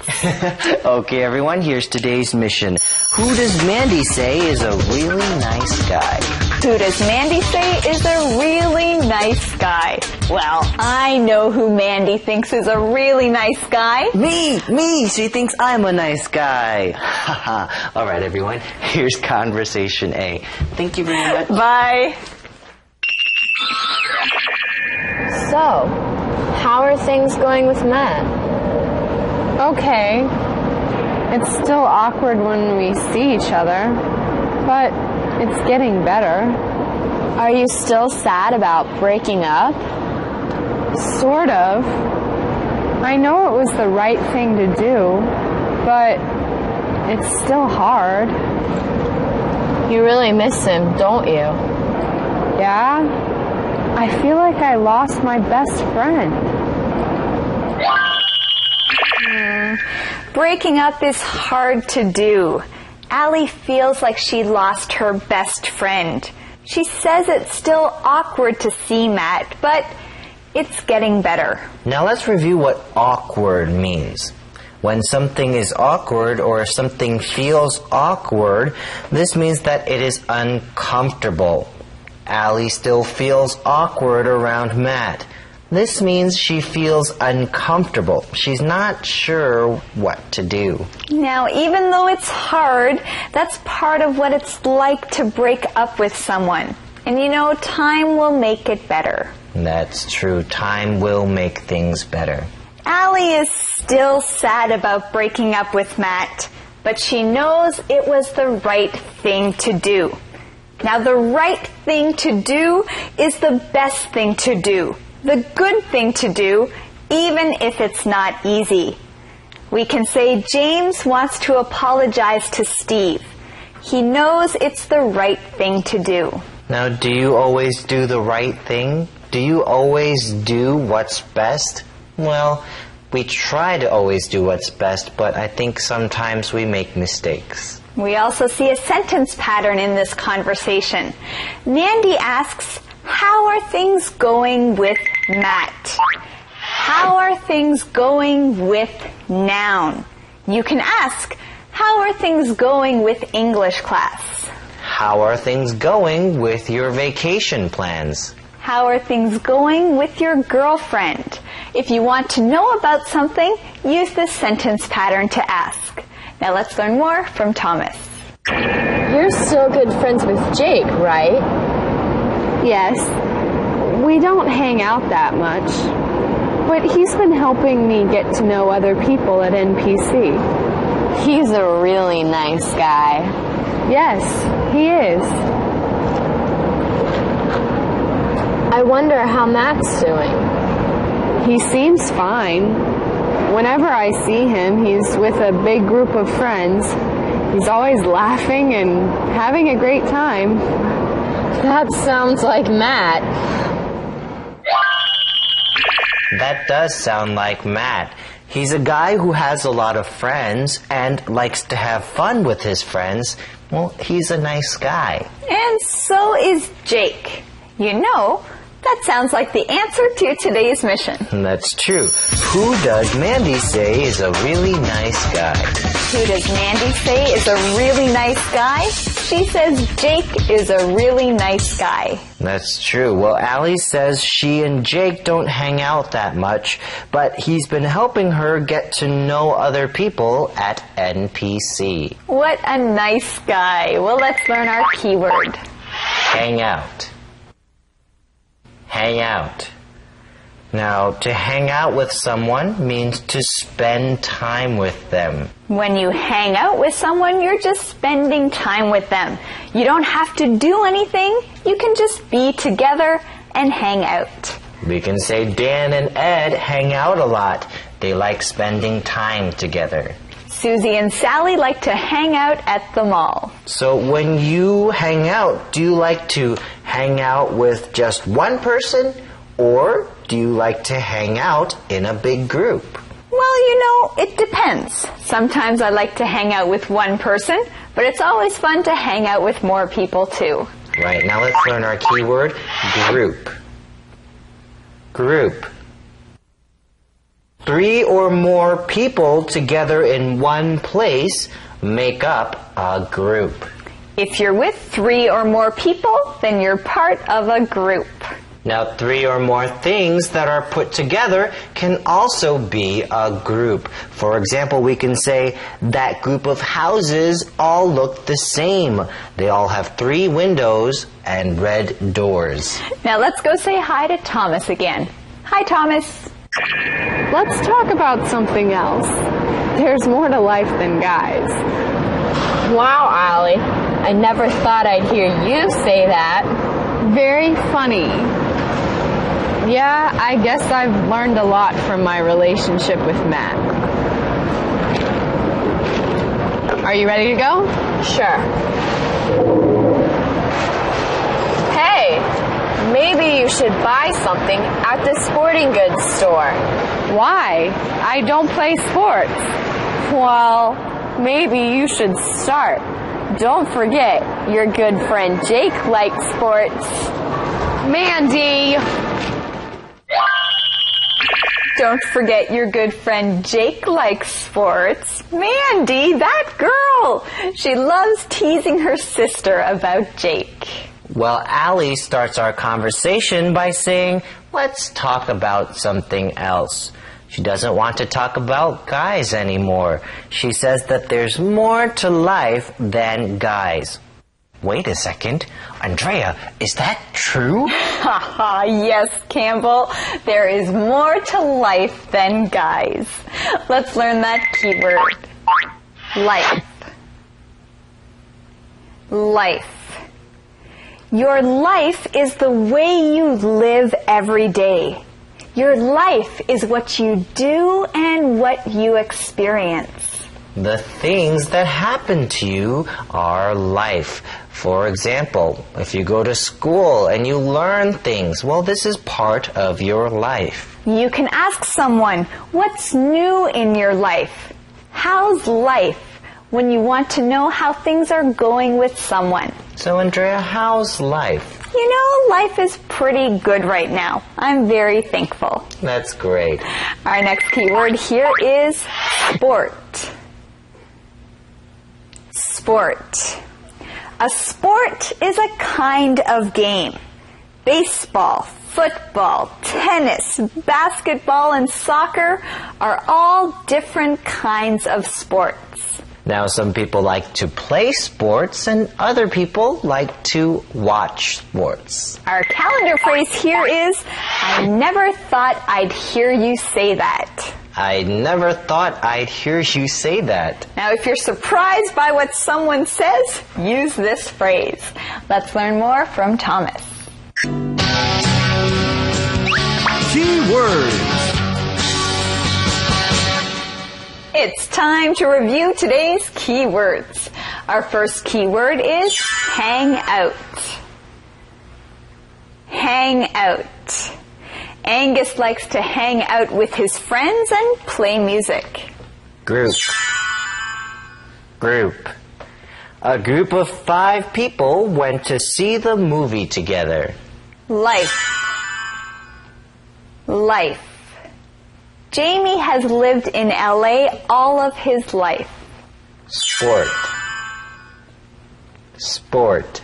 Okay, everyone, here's today's mission. Who does Mandy say is a really nice guy? Who does Mandy say is a really nice guy? Well, I know who Mandy thinks is a really nice guy. Me! She thinks I'm a nice guy. All right, everyone, here's Conversation A. Thank you very much. Bye. So, how are things going with Matt? Okay. It's still awkward when we see each other, but it's getting better. Are you still sad about breaking up? Sort of. I know it was the right thing to do, but it's still hard. You really miss him, don't you? Yeah? I feel like I lost my best friend. Breaking up is hard to do. Allie feels like she lost her best friend. She says it's still awkward to see Matt, but it's getting better. Now let's review what awkward means. When something is awkward or something feels awkward, this means that it is uncomfortable. Allie still feels awkward around Matt. This means she feels uncomfortable. She's not sure what to do. Now, even though it's hard, that's part of what it's like to break up with someone. And you know, time will make it better. That's true. Time will make things better. Allie is still sad about breaking up with Matt, but she knows it was the right thing to do. Now, the right thing to do is the best thing to do. The good thing to do, even if it's not easy. We can say James wants to apologize to Steve. He knows it's the right thing to do. Now, do you always do the right thing? Do you always do what's best? Well, we try to always do what's best, but I think sometimes we make mistakes. We also see a sentence pattern in this conversation. Mandy asks, how are things going with Matt? How are things going with noun? You can ask, how are things going with English class? How are things going with your vacation plans? How are things going with your girlfriend? If you want to know about something, use this sentence pattern to ask. Now let's learn more from Thomas. You're still good friends with Jake, right? Yes. We don't hang out that much, but he's been helping me get to know other people at NPC. He's a really nice guy. Yes, he is. I wonder how Matt's doing. He seems fine. Whenever I see him, he's with a big group of friends. He's always laughing and having a great time. That sounds like Matt. That does sound like Matt. He's a guy who has a lot of friends and likes to have fun with his friends. Well, he's a nice guy. And so is Jake. You know, that sounds like the answer to today's mission. That's true. Who does Mandy say is a really nice guy? Who does Mandy say is a really nice guy? She says Jake is a really nice guy. That's true. Well, Allie says she and Jake don't hang out that much, but he's been helping her get to know other people at NPC. What a nice guy. Well, let's learn our keyword. Hang out. Hang out. Now, to hang out with someone means to spend time with them. When you hang out with someone, you're just spending time with them. You don't have to do anything. You can just be together and hang out. We can say Dan and Ed hang out a lot. They like spending time together. Susie and Sally like to hang out at the mall. So when you hang out, do you like to hang out with just one person, or do you like to hang out in a big group? Well, you know, it depends. Sometimes I like to hang out with one person, but it's always fun to hang out with more people too. Right, now let's learn our keyword, group. Group. 3 or more people together in one place make up a group. If you're with 3 or more people, then you're part of a group. Now, 3 or more things that are put together can also be a group. For example, we can say that group of houses all look the same. They all have 3 windows and red doors. Now let's go say hi to Thomas again. Hi, Thomas. Let's talk about something else. There's more to life than guys. Wow, Allie. I never thought I'd hear you say that. Very funny. Yeah, I guess I've learned a lot from my relationship with Matt. Are you ready to go? Sure. Hey, maybe you should buy something at the sporting goods store. Why? I don't play sports. Well, maybe you should start. Don't forget, your good friend Jake likes sports. Mandy! Don't forget your good friend Jake likes sports. Mandy, that girl! She loves teasing her sister about Jake. Well, Allie starts our conversation by saying, let's talk about something else. She doesn't want to talk about guys anymore. She says that there's more to life than guys. Wait a second. Andrea, is that true? Haha, yes, Campbell. There is more to life than guys. Let's learn that keyword. Life. Life. Your life is the way you live every day. Your life is what you do and what you experience. The things that happen to you are life. For example, if you go to school and you learn things, well, this is part of your life. You can ask someone, what's new in your life? How's life? When you want to know how things are going with someone. So, Andrea, how's life? You know, life is pretty good right now. I'm very thankful. That's great. Our next keyword here is sport. Sport. A sport is a kind of game. Baseball, football, tennis, basketball, and soccer are all different kinds of sports. Now, some people like to play sports and other people like to watch sports. Our calendar phrase here is, I never thought I'd hear you say that. I never thought I'd hear you say that. Now, if you're surprised by what someone says, use this phrase. Let's learn more from Thomas. Keywords. It's time to review today's keywords. Our first keyword is hang out. Hang out. Angus likes to hang out with his friends and play music. Group. Group. A group of 5 people went to see the movie together. Life. Life. Jamie has lived in LA all of his life. Sport. Sport.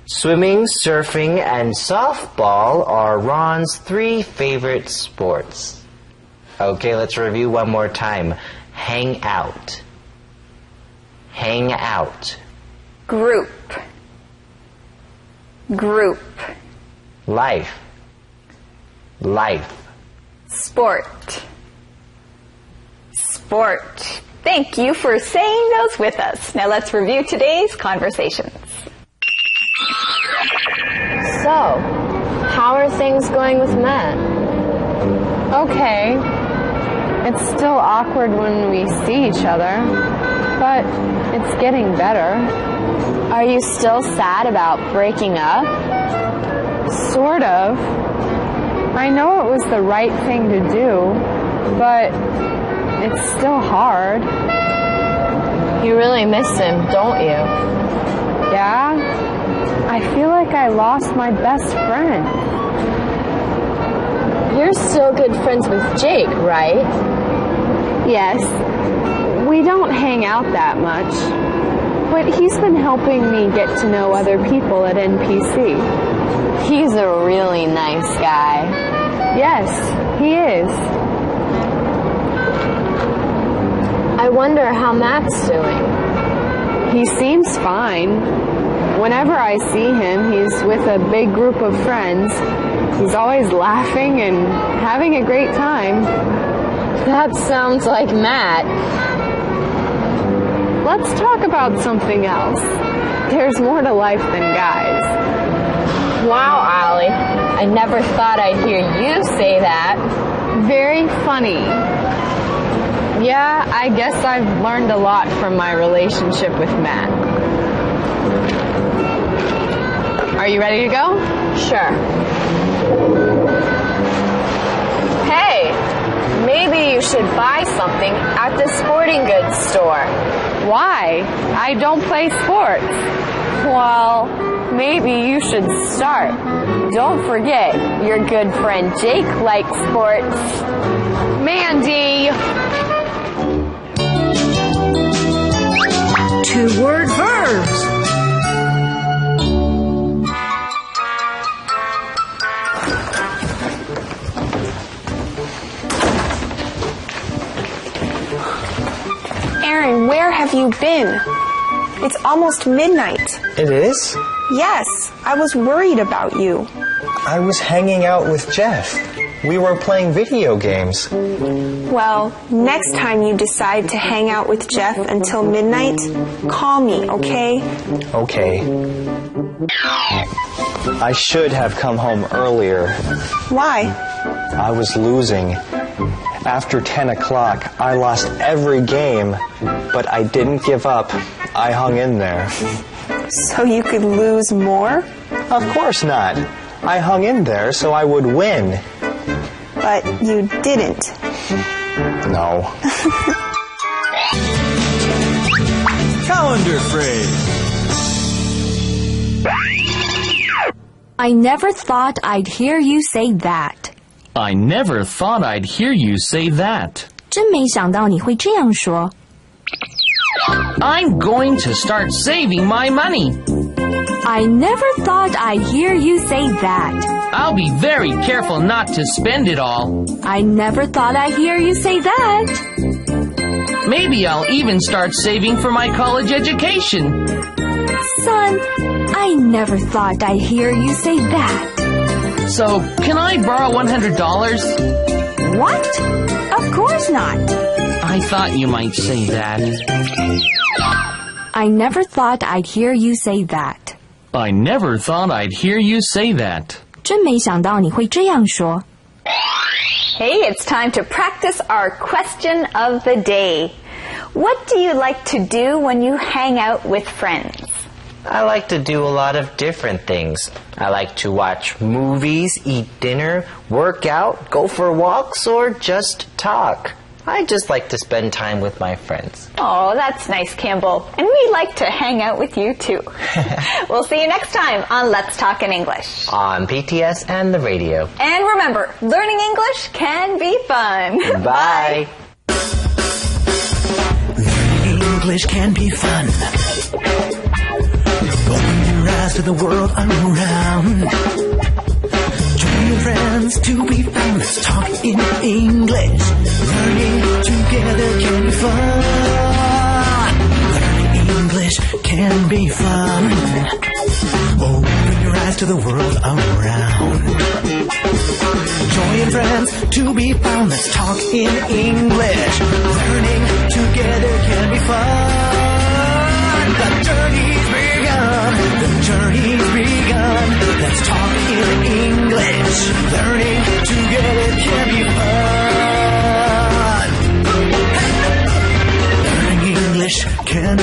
Swimming, surfing, and softball are Ron's 3 favorite sports. Okay, let's review one more time. Hang out. Hang out. Group. Group. Life. Life. Sport. Sport. Thank you for saying those with us. Now let's review today's conversations. So, how are things going with Matt? Okay. It's still awkward when we see each other, but it's getting better. Are you still sad about breaking up? Sort of. I know it was the right thing to do, but it's still hard. You really miss him, don't you? Yeah? I feel like I lost my best friend. You're still good friends with Jake, right? Yes. We don't hang out that much, but he's been helping me get to know other people at NPC. He's a really nice guy. Yes, he is. I wonder how Matt's doing. He seems fine. Whenever I see him, he's with a big group of friends. He's always laughing and having a great time. That sounds like Matt. Let's talk about something else. There's more to life than guys. Wow, Allie. I never thought I'd hear you say that. Very funny. Yeah, I guess I've learned a lot from my relationship with Matt. Are you ready to go? Sure. Hey, maybe you should buy something at the sporting goods store. Why? I don't play sports. Well, maybe you should start. Don't forget, your good friend Jake likes sports. Mandy! 2-word verbs. Aaron, where have you been? It's almost midnight. It is? Yes, I was worried about you. I was hanging out with Jeff. We were playing video games. Well, next time you decide to hang out with Jeff until midnight, call me, okay? Okay. I should have come home earlier. Why? I was losing. After 10 o'clock, I lost every game, but I didn't give up. I hung in there. So you could lose more? Of course not. I hung in there so I would win. But you didn't. No. Calendar phrase. I never thought I'd hear you say that. I never thought I'd hear you say that. 真没想到你会这样说。 I'm going to start saving my money. I never thought I'd hear you say that. I'll be very careful not to spend it all. I never thought I'd hear you say that. Maybe I'll even start saving for my college education. Son, I never thought I'd hear you say that. So, can I borrow $100? What? Of course not. I thought you might say that. I never thought I'd hear you say that. I never thought I'd hear you say that. 真没想到你会这样说。 Hey, it's time to practice our question of the day. What do you like to do when you hang out with friends? I like to do a lot of different things. I like to watch movies, eat dinner, work out, go for walks, or just talk. I just like to spend time with my friends. Oh, that's nice, Campbell. And we like to hang out with you, too. We'll see you next time on Let's Talk in English. On PTS and the radio. And remember, learning English can be fun. Bye. Learning English can be fun. Open your eyes to the world around. Join your friends to be found. Let's talk in English. Learning together can be fun. Learning English can can be fun. Open your eyes to the world around. Joy and friends to be found. Let's talk in English. Learning together can be fun. The journey's begun. The journey's begun. Let's talk in English. Learning together can be fun. Learning English can